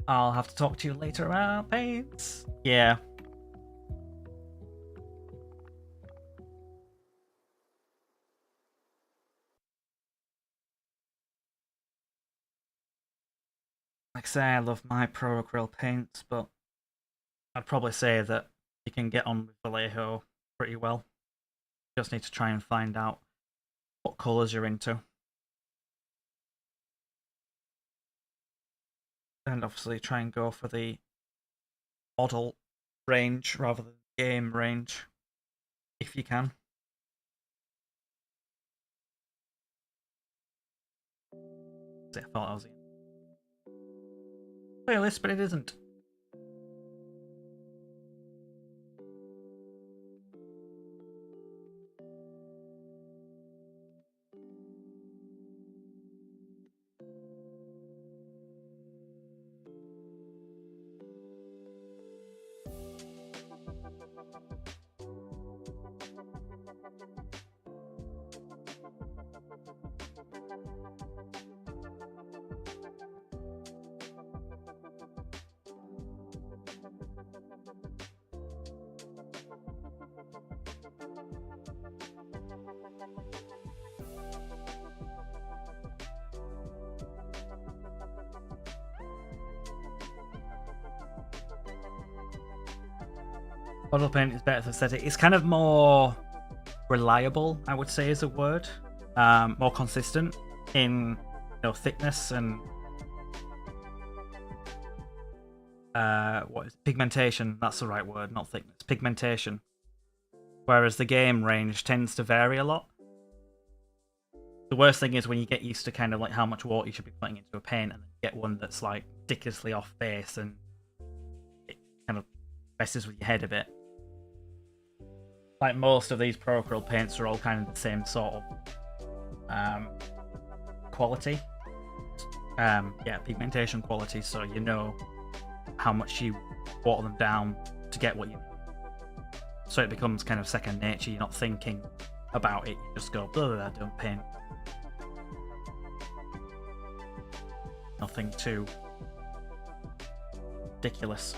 I'll have to talk to you later about paints. Yeah. Like I say, I love my Pro Acryl paints, but I'd probably say that you can get on with Vallejo pretty well. Just need to try and find out what colours you're into. And obviously try and go for the model range rather than game range, if you can. I thought I was in playlist, but it isn't. Model paint is better for aesthetic. It's kind of more reliable, I would say, is a word. More consistent in thickness and what is pigmentation? That's the right word, not thickness. Pigmentation. Whereas the game range tends to vary a lot. The worst thing is when you get used to kind of like how much water you should be putting into a paint, and then you get one that's like ridiculously off base, and it kind of messes with your head a bit. Like most of these Pro Acryl paints are all kind of the same sort of quality. Yeah, pigmentation quality, so you know how much you water them down to get what you need. So it becomes kind of second nature. You're not thinking about it, you just go, blah, blah, blah, don't paint. Nothing too ridiculous.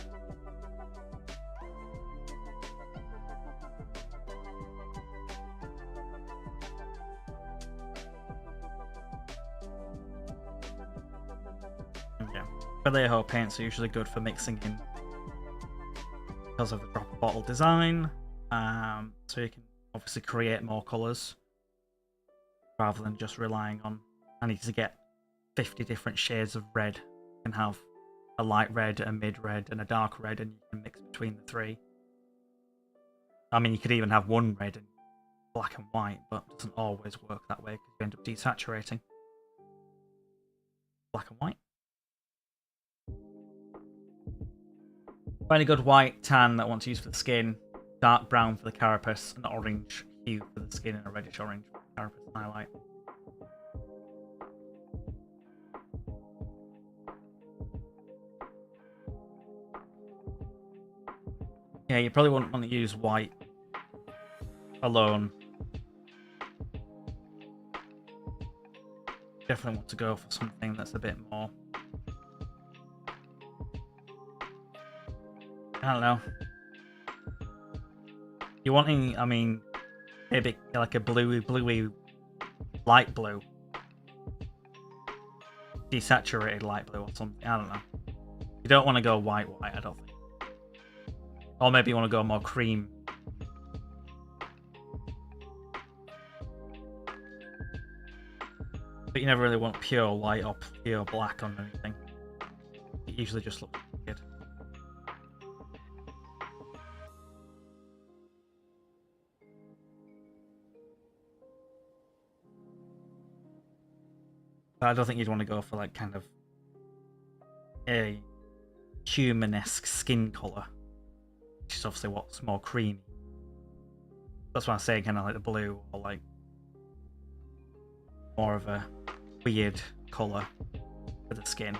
Yeah, Vallejo paints are usually good for mixing in because of the drop bottle design. So you can obviously create more colours rather than just relying on I need to get 50 different shades of red. You can have a light red, a mid red, and a dark red, and you can mix between the three. I mean, you could even have one red and black and white, but it doesn't always work that way because you end up desaturating. Black and white. Find a good white tan that I want to use for the skin, dark brown for the carapace, and orange hue for the skin, and a reddish orange for the carapace highlight. Yeah, you probably wouldn't want to use white alone. Definitely want to go for something that's a bit more, I don't know. You're wanting, I mean, maybe like a bluey, light blue. Desaturated light blue or something, I don't know. You don't want to go white, I don't think. Or maybe you want to go more cream. But you never really want pure white or pure black on anything. It usually just looks good. But I don't think you'd want to go for like kind of a human-esque skin colour, which is obviously what's more creamy. That's why I say kind of like the blue, or like more of a weird colour for the skin.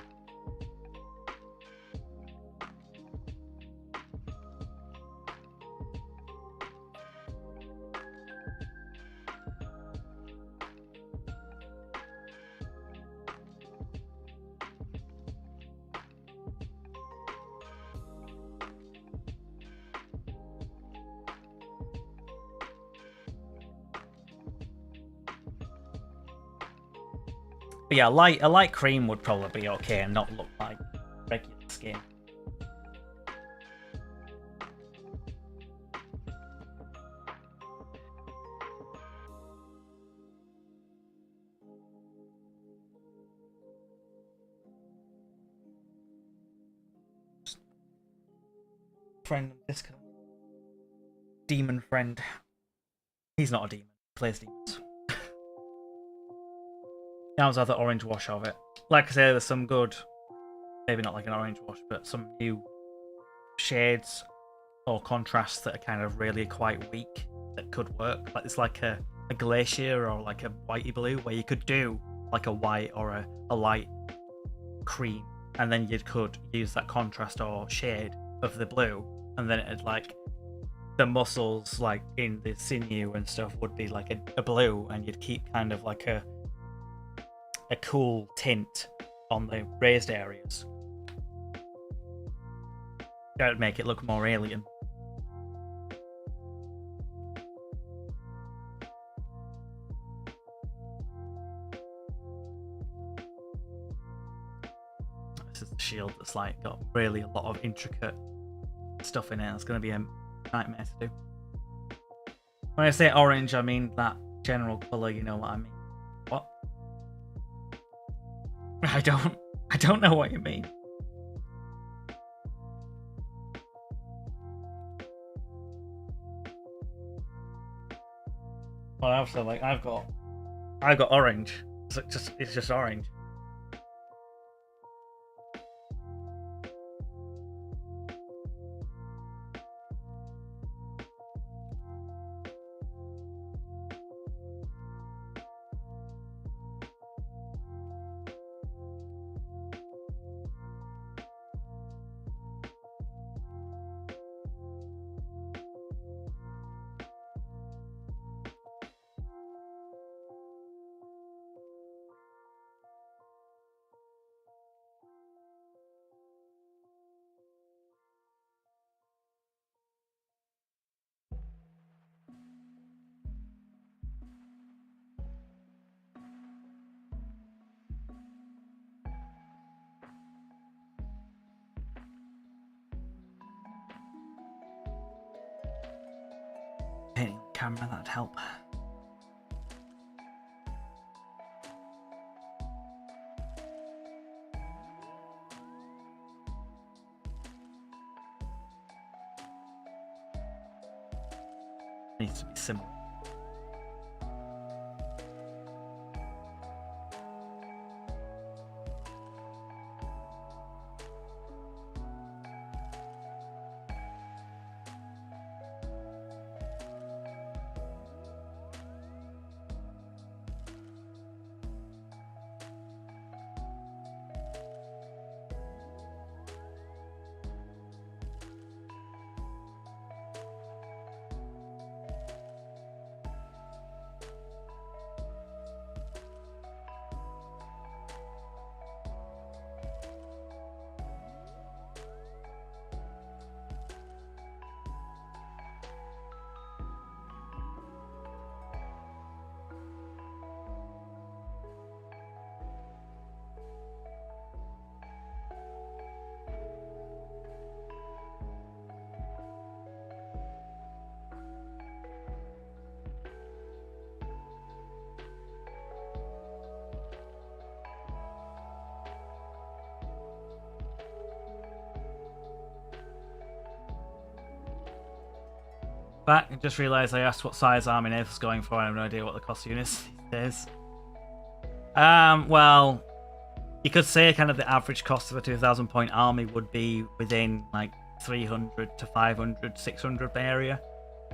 But yeah, a light cream would probably be okay and not look like regular skin. Friend Discord. Demon friend. He's not a demon. He plays demons. Now I have the orange wash of it. Like I say, there's some good, maybe not like an orange wash, but some new shades or contrasts that are kind of really quite weak that could work. Like it's like a glacier or like a whitey blue, where you could do like a white or a light cream, and then you could use that contrast or shade of the blue, and then it'd like the muscles like in the sinew and stuff would be like a blue, and you'd keep kind of like a cool tint on the raised areas. That would make it look more alien. This is the shield that's like got really a lot of intricate stuff in it. It's going to be a nightmare to do. When I say orange, I mean that general colour, you know what I mean. What? I don't know what you mean. Well, also like I've got orange. It's just orange. Painting the camera, that'd help. Needs to be similar. Back, I just realised I asked what size army Nath's going for, and I have no idea what the cost unit is these days. Well, you could say kind of the average cost of a 2,000 point army would be within like 300 to 500, 600 area.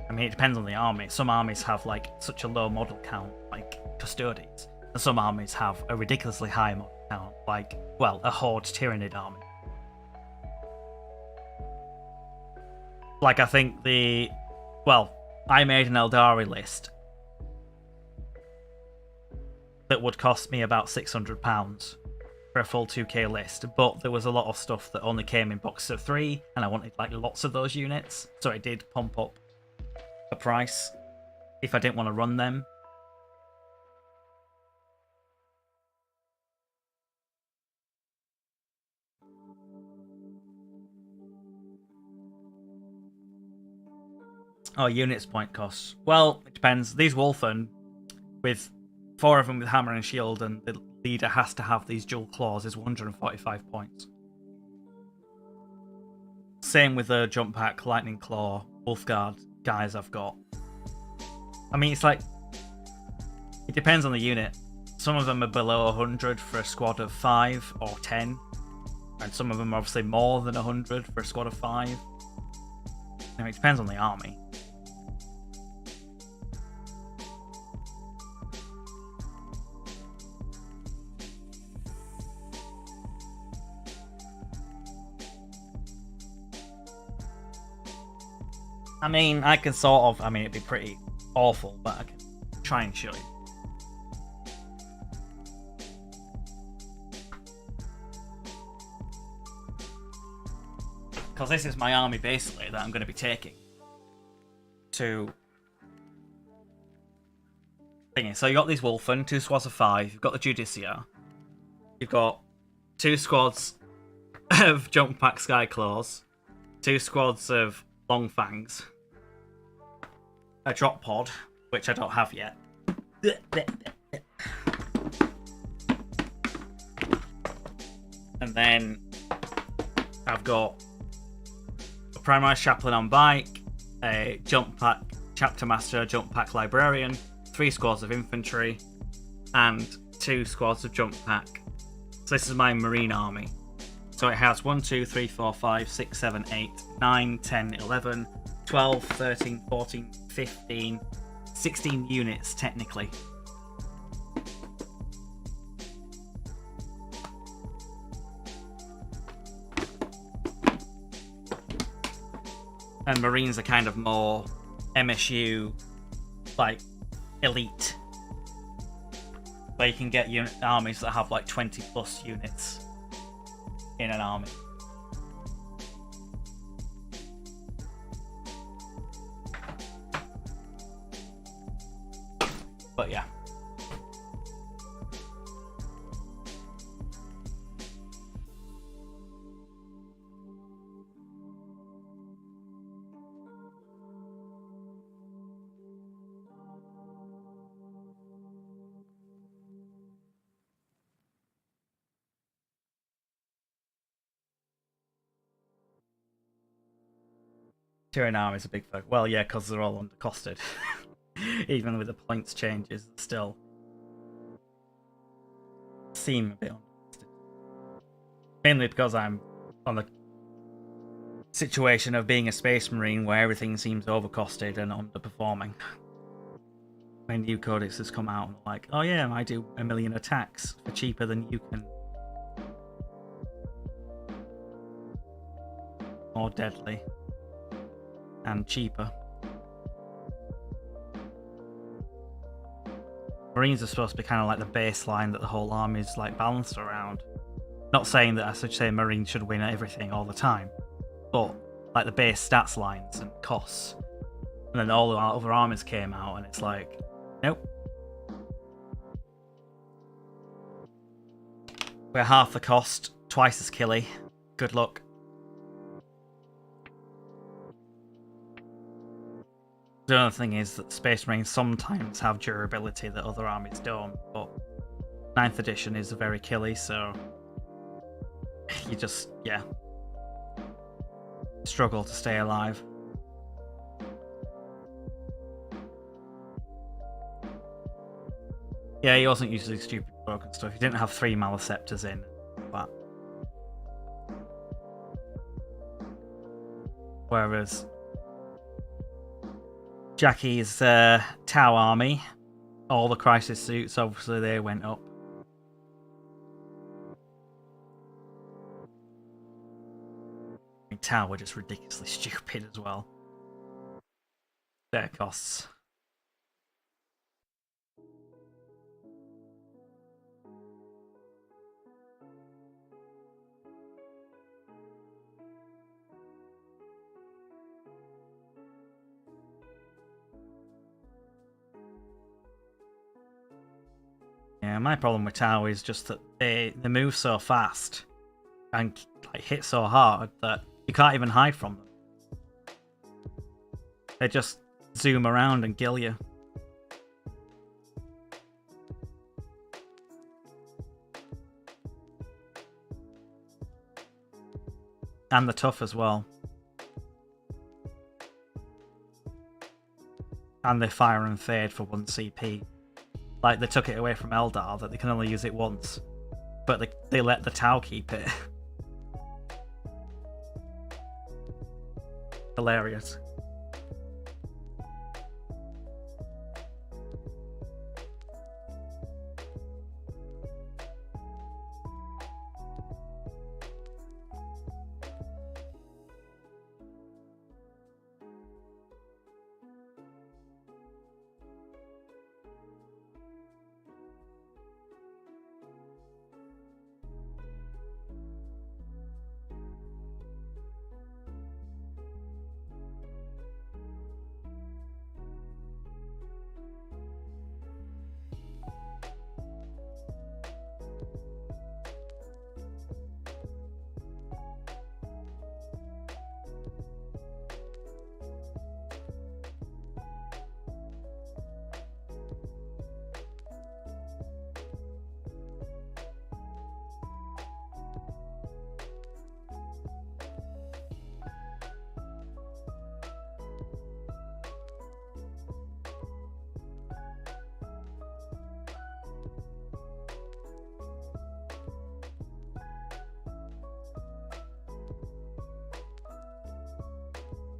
I mean, it depends on the army. Some armies have like such a low model count, like Custodians, and some armies have a ridiculously high model count, like, well, a Horde Tyrannid army. Like, I think I made an Eldari list that would cost me about £600 for a full 2k list, but there was a lot of stuff that only came in boxes of 3, and I wanted like lots of those units, so it did pump up the price if I didn't want to run them. Oh, units point costs. Well, it depends. These Wulfen, with 4 of them with hammer and shield, and the leader has to have these dual claws, is 145 points. Same with the jump pack, lightning claw, wolfguard guys I've got. I mean, it's like, it depends on the unit. Some of them are below 100 for a squad of 5 or 10, and some of them are obviously more than 100 for a squad of 5. I mean, it depends on the army. I mean, I can sort of, I mean, it'd be pretty awful, but I can try and show you. Because this is my army, basically, that I'm going to be taking to thingy. So you got these Wulfen, 2 squads of 5, you've got the Judiciar, you've got 2 squads of Jump Pack Skyclaws, 2 squads of Long Fangs, a drop pod, which I don't have yet, and then I've got a Primarized Chaplain on bike, a Jump Pack Chapter Master, Jump Pack Librarian, 3 squads of infantry, and 2 squads of Jump Pack. So this is my Marine army. So it has 1, 2, 3, 4, 5, 6, 7, 8, 9, 10, 11, 12, 13, 14, 15, 16 units, technically. And Marines are kind of more MSU, like, elite. Where you can get armies that have like 20 plus units in an army. But yeah. Tyrann army is a big focus. Well, yeah, because they're all undercosted. Even with the points changes, still seem a bit undercosted. Mainly because I'm on the situation of being a Space Marine where everything seems overcosted and underperforming. When new codexes come out, like, oh yeah, I do 1 million attacks for cheaper than you can. More deadly. And cheaper. Marines are supposed to be kind of like the baseline that the whole army is like balanced around. Not saying that I should say Marines should win everything all the time, but like the base stats lines and costs. And then all the other armies came out and it's like, nope. We're half the cost, twice as killy. Good luck. The other thing is that Space Marines sometimes have durability that other armies don't, but 9th edition is very killy, so you just, yeah, struggle to stay alive. Yeah, he wasn't using stupid broken stuff. He didn't have 3 Maleceptors in. But... Whereas Jackie's Tau army, all the crisis suits, obviously they went up. I mean, Tau were just ridiculously stupid as well. Their costs. Yeah, my problem with Tau is just that they move so fast and like hit so hard that you can't even hide from them. They just zoom around and kill you. And they're tough as well. And they fire and fade for 1 CP. Like, they took it away from Eldar, that they can only use it once. But they let the Tau keep it. Hilarious.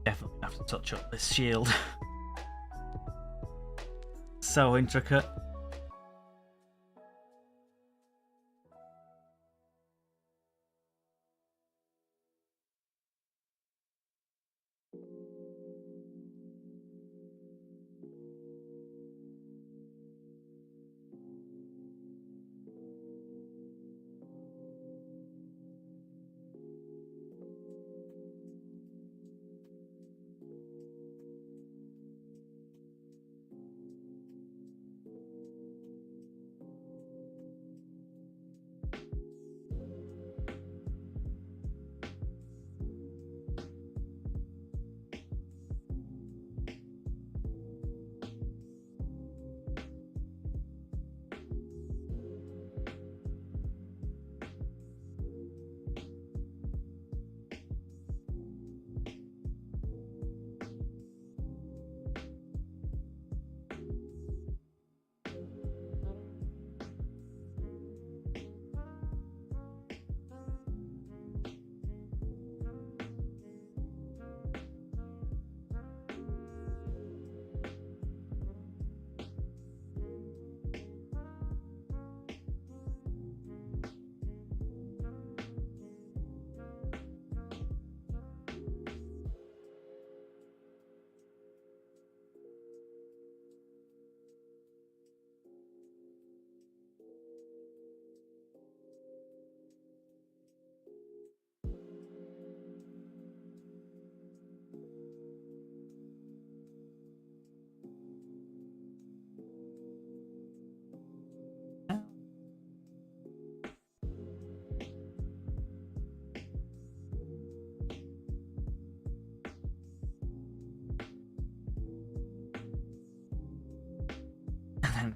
Definitely have to touch up this shield. So intricate.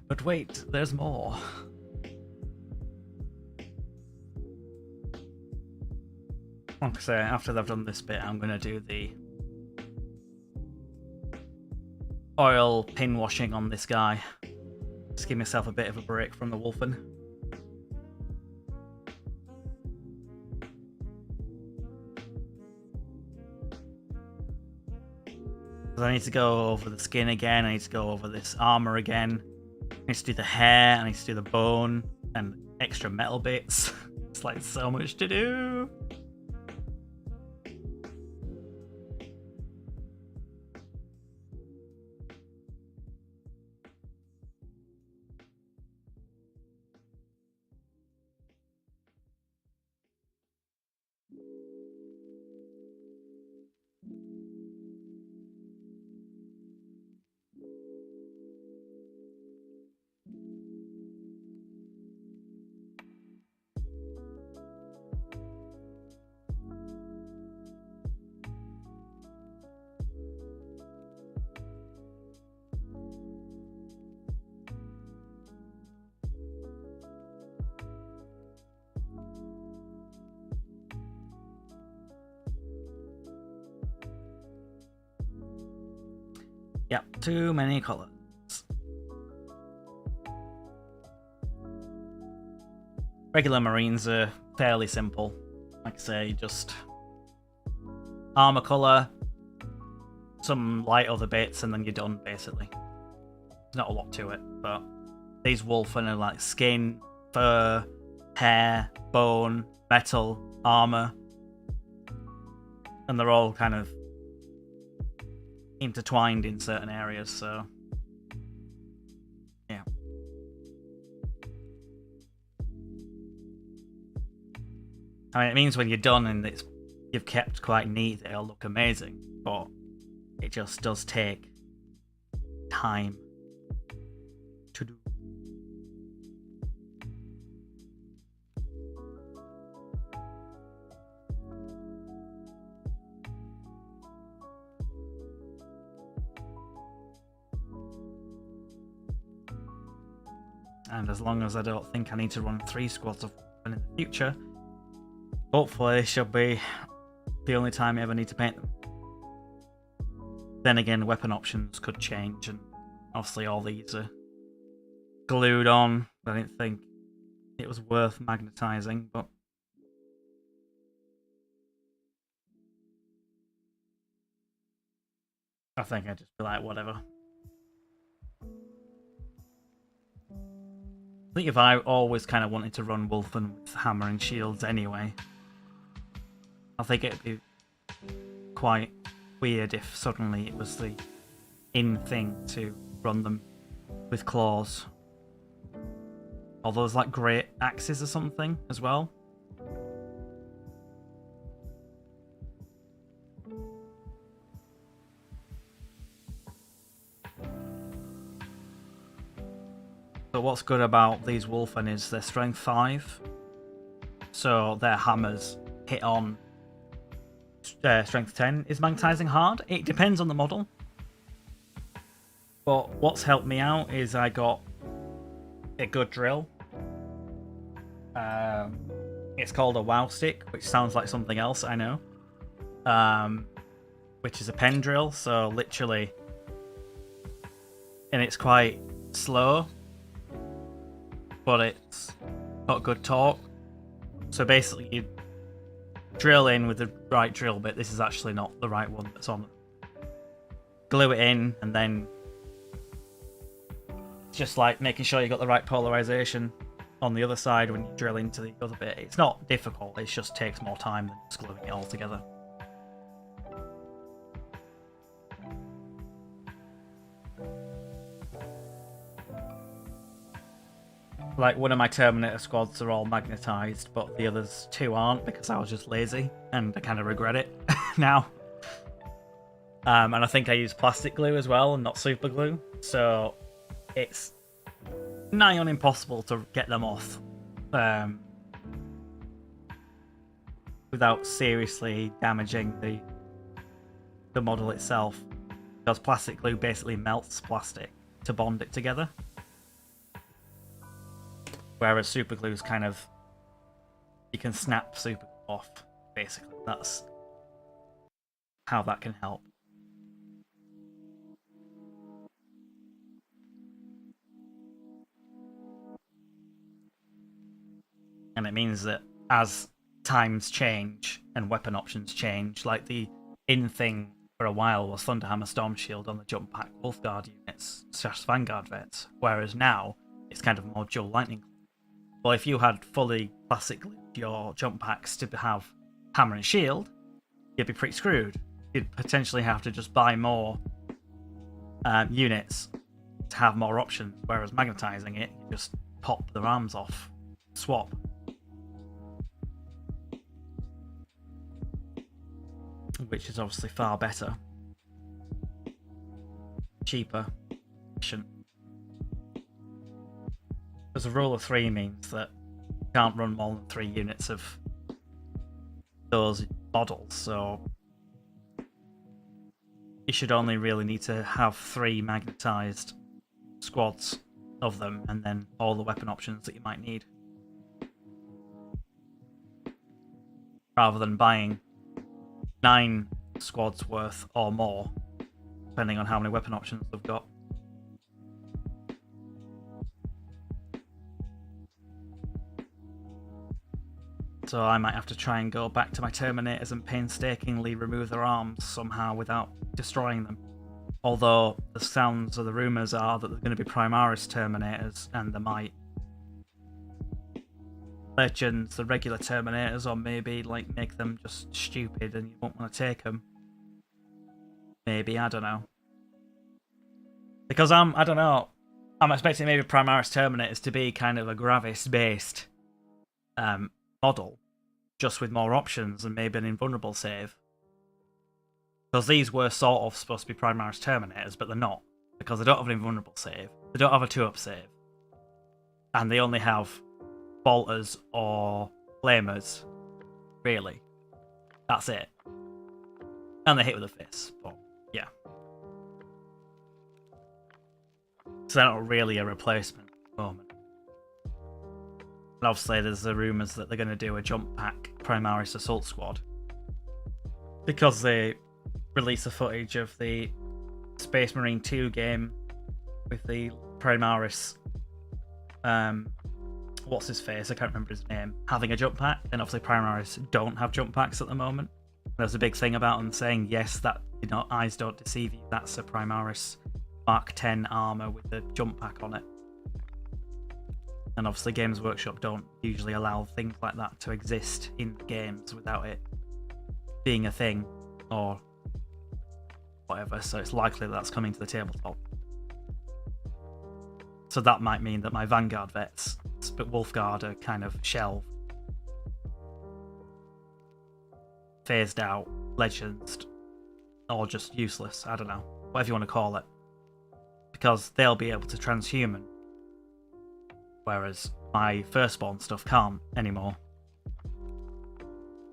But wait, there's more. Like I say, after I've done this bit, I'm going to do the oil pin washing on this guy. Just give myself a bit of a break from the Wulfen. I need to go over the skin again, I need to go over this armor again. I need to do the hair, I need to do the bone, and extra metal bits. It's like so much to do. Yep, too many colors. Regular Marines are fairly simple. Like I say, just armor color, some light other bits, and then you're done, basically. There's not a lot to it, but these Wulfen are like skin, fur, hair, bone, metal, armor, and they're all kind of intertwined in certain areas, so yeah. I mean, it means when you're done and you've kept quite neat, it'll look amazing, but it just does take time to do. And as long as I don't think I need to run 3 squads of Wulfen in the future, hopefully this should be the only time I ever need to paint them. Then again, weapon options could change, and obviously all these are glued on. I didn't think it was worth magnetizing, but I think I'd just be like, whatever. I think if I always kind of wanted to run Wulfen with hammer and shields anyway, I think it'd be quite weird if suddenly it was the in thing to run them with claws. Or those like great axes or something as well. But what's good about these Wulfen is they're strength 5, so their hammers hit on strength 10. Is magnetizing hard? It depends on the model. But what's helped me out is I got a good drill. It's called a wow stick, which sounds like something else, I know. Which is a pen drill, so literally, and it's quite slow, but it's got good torque. So basically you drill in with the right drill bit. This is actually not the right one that's on. Glue it in, and then just like making sure you got the right polarization on the other side when you drill into the other bit. It's not difficult, it just takes more time than just gluing it all together. Like, one of my Terminator squads are all magnetized, but the others 2 aren't because I was just lazy, and I kind of regret it now. And I think I use plastic glue as well, and not super glue, so it's nigh on impossible to get them off without seriously damaging the model itself, because plastic glue basically melts plastic to bond it together. Whereas super glue is kind of, you can snap super glue off, basically. That's how that can help. And it means that as times change and weapon options change, like the in thing for a while was Thunderhammer Storm Shield on the jump pack Wolfguard units / Vanguard vets, whereas now it's kind of more dual lightning. Well, if you had fully classically your jump packs to have Hammer and Shield, you'd be pretty screwed. You'd potentially have to just buy more units to have more options, whereas magnetizing it, you just pop the arms off, swap. Which is obviously far better, cheaper, efficient. Because a rule of 3 means that you can't run more than 3 units of those models, so you should only really need to have 3 magnetized squads of them, and then all the weapon options that you might need. Rather than buying 9 squads worth or more, depending on how many weapon options they've got. So I might have to try and go back to my Terminators and painstakingly remove their arms somehow without destroying them. Although the sounds or the rumours are that there's going to be Primaris Terminators, and there might Legends, the regular Terminators, or maybe like make them just stupid and you won't want to take them. Maybe, I don't know. Because I don't know, I'm expecting maybe Primaris Terminators to be kind of a Gravis-based model, just with more options and maybe an invulnerable save. Because these were sort of supposed to be Primaris Terminators, but they're not. Because they don't have an invulnerable save, they don't have a 2-up save, and they only have bolters or flamers, really. That's it. And they hit with a fist, but yeah. So they're not really a replacement at the moment. And obviously there's the rumours that they're going to do a jump pack Primaris Assault Squad, because they released the footage of the Space Marine 2 game with the Primaris what's his face, I can't remember his name, having a jump pack, and obviously Primaris don't have jump packs at the moment. There's a big thing about them saying, yes, that, you know, eyes don't deceive you, that's a Primaris Mark 10 armor with a jump pack on it. And obviously Games Workshop don't usually allow things like that to exist in games without it being a thing or whatever, so it's likely that that's coming to the tabletop. So that might mean that my Vanguard vets, but Wolfguard, are kind of shelved, phased out, legends, or just useless, I don't know, whatever you want to call it. Because they'll be able to transhuman, whereas my Firstborn stuff can't anymore.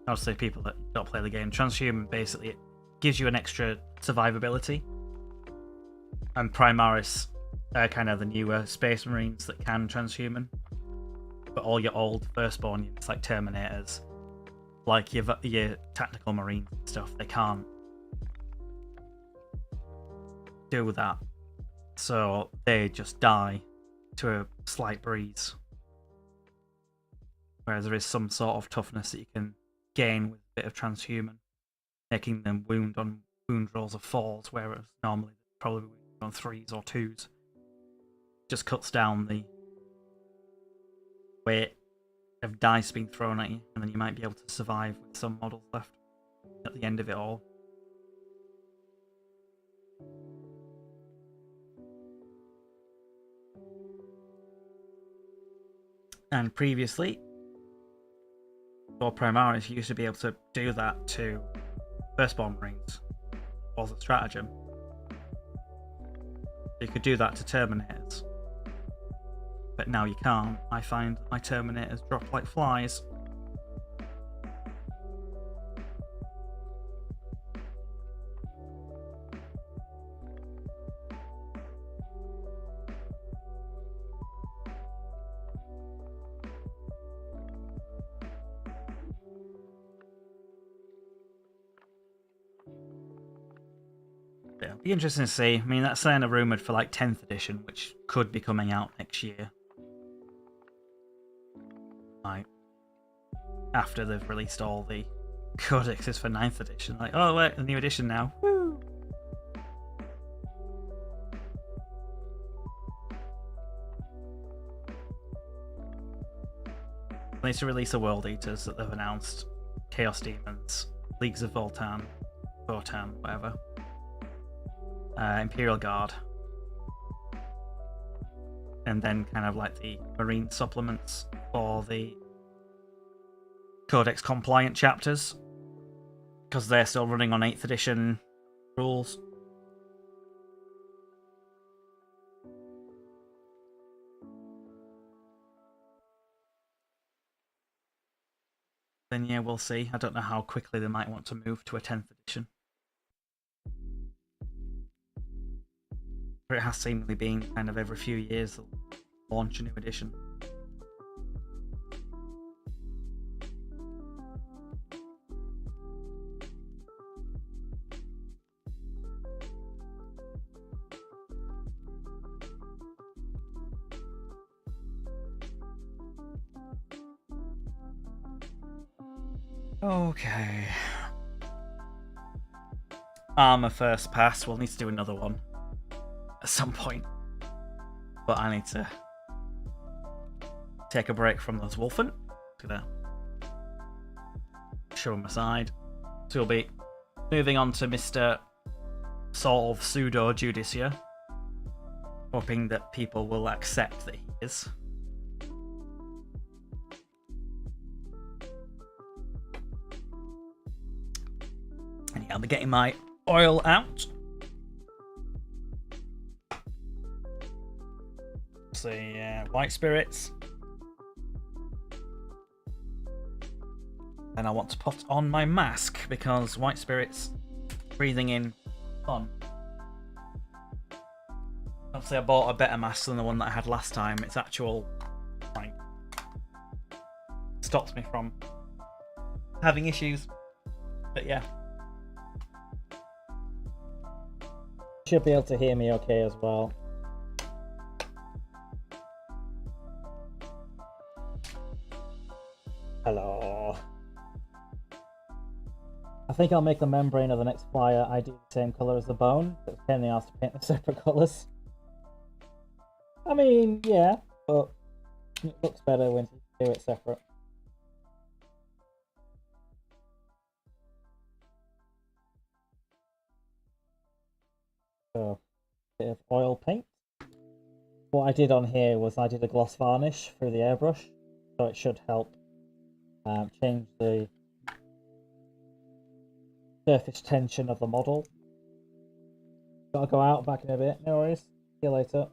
Obviously, people that don't play the game, transhuman basically it gives you an extra survivability, and Primaris are kind of the newer Space Marines that can transhuman, but all your old Firstborn units like Terminators, like your tactical Marines and stuff, they can't do that, so they just die to a slight breeze. Whereas there is some sort of toughness that you can gain with a bit of transhuman, making them wound on wound rolls of 4s, whereas normally they're probably on 3s or 2s. Just cuts down the weight of dice being thrown at you, and then you might be able to survive with some models left at the end of it all. And previously, for Primaris, you used to be able to do that to Firstborn Marines, was a stratagem. You could do that to Terminators, but now you can't. I find my Terminators drop like flies. Yeah, it'll be interesting to see. I mean, that's kind of rumoured for like 10th edition, which could be coming out next year. Right. after they've released all the codexes for 9th edition. Like, oh wait, a new edition now. Woo! They need to release the World Eaters that they've announced. Chaos Demons, Leagues of Votan, whatever. Imperial Guard. And then kind of like the marine supplements for the Codex compliant chapters. Because they're still running on 8th edition rules. Then yeah, we'll see. I don't know how quickly they might want to move to a 10th edition. But it has seemingly been kind of every few years they'll launch a new edition. Okay. Armor first pass. We'll need to do another one at some point. But I need to take a break from those Wulfen. Look at that. Show them aside. So we'll be moving on to Mr. sort of pseudo Judiciar. Hoping that people will accept that he is. And yeah, I'll be getting my oil out. So yeah, white spirits. And I want to put on my mask because white spirits breathing in fun. Obviously I bought a better mask than the one that I had last time. It's actual like stops me from having issues. But yeah. Should be able to hear me okay as well. Hello. I think I'll make the membrane of the next flyer ID the same colour as the bone. It's a pain in the arse to paint the separate colours. I mean, yeah, but it looks better when you do it separate. So, a bit of oil paint. What I did on here was I did a gloss varnish through the airbrush, so it should help change the surface tension of the model. Gotta go out, back in a bit, no worries. See you later.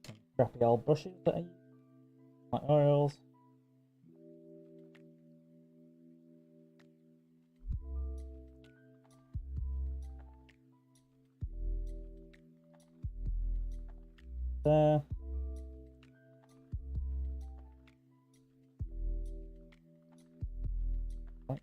Some crappy old brushes that I use. My oils. There. Right.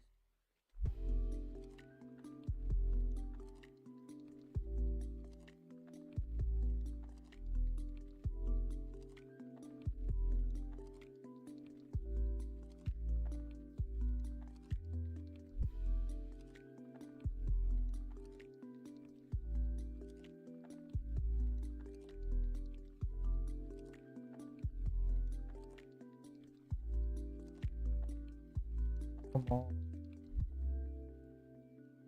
Come on.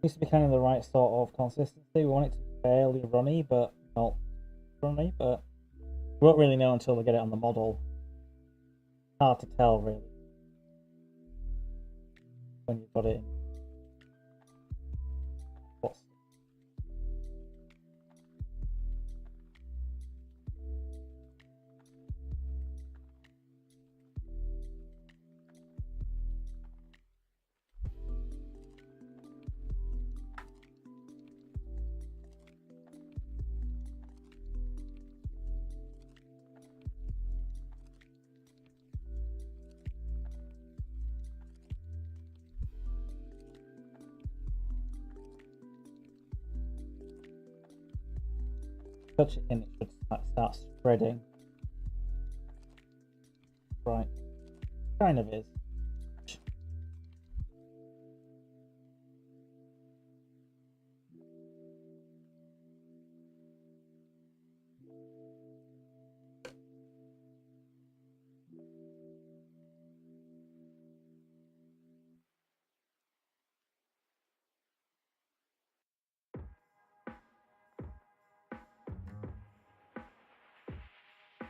Needs to be kind of the right sort of consistency. We want it to be fairly runny, but not runny. But we won't really know until we get it on the model. Hard to tell, really, when you've got it in. What's touch it in, it should start spreading. Right, kind of is.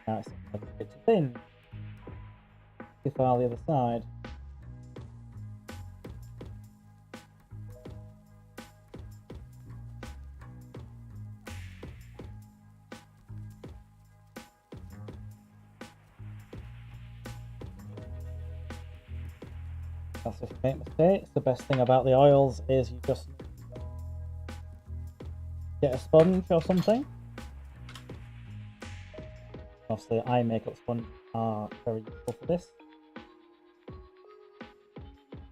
Now it's a bit too thin. Too far the other side. That's if you make mistakes. The best thing about the oils is you just get a sponge or something. Obviously, eye makeup sponges are very useful for this.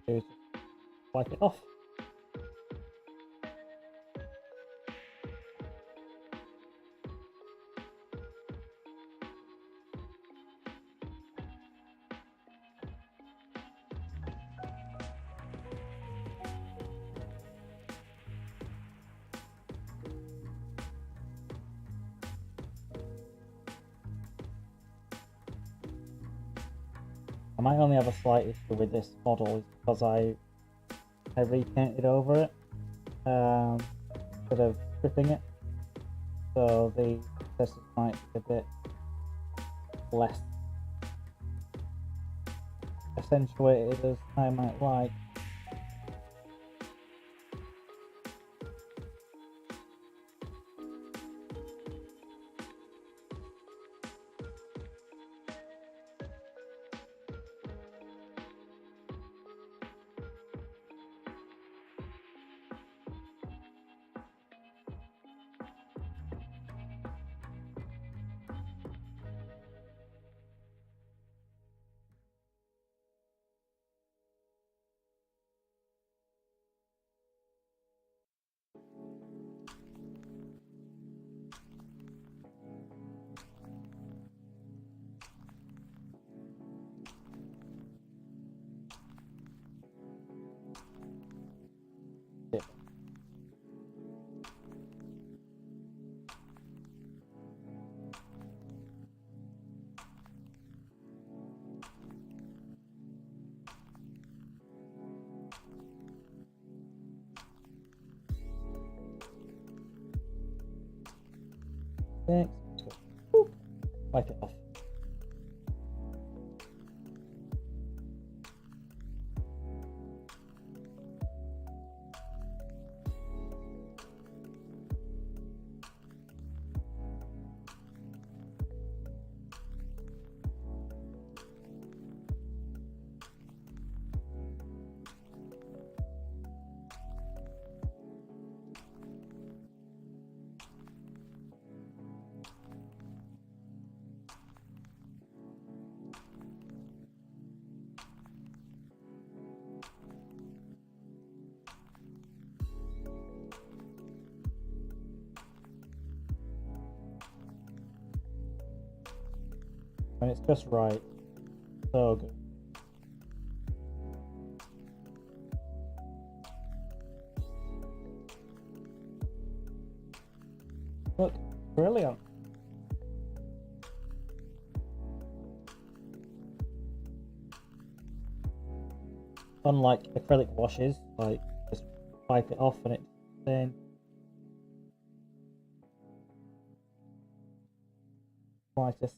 Just wipe it off. I might only have a slight issue with this model is because I repainted over it instead of stripping it, so the process might be a bit less accentuated as I might like. Okay, wipe it off. And it's just right. So good. Look, brilliant. Unlike acrylic washes, like just wipe it off and it's then slightest.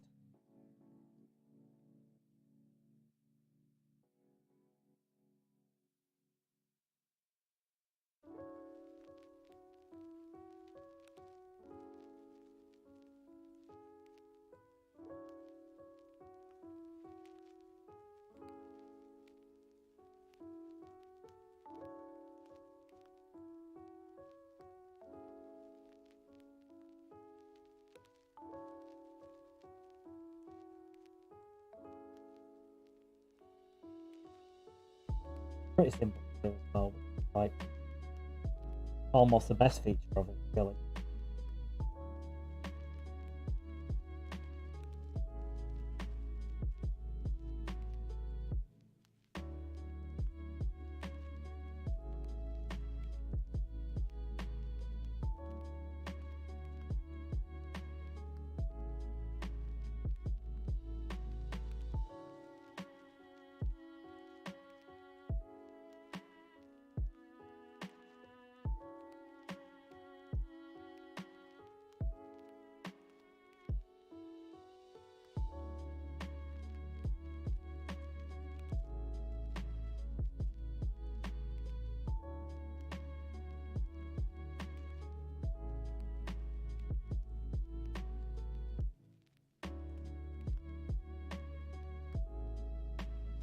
Pretty simple to do as well. Like almost the best feature of it, really.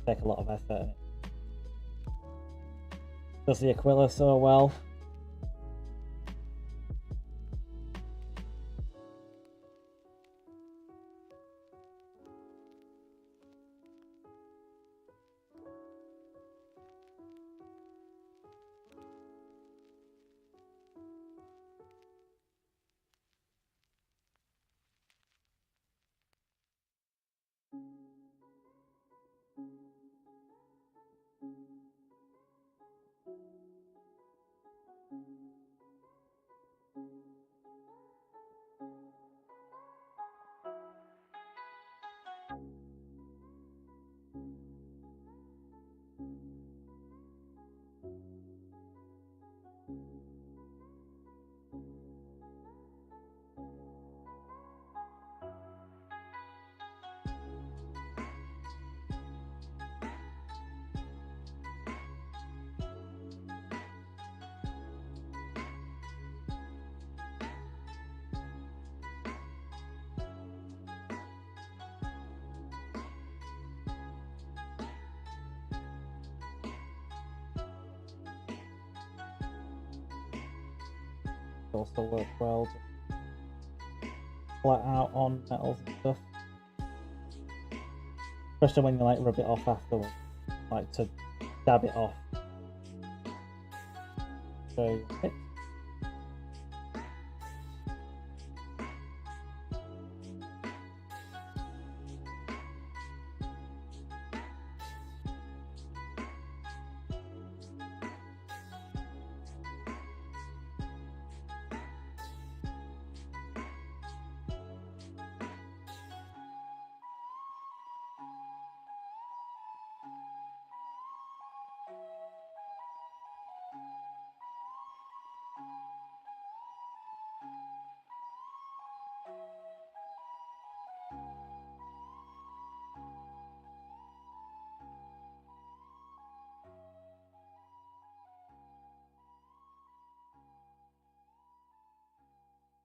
take a lot of effort. And it does the Aquila so well. Also work well to flat out on metals and stuff, especially when you like rub it off afterwards, like to dab it off. So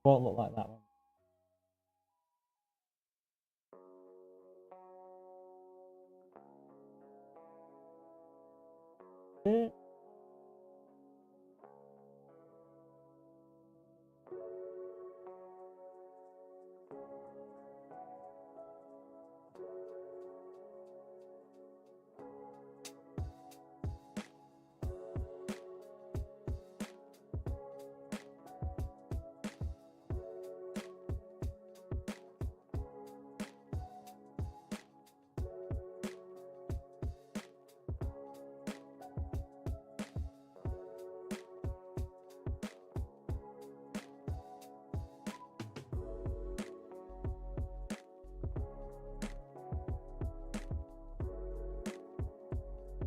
won't look like that one. Okay.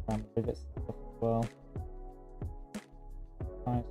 And rivets and stuff as well. Nice.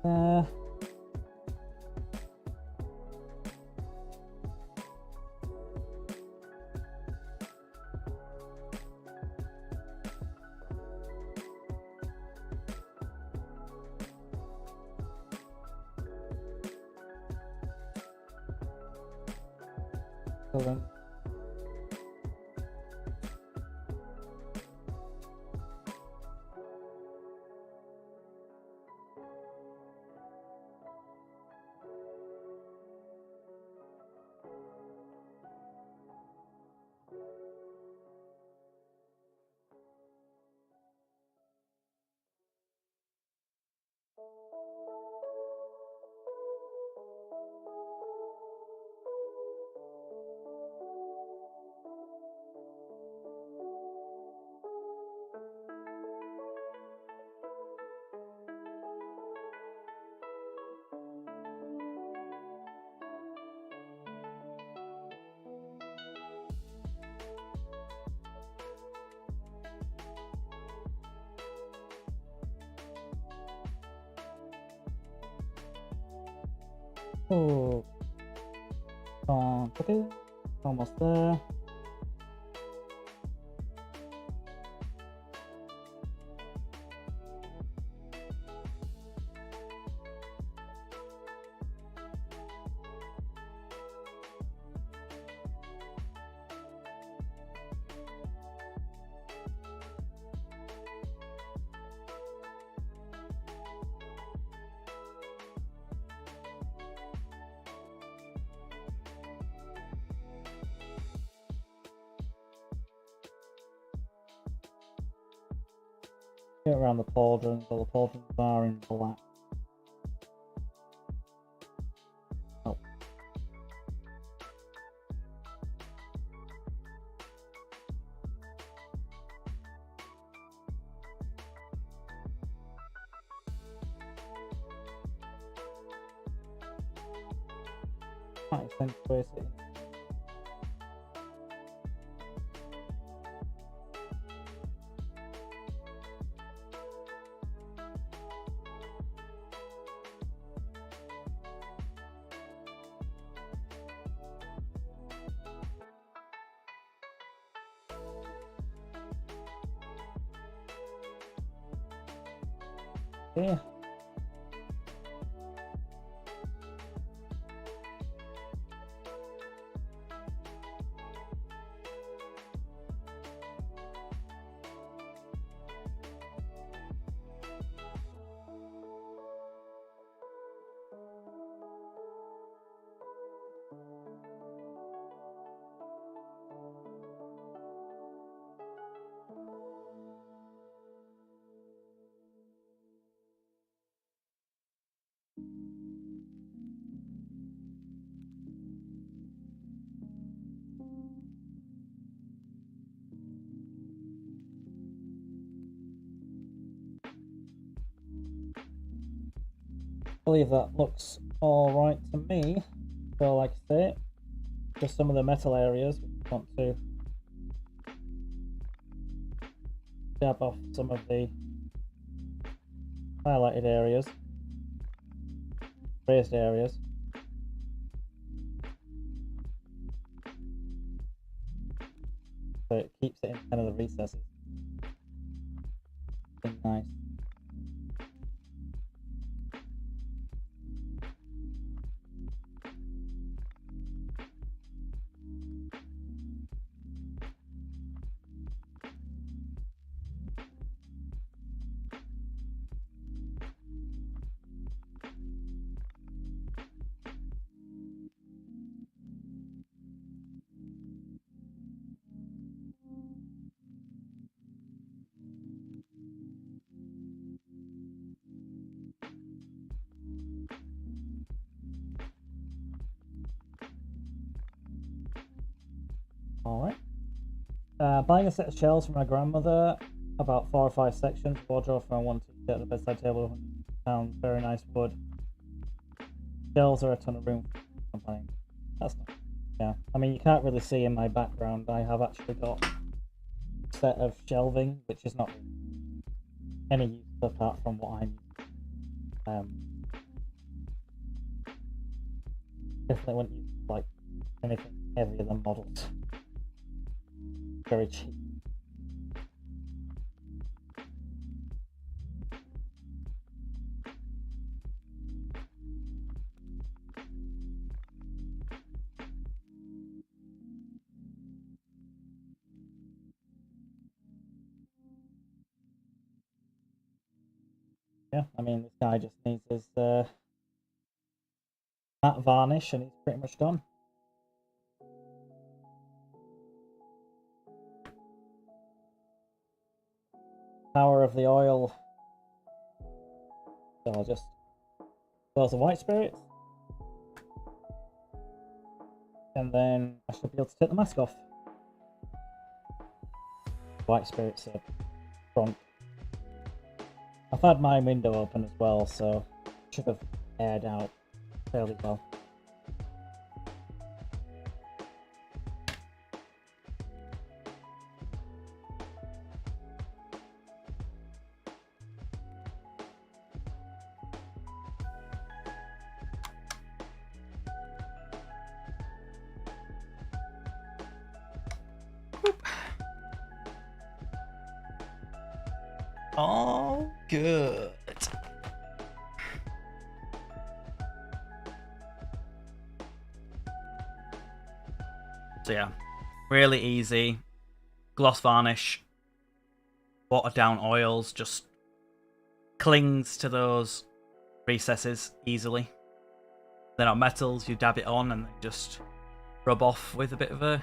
Uh, so then Oh, okay, almost there. Get around the pauldrons, all the pauldrons are in black. Oh. Might accentuate it. Yeah. I believe that looks alright to me. So like I say, just some of the metal areas we want to dab off some of the highlighted areas, raised areas. So it keeps it in kind of the recesses. Nice. Alright. Buying a set of shelves from my grandmother, about 4 or 5 sections, wardrobe from one t-shirt at the bedside table, £100, very nice wood. Shelves are a ton of room for campaign. That's not, yeah. I mean, you can't really see in my background, I have actually got a set of shelving, which is not any use apart from what I'm definitely wouldn't use like anything heavier than models. Very cheap. Yeah, I mean, this guy just needs his matte varnish and he's pretty much done. Power of the oil. So I'll just close the white spirit. And then I should be able to take the mask off. White spirit's up front. I've had my window open as well, so should have aired out fairly well. all good. So yeah, really easy. Gloss varnish, watered down oils, just clings to those recesses easily. They're not metals, you dab it on and they just rub off with a bit of a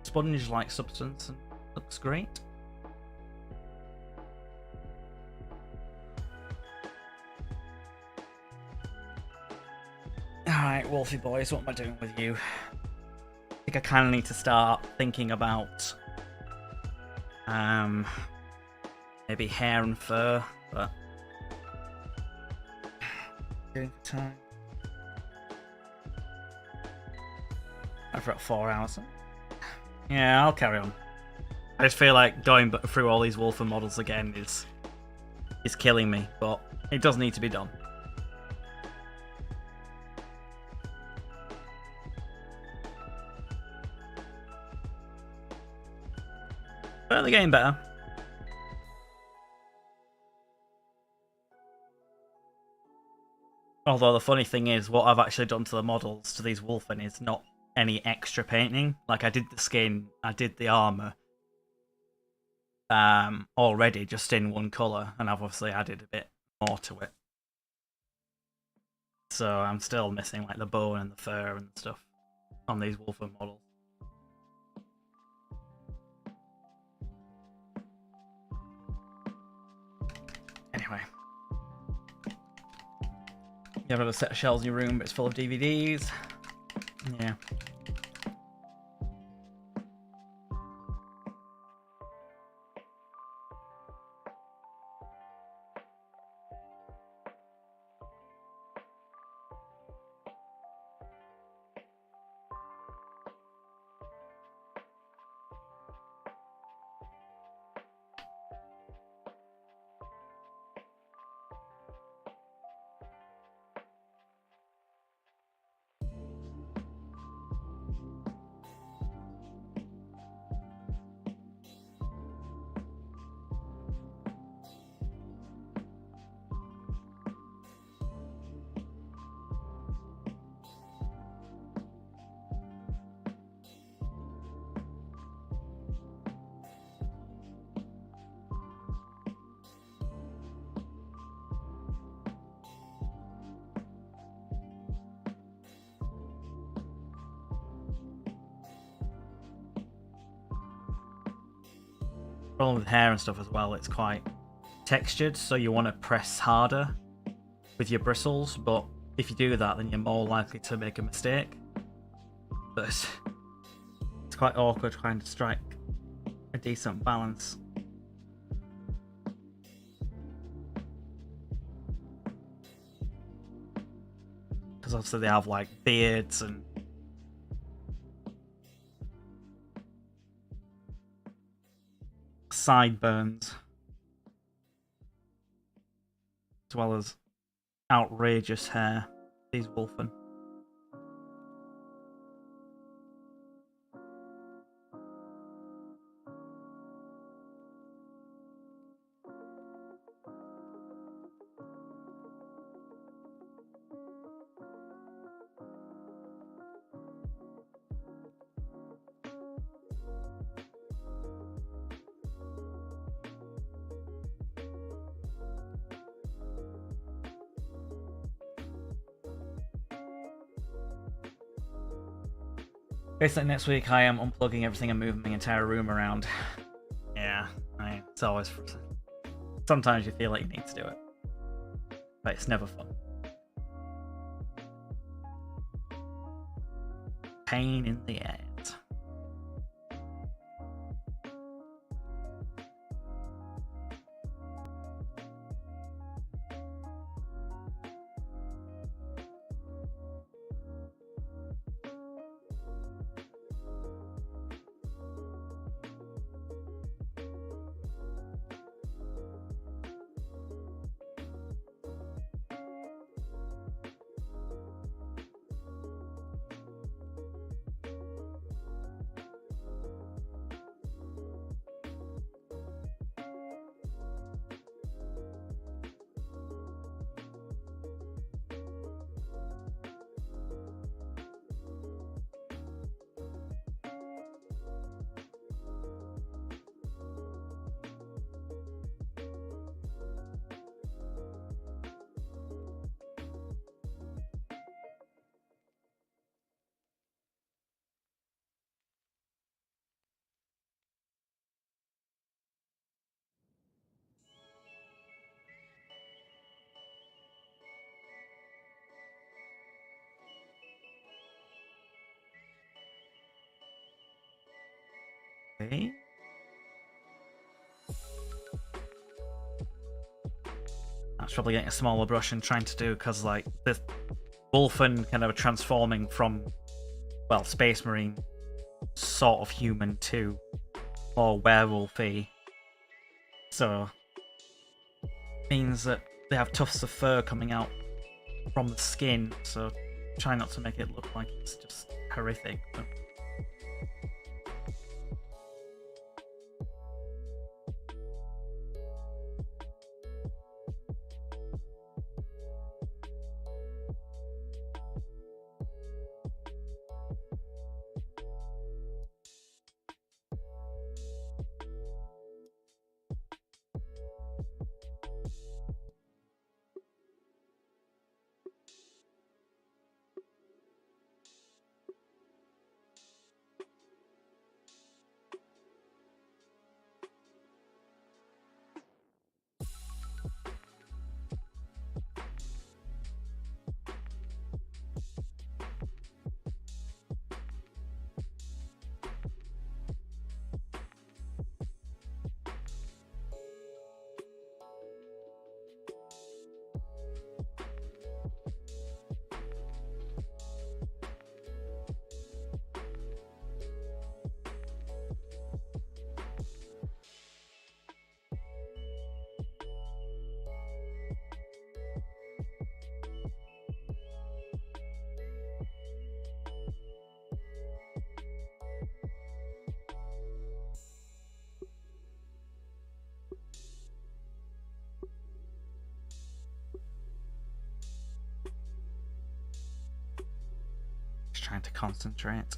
sponge-like substance and looks great. Alright, Wolfie boys, what am I doing with you? I think I kind of need to start thinking about maybe hair and fur, but doing for time. I've got 4 hours. Yeah, I'll carry on. I just feel like going through all these Wulfen models again is killing me, but it does need to be done. But they're getting better. Although the funny thing is, what I've actually done to the models, to these Wulfen, is not any extra painting. Like, I did the skin, I did the armor already, just in one color, and I've obviously added a bit more to it. So I'm still missing like the bone and the fur and stuff on these Wulfen models. Anyway. You have a set of shelves in your room, but it's full of DVDs. Yeah. Problem with hair and stuff as well, it's quite textured, so you want to press harder with your bristles, but if you do that, then you're more likely to make a mistake. But it's quite awkward trying to strike a decent balance. Because obviously they have like beards and sideburns, as well as outrageous hair. These Wulfen. Basically, next week I am unplugging everything and moving my entire room around. Yeah, it's always... Sometimes you feel like you need to do it. But it's never fun. Pain in the ass. Okay. That's probably getting a smaller brush and trying to do, because like the Wulfen kind of transforming from, well, Space Marine sort of human to more werewolfy. So means that they have tufts of fur coming out from the skin, so try not to make it look like it's just horrific. But... Just trying to concentrate.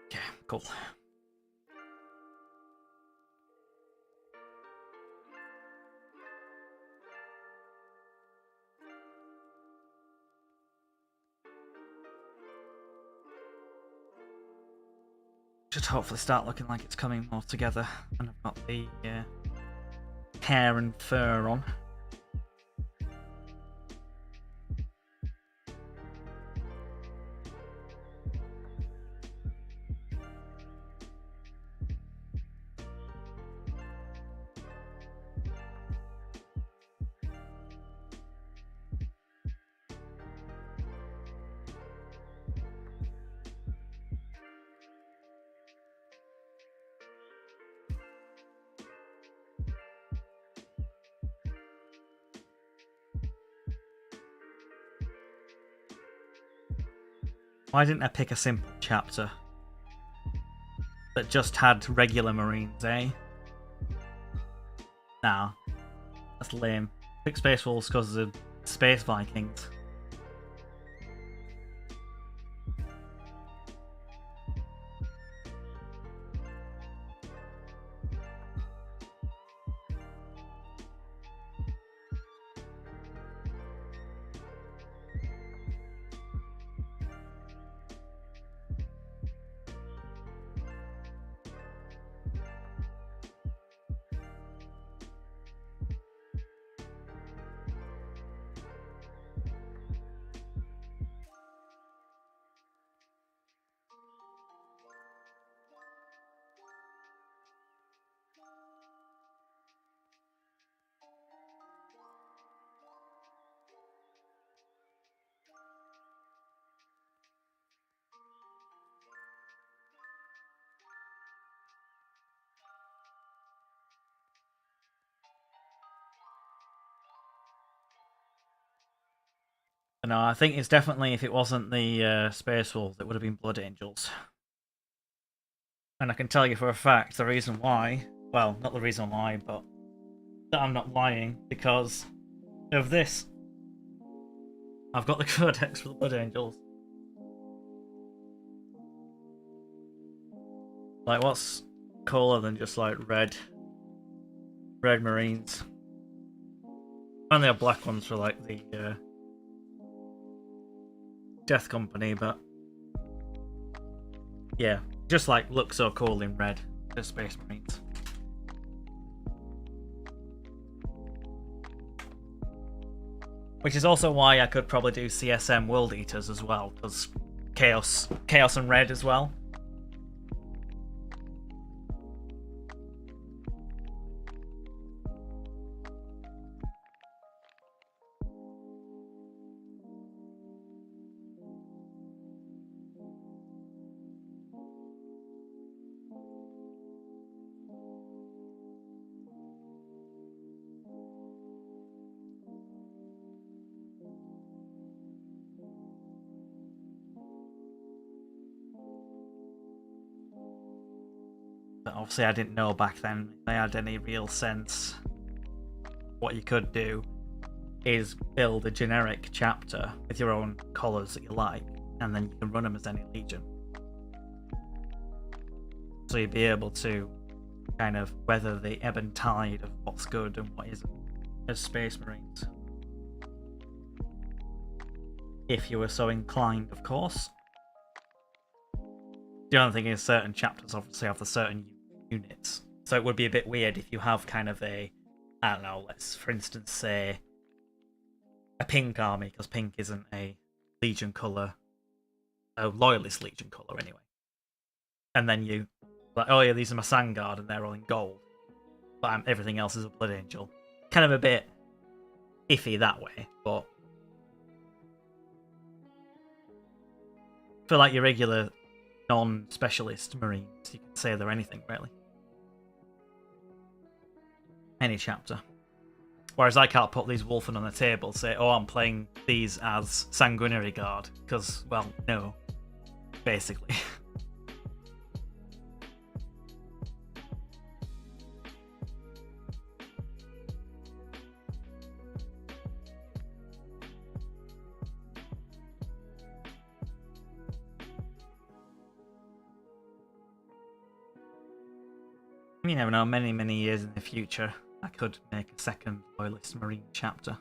Okay, cool. Should hopefully start looking like it's coming more together when I've got the hair and fur on. Why didn't I pick a simple chapter that just had regular Marines, eh? Nah, that's lame. Pick Space Wolves because of Space Vikings. No, I think it's definitely, if it wasn't the Space Wolves, it would have been Blood Angels. And I can tell you for a fact the reason why, well, not the reason why, but that I'm not lying because of this. I've got the codex for the Blood Angels. Like, what's cooler than just like red Marines? And they have black ones for like the Death Company, but yeah, just like look so cool in red. The Space Marines. Which is also why I could probably do CSM World Eaters as well, because Chaos and red as well. But obviously I didn't know back then if they had any real sense. What you could do is build a generic chapter with your own colours that you like, and then you can run them as any legion. So you'd be able to kind of weather the ebb and tide of what's good and what isn't as Space Marines. If you were so inclined, of course. The only thing is certain chapters obviously have the certain units. So it would be a bit weird if you have kind of a, I don't know, let's for instance say a pink army, because pink isn't a legion colour, a loyalist legion colour anyway. And then you, like, oh yeah, these are my Sandguard and they're all in gold, but everything else is a Blood Angel. Kind of a bit iffy that way, but for like your regular non-specialist Marines, you can say they're anything really. Any chapter. Whereas I can't put these Wulfen on the table and say, oh, I'm playing these as Sanguinary Guard, because, well, no. Basically. You never know, many years in the future, I could make a second Loyalist Marine chapter.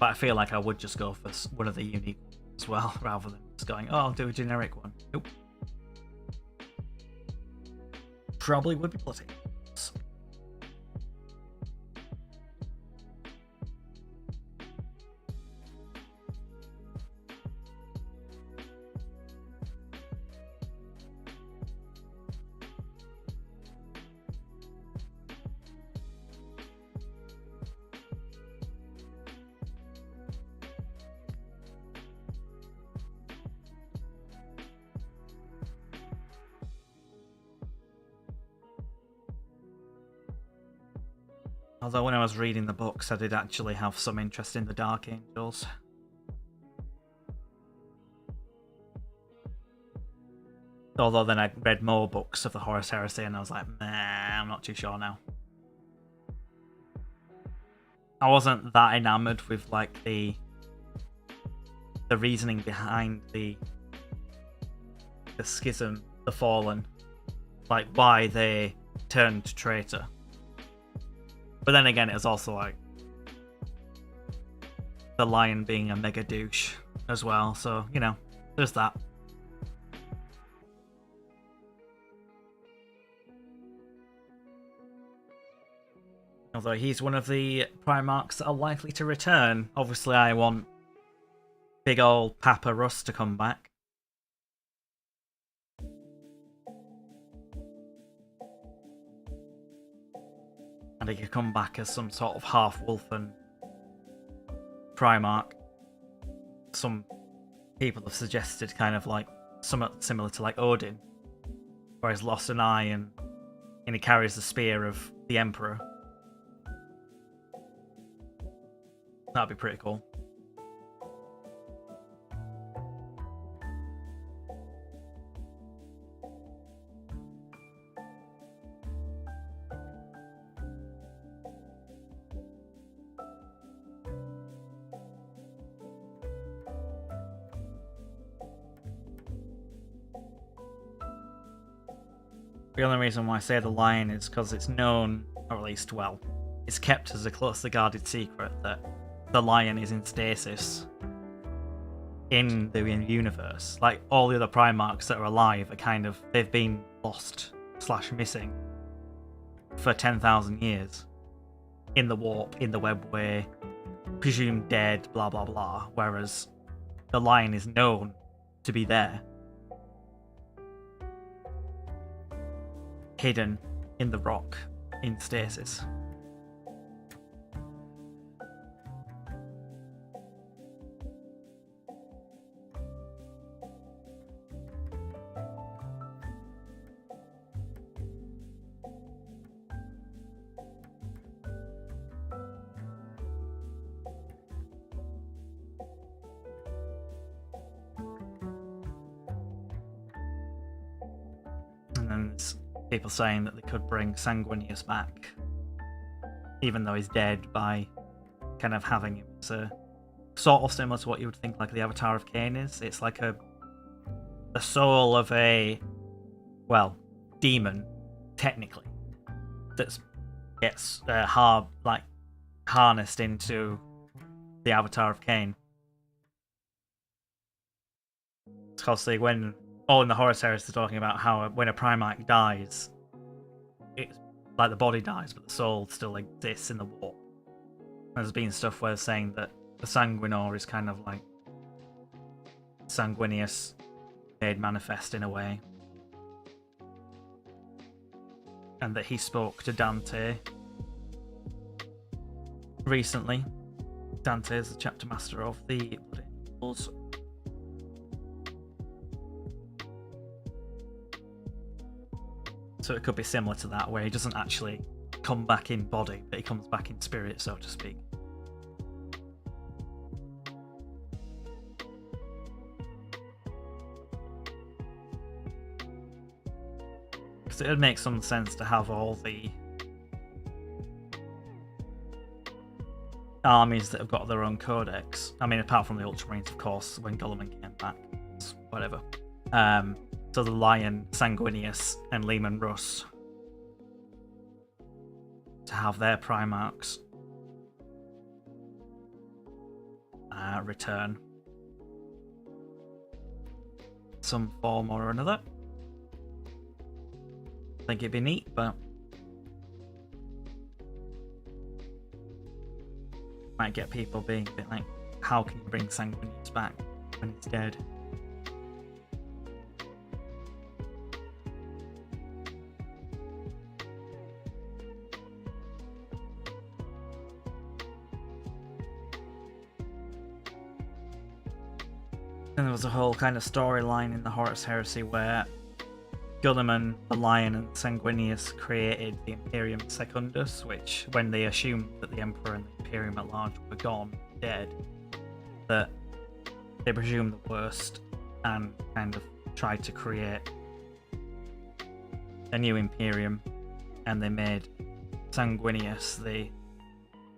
But I feel like I would just go for one of the unique ones as well, rather than just going, oh, I'll do a generic one. Nope. Probably would be Blood Angels. Although when I was reading the books, I did actually have some interest in the Dark Angels. Although then I read more books of the Horus Heresy and I was like, nah, I'm not too sure now. I wasn't that enamoured with like the reasoning behind the schism, the Fallen, like why they turned traitor. But then again, it's also like the Lion being a mega douche as well, so, you know, there's that. Although he's one of the Primarchs that are likely to return. Obviously, I want big old Papa Russ to come back. And he could come back as some sort of half-Wulfen Primarch. Some people have suggested kind of like somewhat similar to like Odin, where he's lost an eye and he carries the spear of the Emperor. That'd be pretty cool. The only reason why I say the lion is because it's known, or at least, well, it's kept as a closely guarded secret that the lion is in stasis in the universe. Like, all the other Primarchs that are alive are kind of, they've been lost / missing for 10,000 years. In the warp, in the webway, presumed dead, blah blah blah. Whereas the lion is known to be there, hidden in the rock, in stasis. And then there's people saying that they could bring Sanguinius back, even though he's dead, by kind of having him as a sort of similar to what you would think like the Avatar of Cain is. It's like the soul of a, well, demon, technically, that gets harnessed into the Avatar of Cain. Because when all in the Horus Heresy is talking about how when a Primarch dies, it's like the body dies, but the soul still exists in the warp. There's been stuff where saying that the Sanguinor is kind of like Sanguinius made manifest in a way, and that he spoke to Dante recently. Dante is the chapter master of the Blood Angels. So it could be similar to that, where he doesn't actually come back in body, but he comes back in spirit, so to speak. Because it would make some sense to have all the armies that have got their own codex. I mean, apart from the Ultramarines, of course, when Guilliman came back. Whatever. So the Lion, Sanguinius, and Leman Russ to have their Primarchs return some form or another. I think it'd be neat, but might get people being a bit like, how can you bring Sanguinius back when he's dead? And there was a whole kind of storyline in the Horus Heresy where Gulliman, the Lion, and Sanguinius created the Imperium Secundus, which, when they assumed that the Emperor and the Imperium at large were gone, dead, that they presumed the worst and kind of tried to create a new Imperium, and they made Sanguinius the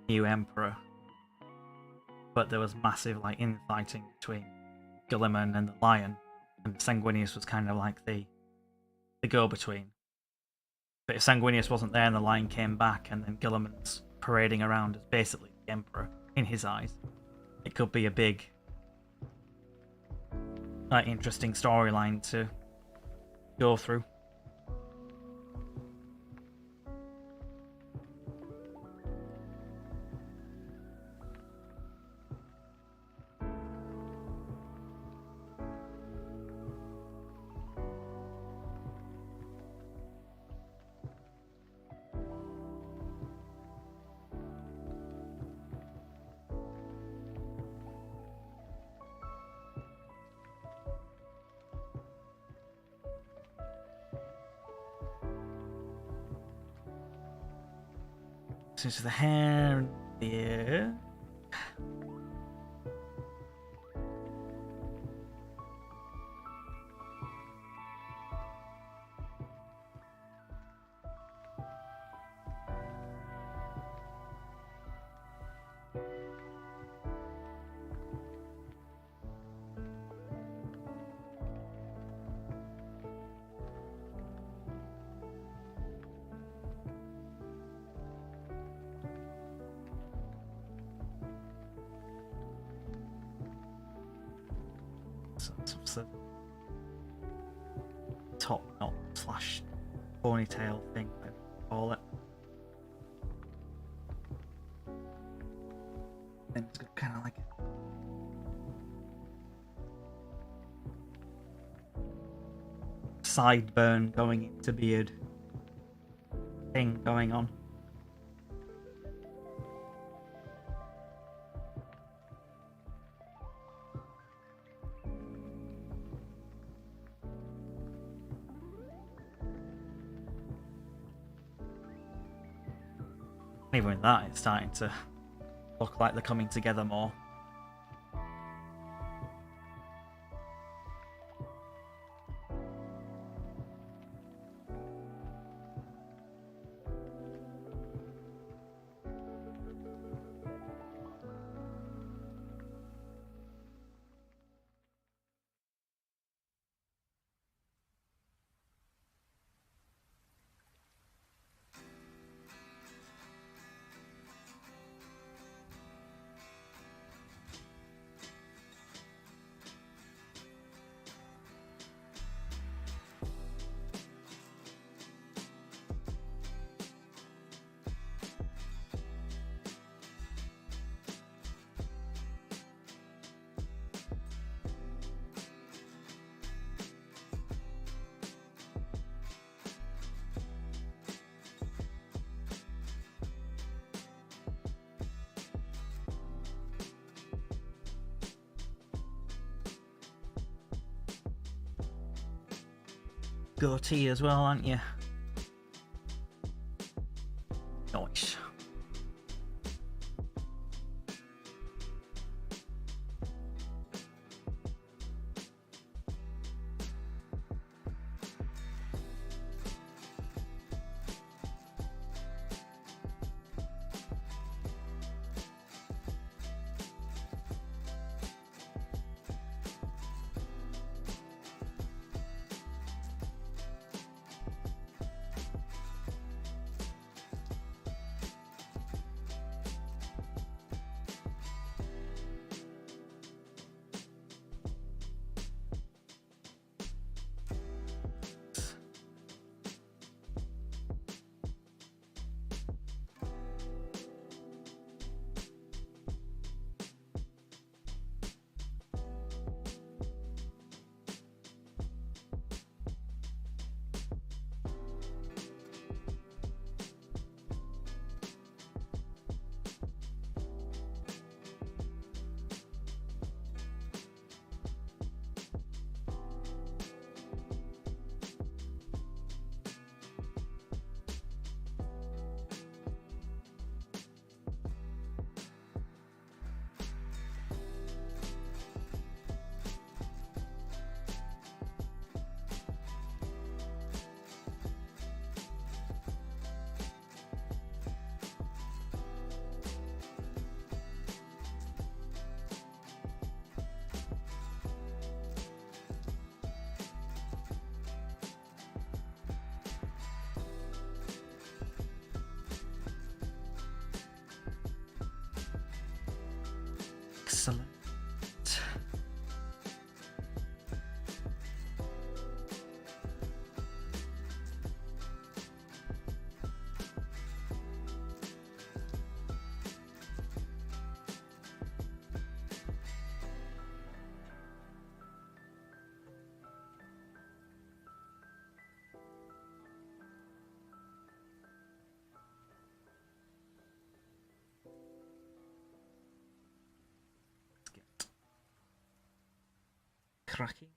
new Emperor. But there was massive infighting between Gulliman and the Lion, and Sanguinius was kind of like the go-between. But if Sanguinius wasn't there and the Lion came back, and then Gilliman's parading around as basically the Emperor in his eyes, it could be a big, interesting storyline to go through. So to the hair and beard. some sort of top knot slash ponytail thing, whatever you call it. Then it's got kind of like a sideburn going into beard thing going on. Even with that, it's starting to look like they're coming together more. Goatee as well, aren't you? Nice. Excellent. Cracking.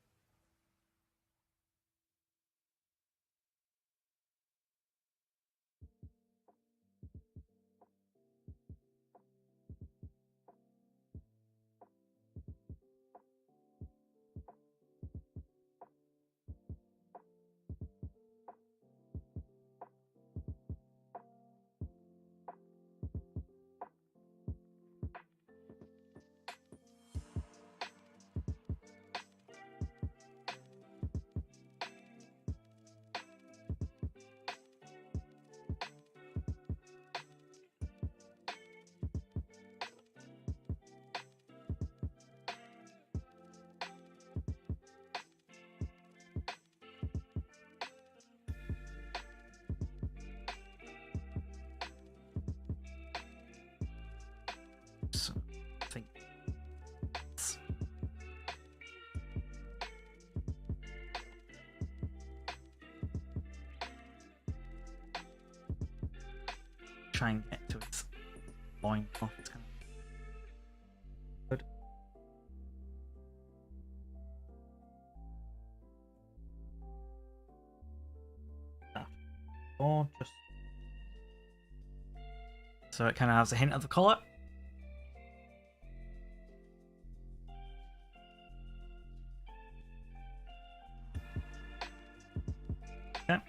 try and get to its loincloth. It's kind of good. Or just so it kind of has a hint of the colour. Okay.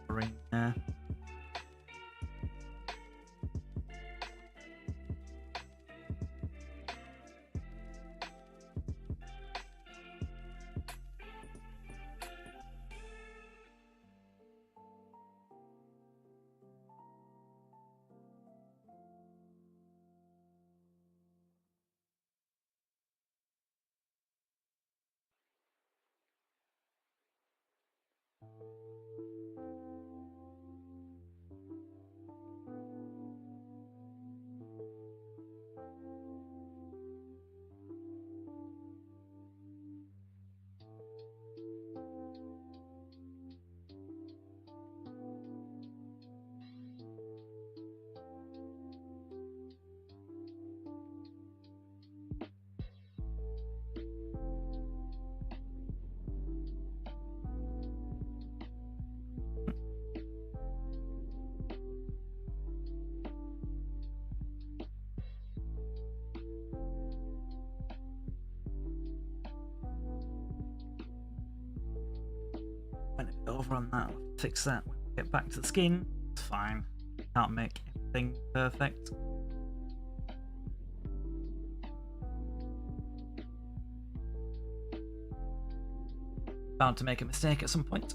Green there. Went a bit over on that. I'll fix that when we get back to the skin. It's fine. Can't make everything perfect. Bound to make a mistake at some point.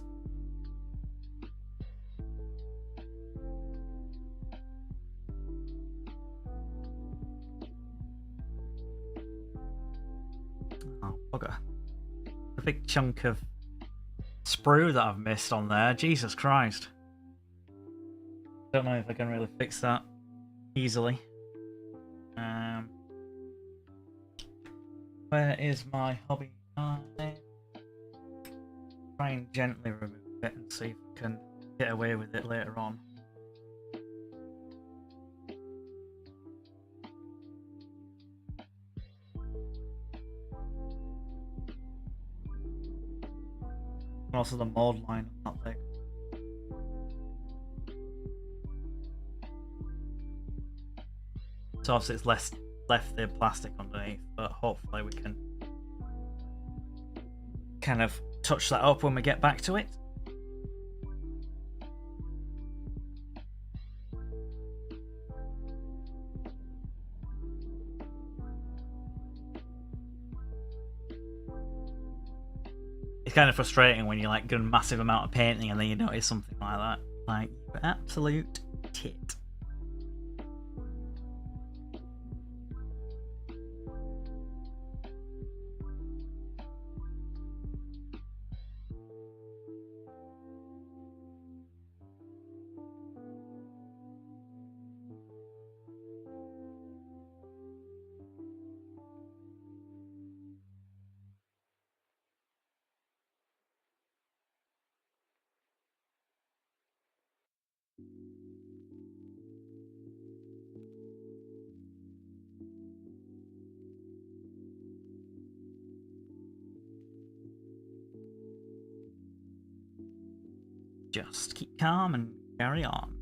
Oh, bugger. A big chunk of sprue that I've missed on there. Jesus Christ. Don't know if I can really fix that easily. Where is my hobby? Try and gently remove it and see if I can get away with it later on. Also the mold line on that leg. So obviously it's left the plastic underneath, but hopefully we can kind of touch that up when we get back to it. It's kind of frustrating when you like do a massive amount of painting and then you notice something like that. Like, you absolute tit. Just keep calm and carry on.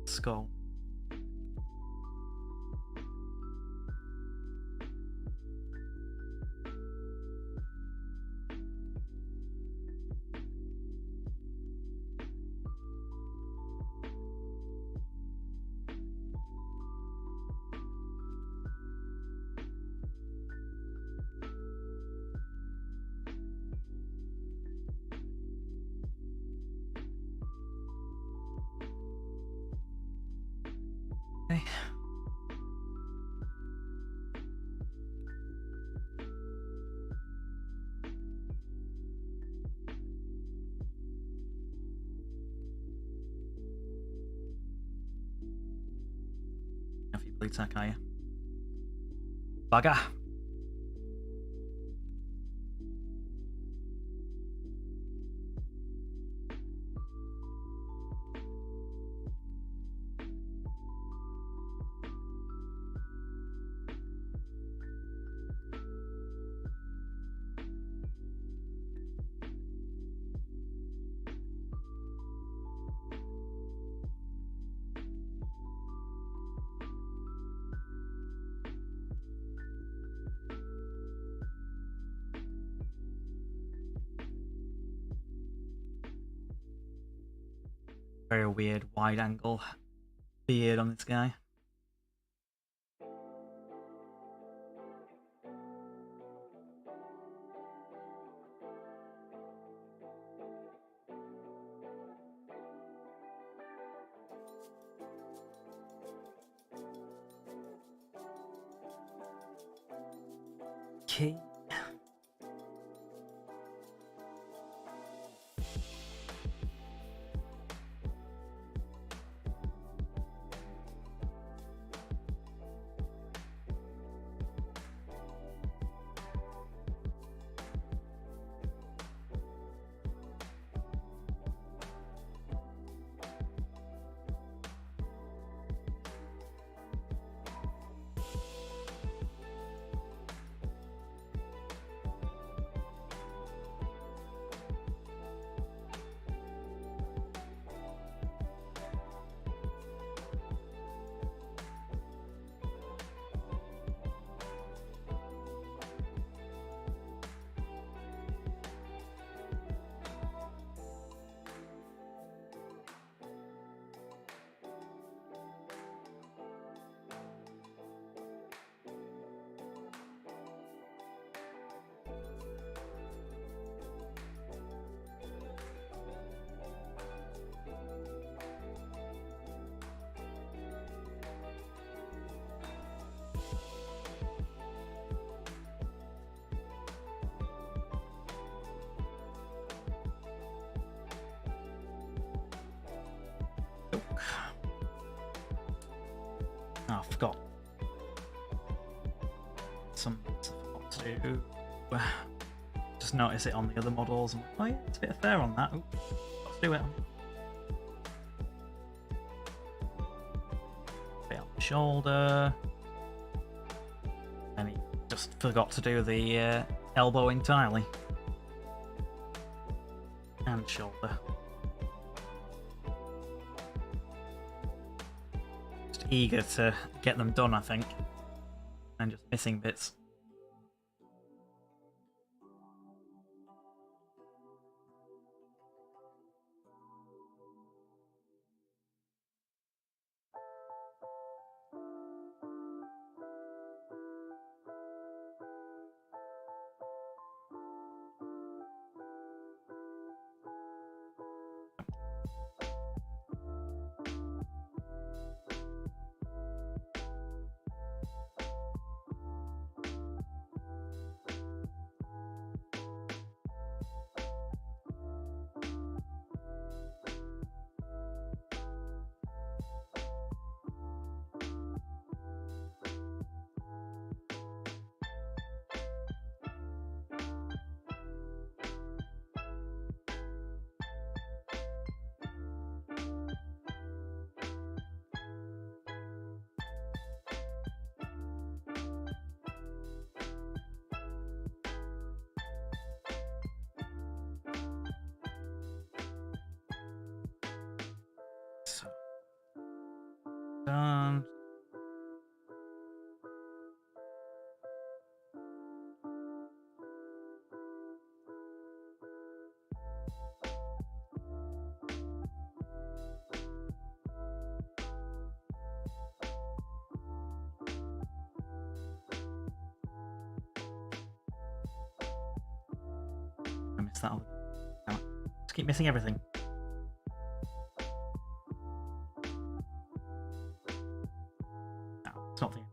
Skull. blue tack, are you? Bugger. Very weird wide angle beard on this guy. Okay. Oh, I forgot. Something I forgot to do. Just notice it on the other models. And, oh yeah, it's a bit of fair on that. Ooh, let's do it. Bit on the shoulder. And he just forgot to do the elbow entirely. And shoulder. Just eager to get them done, I think. And just missing bits. So, done. I missed that one. Just keep missing everything. No, it's not the end.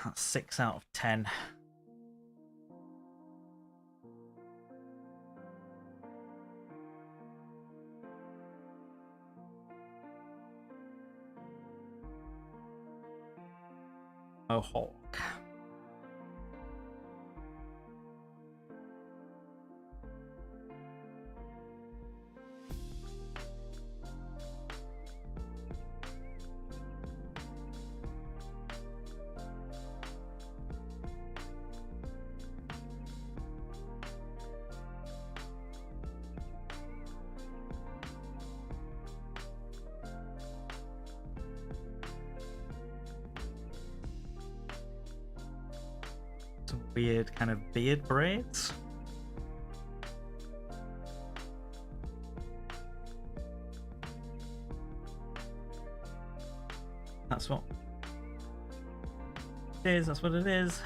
That's 6 out of 10. Oh, Hawk. Some weird kind of beard braids. That's what it is, that's what it is.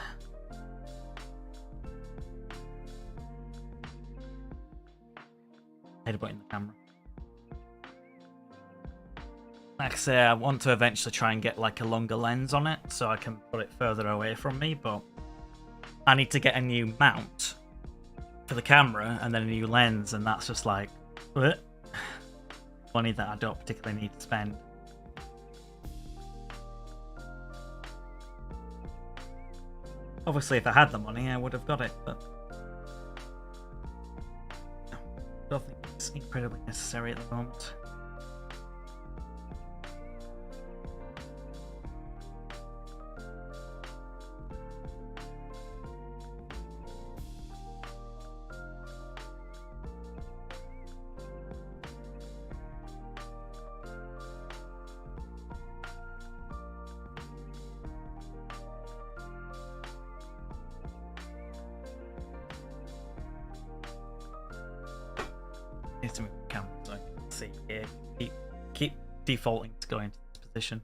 Headbutting the camera. Like I say, I want to eventually try and get like a longer lens on it so I can put it further away from me, but I need to get a new mount for the camera and then a new lens, and that's just like money that I don't particularly need to spend. Obviously, if I had the money, I would have got it, but I don't think it's incredibly necessary at the moment. Need to move the camera so I can see here. Keep defaulting to go into this position.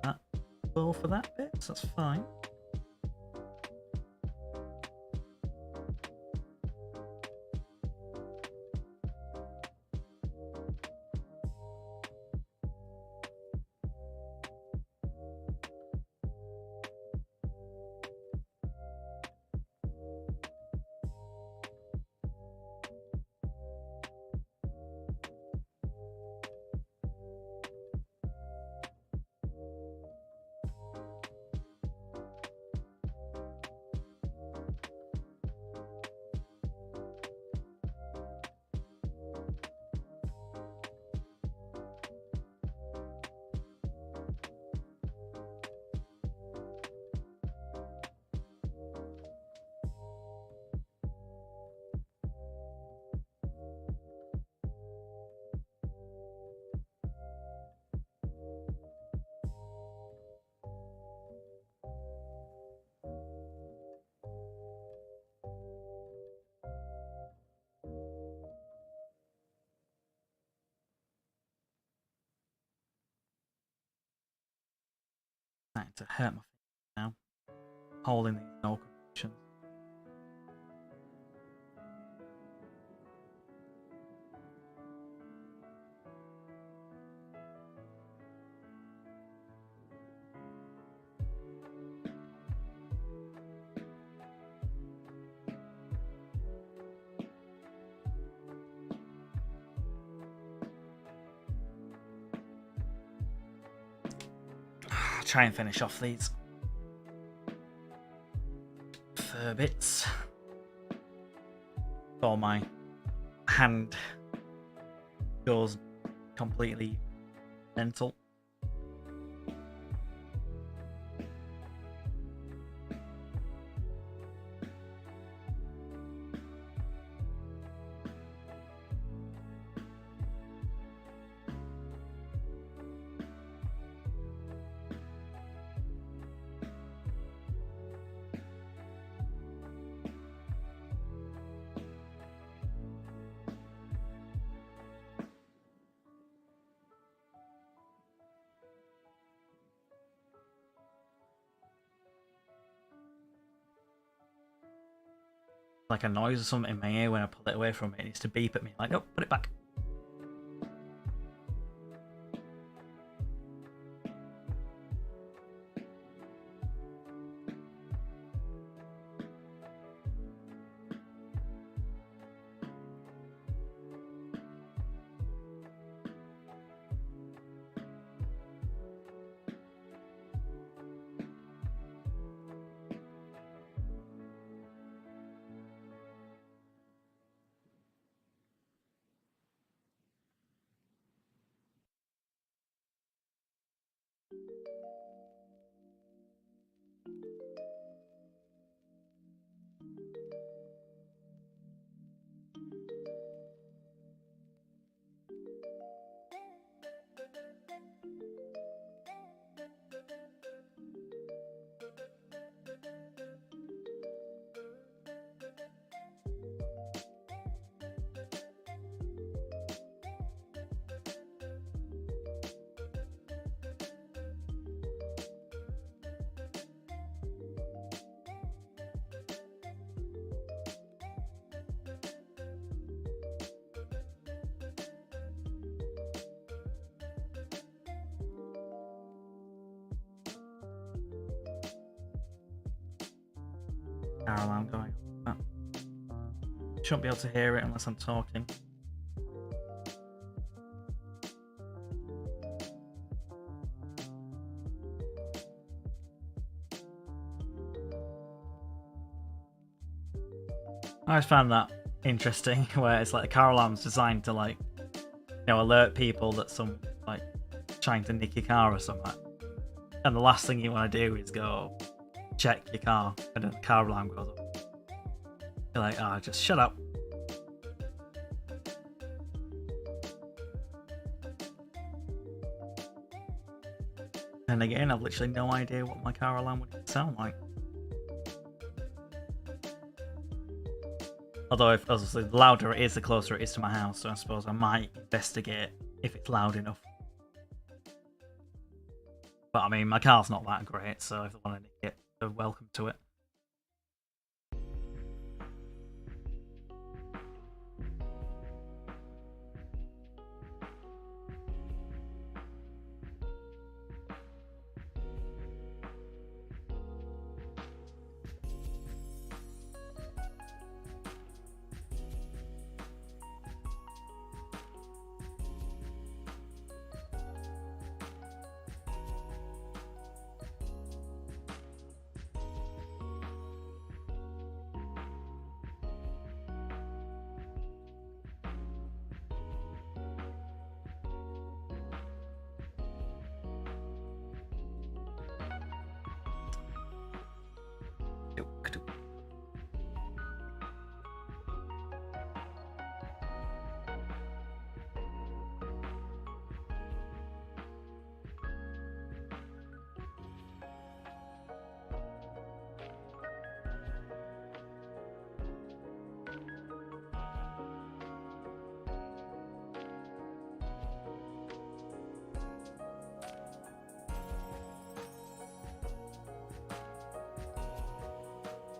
That will for that bit, so that's fine. Starting to hurt my fingers now, holding these no conditions. Try and finish off these fur bits before my hand goes completely mental. like a noise or something in my ear when I pull it away from it. It needs to beep at me like, oh, put it back. Car alarm going off. Shouldn't be able to hear it unless I'm talking. I always found that interesting, where it's like a car alarm's designed to like, alert people that some like trying to nick your car or something. And the last thing you want to do is go check your car, and then the car alarm goes off. You're like, oh, just shut up. And again, I've literally no idea what my car alarm would sound like. Although, if obviously, the louder it is, the closer it is to my house, so I suppose I might investigate if it's loud enough. But I mean, my car's not that great, so if they want to nick it, they're welcome to it.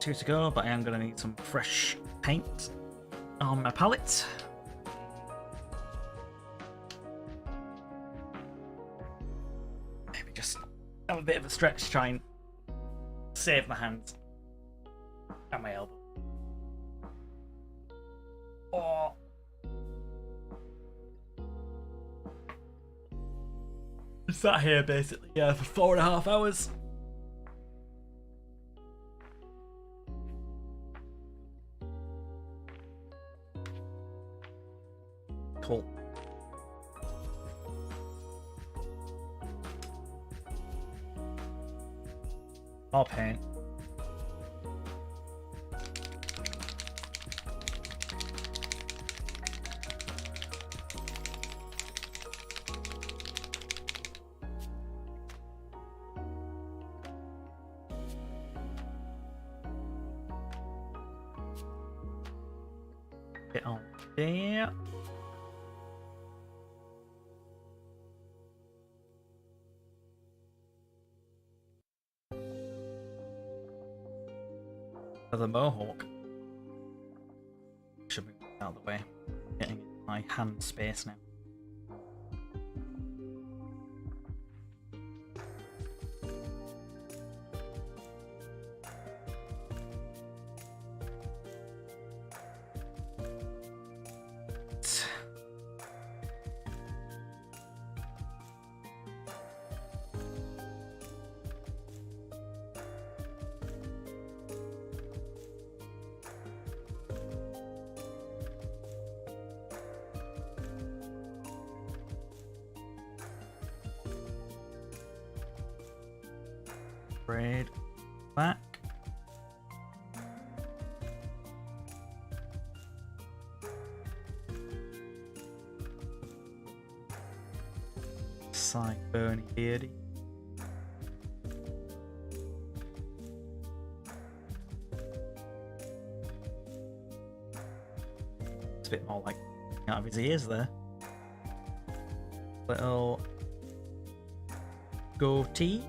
Two to go, but I am going to need some fresh paint on my palette. Maybe just have a bit of a stretch to try and save my hands and my elbow. Oh. I sat here basically, for 4.5 hours. Cool. More paint. Bit on there. For the mohawk. out of the way. Getting in my hand space now. Braid back. Sideburny beardy. It's a bit more like out of his ears there. Little goatee.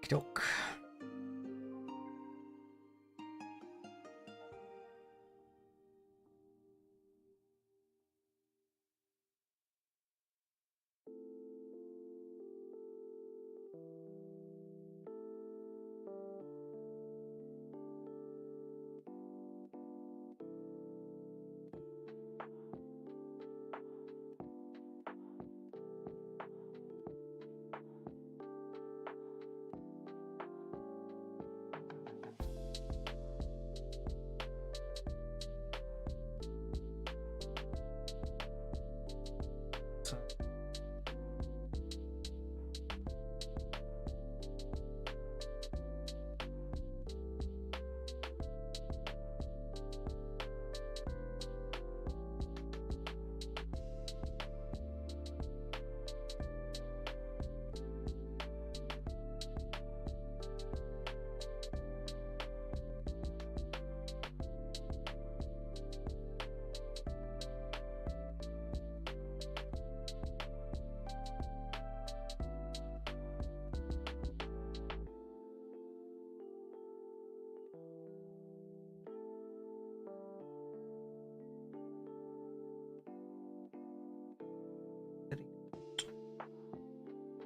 Okey-doke.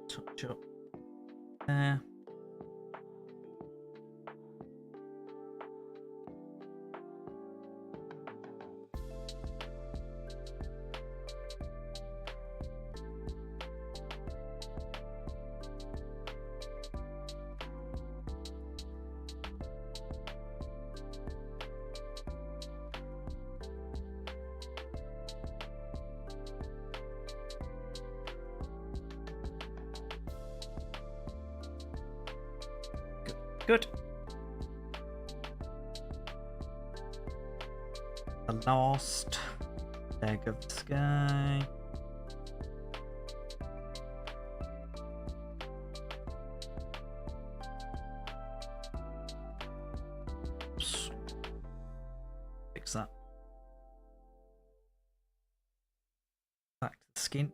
Touch up there. Good. The last leg of the sky. Oops. Fix that. Back to the skin.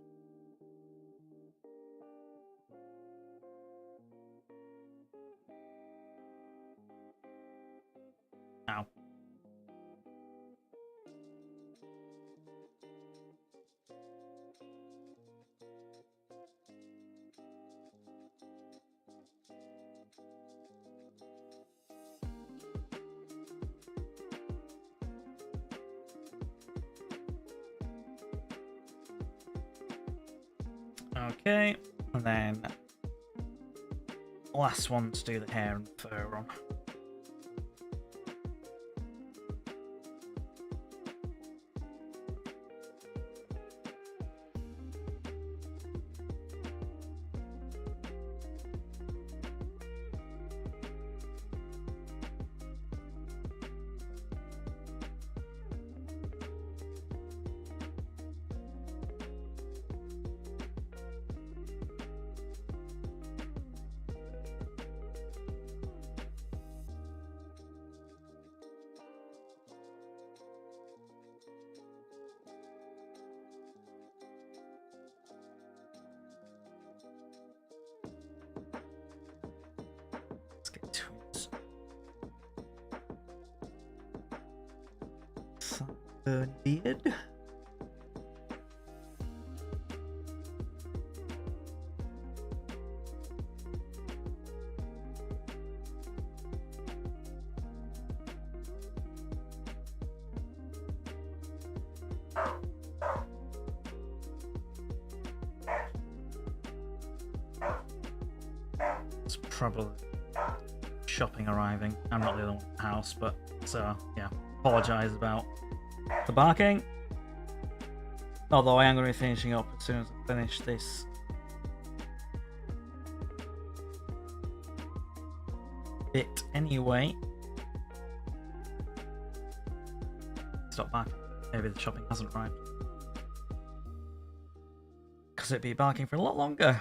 Ow. Okay, and then last one to do the hair and fur on. beard. It's probably shopping arriving. I'm not the other one in the house, but so yeah, apologise about the barking. Although I am going to be finishing up as soon as I finish this bit anyway. Stop barking. Maybe the shopping hasn't arrived. Because it'd be barking for a lot longer.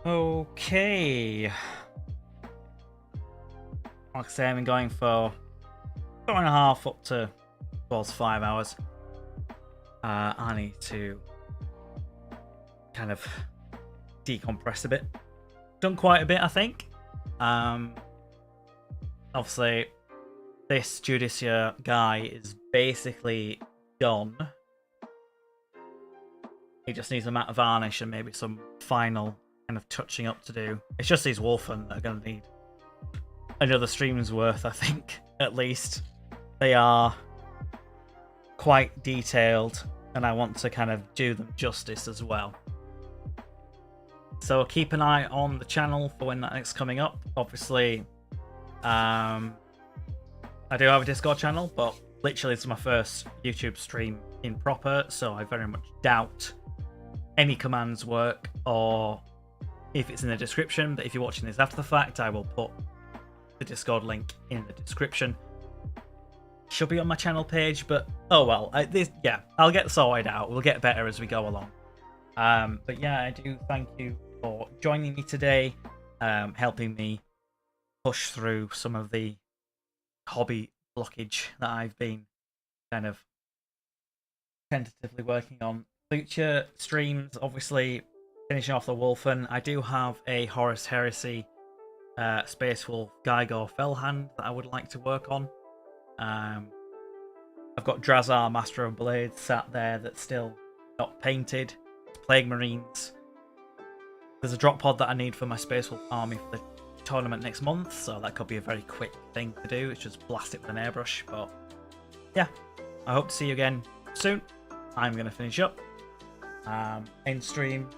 Okay. Like I say, I've been going for 4.5 up to towards 5 hours. I need to kind of decompress a bit. Done quite a bit, I think. Obviously, this Judiciar guy is basically done. He just needs a matte varnish and maybe some final kind of touching up to do. It's just these Wulfen that are going to need another stream's worth, I think, at least. They are quite detailed, and I want to kind of do them justice as well. So keep an eye on the channel for when that next coming up. Obviously, I do have a Discord channel, but literally it's my first YouTube stream in proper, so I very much doubt any commands work, or if it's in the description. But if you're watching this after the fact, I will put the Discord link in the description. Should be on my channel page, but oh well. Yeah, I'll get sorted out. We'll get better as we go along. But yeah, I do thank you for joining me today, helping me push through some of the hobby blockage that I've been kind of tentatively working on. Future streams, obviously, finishing off the Wulfen. I do have a Horus Heresy Space Wolf Gygor Fellhand that I would like to work on. I've got Drazar Master of Blades sat there that's still not painted. Plague Marines. There's a drop pod that I need for my Space Wolf army for the tournament next month, so that could be a very quick thing to do. It's just blast it with an airbrush. But yeah, I hope to see you again soon. I'm going to finish up. End stream.